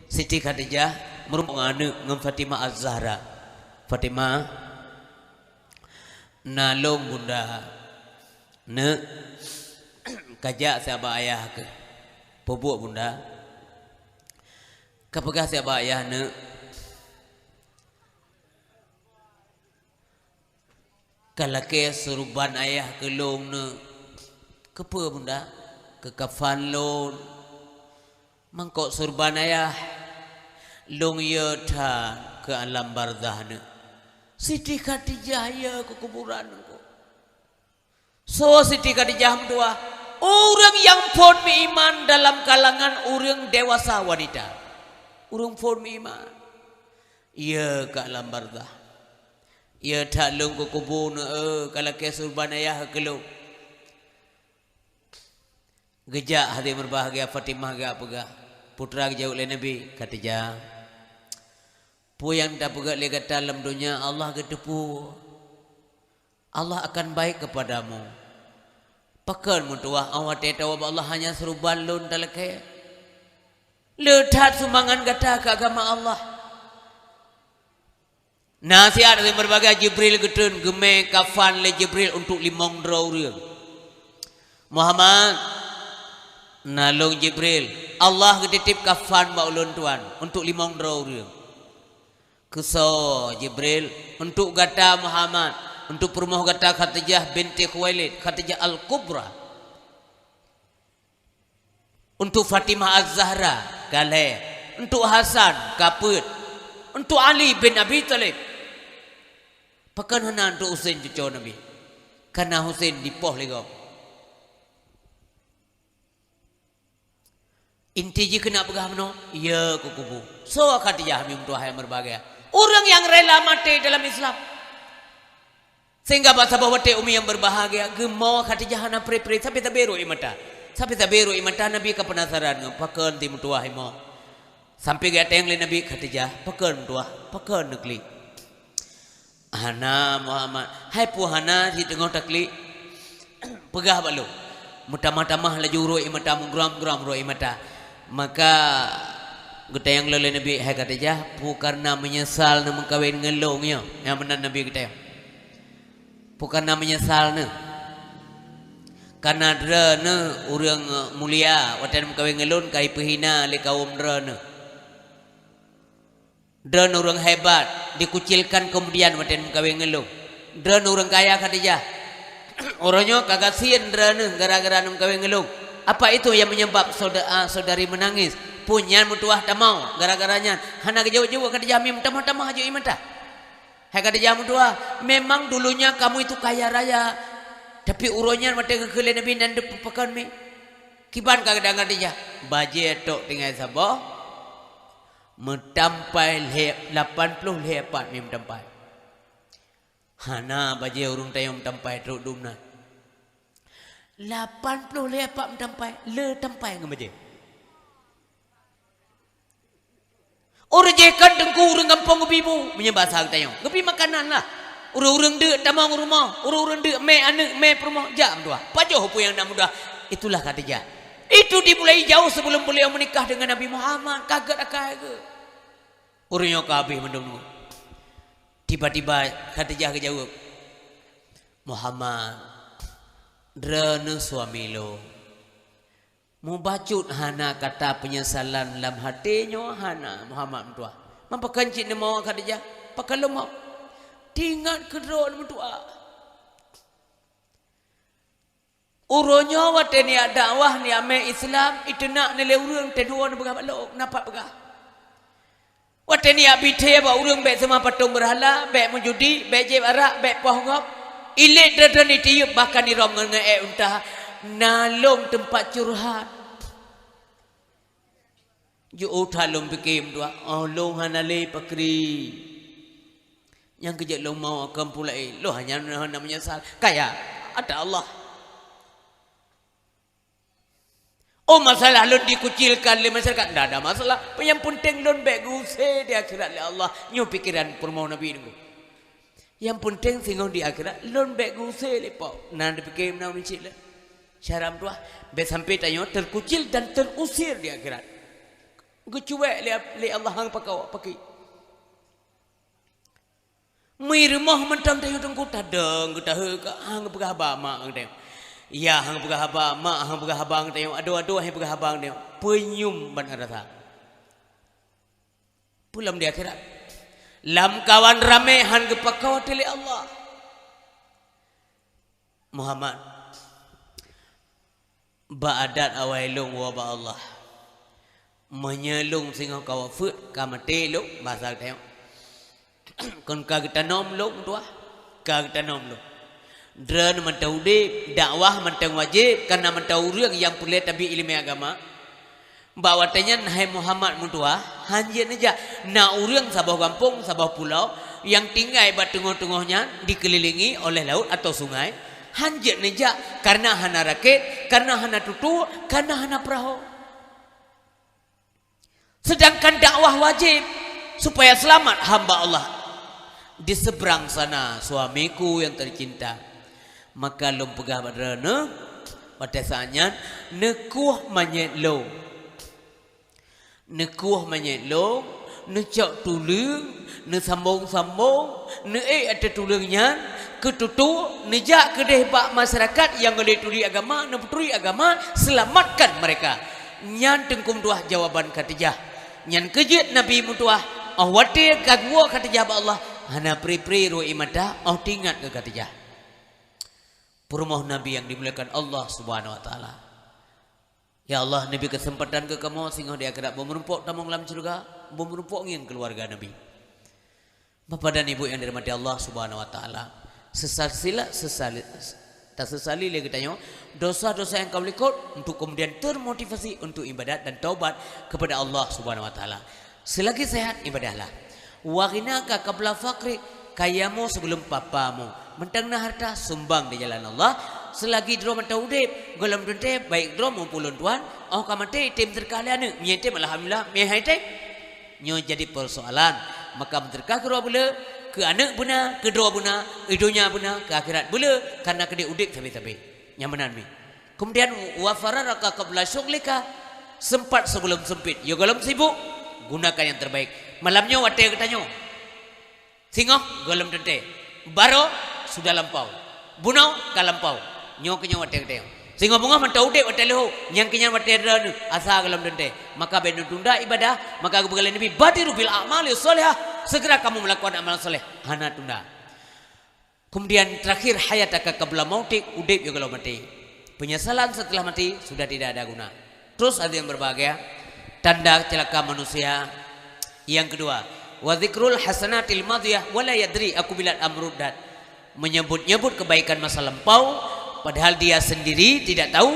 Siti Khadijah merumangane ngem Fatimah Az-Zahra. Fatimah nalong bunda ne kajak siapa ayah ke pobok bunda kapegah siapa ayah ne kalake suruban ayah ke long ne kepe bunda ke kafan lon mangkok surban ayah long yota ke alam barzah ne Siti Khadijah ya ke kuburan ko so Siti Khadijah mdua orang yang pun beriman dalam kalangan orang dewasa wanita orang pun beriman ya ke alam barzah ya tak long ke kubur kalau ke surban ayah ke long gejak hati berbahagia Fatimah gak pegah putra jauh oleh Nabi Khadijah pu yang tak pegak legat dalam dunia Allah gedepu Allah akan baik kepadamu pakan mutuah awak tahu Allah hanya seruban lun dalake letat sumbangan gata ke agama Allah nasihat dari berbagai Jibril getun geme kafan le Jibril untuk limong draw reung Muhammad nalong Jibril Allah getitip kafan ba ulun tuan untuk limong draw reung Kuso Jibril untuk gata Muhammad untuk perumuh gata Khadijah binti Khuwailid Khadijah Al-Kubra untuk Fatimah Az-Zahra Galeh untuk Hasan Kaput untuk Ali bin Abi Talib pakan hana untuk Husain cucu Nabi karena Husain dipoh legau inti je kena pegah mano ya ku kubu so Khadijah mim tuah yang berbahagia orang yang rela mati dalam Islam sehingga bahasa bahwa umi yang berbahagia gemau Khadijah hana pre-pre sampai taberu di mata Sampai tabiru imata Nabi ke penasaran pakeun ti mutuah imo. Sampai ge teng le Nabi Khadijah pakeun mutuah, pakeun negli. Hana Muhammad, hai puhana di tengah takli. Pegah balu. Mutamah-tamah laju ro imata munggram-gram ro imata. Maka kita yang lele Nabi hai Khadijah pu karena menyesal na mengkawin ngelongnya. Yang benar Nabi kita. Pu karena menyesal na. Karena drana orang mulia watan mengkawin ngelon kai pehina le kaum drana. Drana orang hebat dikucilkan kemudian watan mengkawin ngelon. Drana orang kaya Khadijah. Orangnya kagak sian drana gara-gara mengkawin ngelon. Apa itu yang menyebab saudari menangis? Punya mutuah tamau gara-garanya. Hana kejauh-jauh Khadijah mim tamah-tamah aja imanta. Hai Khadijah mutuah, memang dulunya kamu itu kaya raya. Tapi uronya mata kekele Nabi dan depakan mi. Kiban kadang Khadijah. Baje tok tinggal sabah. Mentampai 80 lepat mi mentampai. Hana baje urung tayong mentampai truk dumna. 80 lepat mentampai, le tampai ngamaje. Orang jekan dengku urang kampung gebibu menyembah sang tayong. Gebi makanan lah. Urang-urang dek tamang rumah, urang-urang dek me anak me perumah jam dua. Pajoh apa yang nak mudah. Itulah Khadijah. Itu dimulai jauh sebelum beliau menikah dengan Nabi Muhammad. Kaget akai ke. Urangnya kabeh mendung. Tiba-tiba Khadijah kejawab. Muhammad, drana suami lo. Mau bacut hana kata penyesalan dalam hatinya hana Muhammad mentua. Mampakan cik nama Khadijah. Pakai mau. Tingat kedron mentua. Uronya wate ni dakwah ni ame Islam itu nak nilai urang tedua ni begah balok nampak begah. Wate ni abite ba urang bek sama patung berhala, bek menjudi, bek jeb arak, bek pohongop. Ilik dradan ni tiup bahkan ni rom nge untah nalong tempat curhat. Ju utalom bikim dua. Oh long hanale pakri. Yang kejap lo mau akan pulai lo hanya menyesal kaya ada Allah. Oh masalah lo dikucilkan oleh masyarakat tidak ada masalah. Yang penting lo beguse di akhirat oleh Allah. Nyu pikiran permau Nabi ini. Yang penting singgung di akhirat lo beguse oleh pau. Nanti pikir nak mencik le. Syaram tua be sampai tanya terkucil dan terusir di akhirat. Gecuek le Allah hang pakau pakai. Mirmah mentam tayu tengku tadeng kita hang pegah ba mak teng. Ya hang pegah ba mak hang pegah abang teng. Ado-ado hang pegah abang teng. Penyum ban rasa. Pulam di akhirat. Lam kawan rame han gepakau tele Allah. Muhammad. Ba adat awailung wa ba Allah. Menyelung singa kawafut kamate lu bahasa teng. Kon kagita nom lo tua kagita nom lo dran mentau de dakwah mentang wajib karena mentau urang yang boleh tapi ilmu agama bawa tanya hai Muhammad mutua hanjin aja na urang sabah kampung sabah pulau yang tinggal bat tengah-tengahnya dikelilingi oleh laut atau sungai hanjin aja karena hana raket karena hana tutu karena hana perahu sedangkan dakwah wajib supaya selamat hamba Allah di seberang sana suamiku yang tercinta maka lom pegah badrana batasannya nekuh manyet lo necak tulung ne sambung-sambung ne ada tulungnya ketutu nejak kedeh bak masyarakat yang oleh tuli agama ne putri agama selamatkan mereka nyan tengkum tuah jawaban Khadijah nyan kejut Nabi mutuah awati kagua Khadijah ba Allah hana pri-pri ro imada oh tingat ke Khadijah. Perumah Nabi yang dimuliakan Allah Subhanahu wa taala. Ya Allah, Nabi kesempatan ke kamu sehingga di akhirat merumpok tamang dalam surga, merumpok ngin keluarga Nabi. Bapak dan Ibu yang dirahmati Allah Subhanahu wa taala. Sesali lagi tanya dosa-dosa yang kau lakukan untuk kemudian termotivasi untuk ibadat dan taubat kepada Allah Subhanahu wa taala. Selagi sehat ibadahlah. Wa ghinaka qabla faqri kayamu sebelum papamu. Mentangna harta sumbang di jalan Allah selagi dro mata udip golom dente baik dro maupun tuan oh kamate tim terkalian nyete alhamdulillah me haite nyo jadi persoalan maka menterkah ke bula ke anak buna ke dua buna idunya buna ke akhirat bula karena kede udip tapi nyamanan mi kemudian wa fararaka qabla syughlika sempat sebelum sempit yo golom sibuk gunakan yang terbaik malamnya wate katanya singoh golom dente baro sudah lampau bunau kalampau nyo kenyo wate katanya singoh bunga manta udip wate leho nyang kenyan wate ran asa golom dente maka benu tunda ibadah maka begal nabi badiru bil a'mali sholihah segera kamu melakukan amal soleh hana tunda kemudian terakhir hayataka qabla mautik udip yo golom mati penyesalan setelah mati sudah tidak ada guna. Terus ada yang berbahagia tanda celaka manusia yang kedua wa dzikrul hasanatil madiyah wala yadri aku bilat amrudat menyebut-nyebut kebaikan masa lampau padahal dia sendiri tidak tahu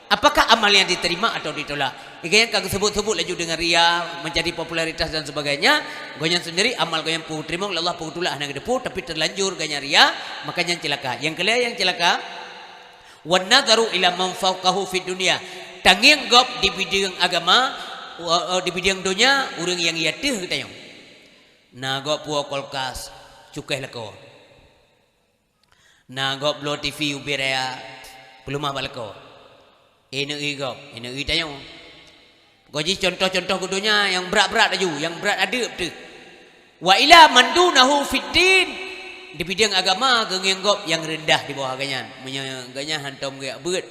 apakah amalnya diterima atau ditolak. Ikanya kagak sebut-sebut laju dengan ria menjadi popularitas dan sebagainya gonya sendiri amal gonya pu terima oleh Allah pu tulah nang depu tapi terlanjur gonya ria makanya celaka. Yang kedua yang celaka wan nadharu ila man fawqahu fid dunya tangiang gop di bidang agama di bidang dunia orang yang ia teh kita yang na gop puak kolkas cukai leko na gop blow TV ubiraya belum apa leko ini gop ini kita yang goji contoh-contoh kudunya yang berat-berat aja yang berat ada tu wa ila mandunahu fiddin di bidang agama gengiang gop yang rendah di bawah ganyan menyanganya hantam gaya berat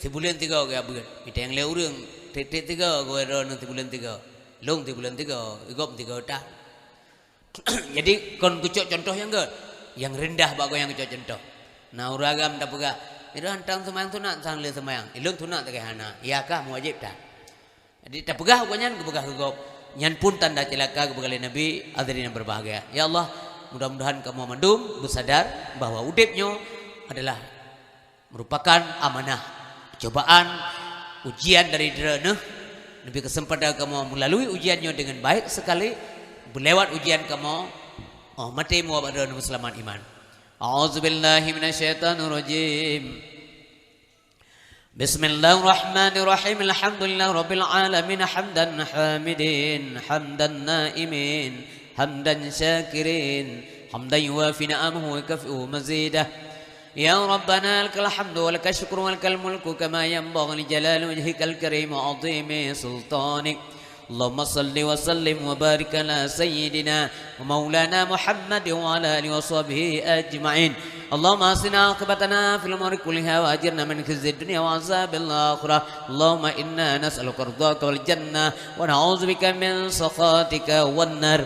sebulan 3 gaya berat kita yang leurang titik 3 gua ron sebulan 3 long sebulan 3 igop 3 tak jadi kon kucuk contoh yang gak yang rendah bago yang kucuk contoh nah uragam tak pegah itu hantang semayang tunat sang le semayang ilung tunat tak hana iya kah wajib tak jadi tak pegah gonya gepegah gop nyan pun tanda celaka kebegal Nabi hadirin yang berbahagia ya Allah mudah-mudahan kamu mandum bersadar bahwa udipnya adalah merupakan amanah cobaan ujian dari derana lebih kesempatan kamu melalui ujiannya dengan baik sekali berlewat ujian kamu mati mu abad musliman iman a'udzubillahi minasyaitonirrajim bismillahirrahmanirrahim alhamdulillah rabbil alamin hamdan hamidin hamdan naimin hamdan syakirin hamdan yuwafi ni'amahu wa kafi'u mazidah يا ربنا لك الحمد ولك الشكر ولك الملك كما ينبغي لجلال وجهك الكريم وعظيم سلطانك اللهم صل وسلم وبارك على سيدنا ومولانا محمد وعلى اله وصحبه اجمعين اللهم اصلنا عاقبتنا في الامور كلها واجرنا من خزي الدنيا وعذاب الاخره اللهم انا نسالك رضاك والجنه ونعوذ بك من سخطك والنار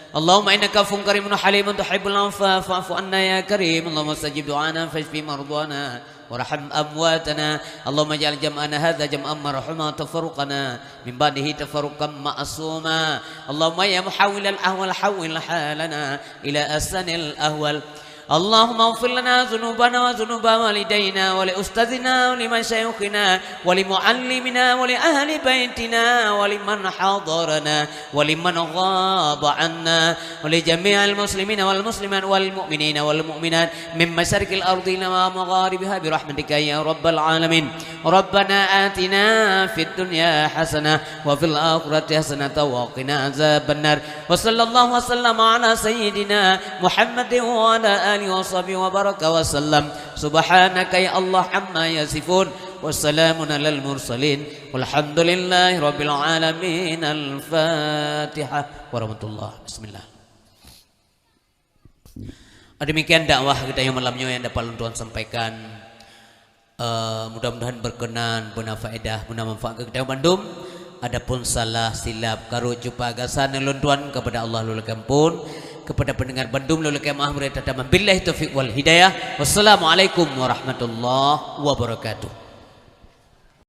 اللهم إنك عفو كريم حليم تحب العفو فاعف عنا يا كريم اللهم استجب دعانا فاشف مرضانا وارحم أمواتنا اللهم اجعل جمعنا هذا جمعا مرحوما تفرقنا من بعده تفرقا معصوما اللهم يا محول الأهوال حول حالنا إلى أحسن الأهوال اللهم اغفر لنا ذنوبنا وذنوب والدينا ولأستاذنا ولمشايخنا ولمعلمنا ولأهل بيتنا ولمن حضرنا ولمن غاب عنا ولجميع المسلمين والمسلمات والمؤمنين والمؤمنات من مشارق الأرض ومغاربها برحمتك يا رب العالمين ربنا آتنا في الدنيا حسنة وفي الآخرة حسنة وقنا عذاب النار وصلى الله وسلم على سيدنا محمد وعلى آله وصحبه وبارك وسلم سبحانك يا الله عما يصفون والسلام على المرسلين والحمد لله رب العالمين الفاتحة warahmatullah bismillah. Demikian dakwah kita yang malamnya yang dapat Tuhan sampaikan, mudah-mudahan berkenan, berfaedah, bermanfaat ke kita Bandung. Adapun salah silap karo jumpa agasan Tuhan kepada Allah lula kampun, kepada pendengar Bandung lula kemah mereka billahi taufiq wal hidayah. Wassalamualaikum warahmatullahi wabarakatuh.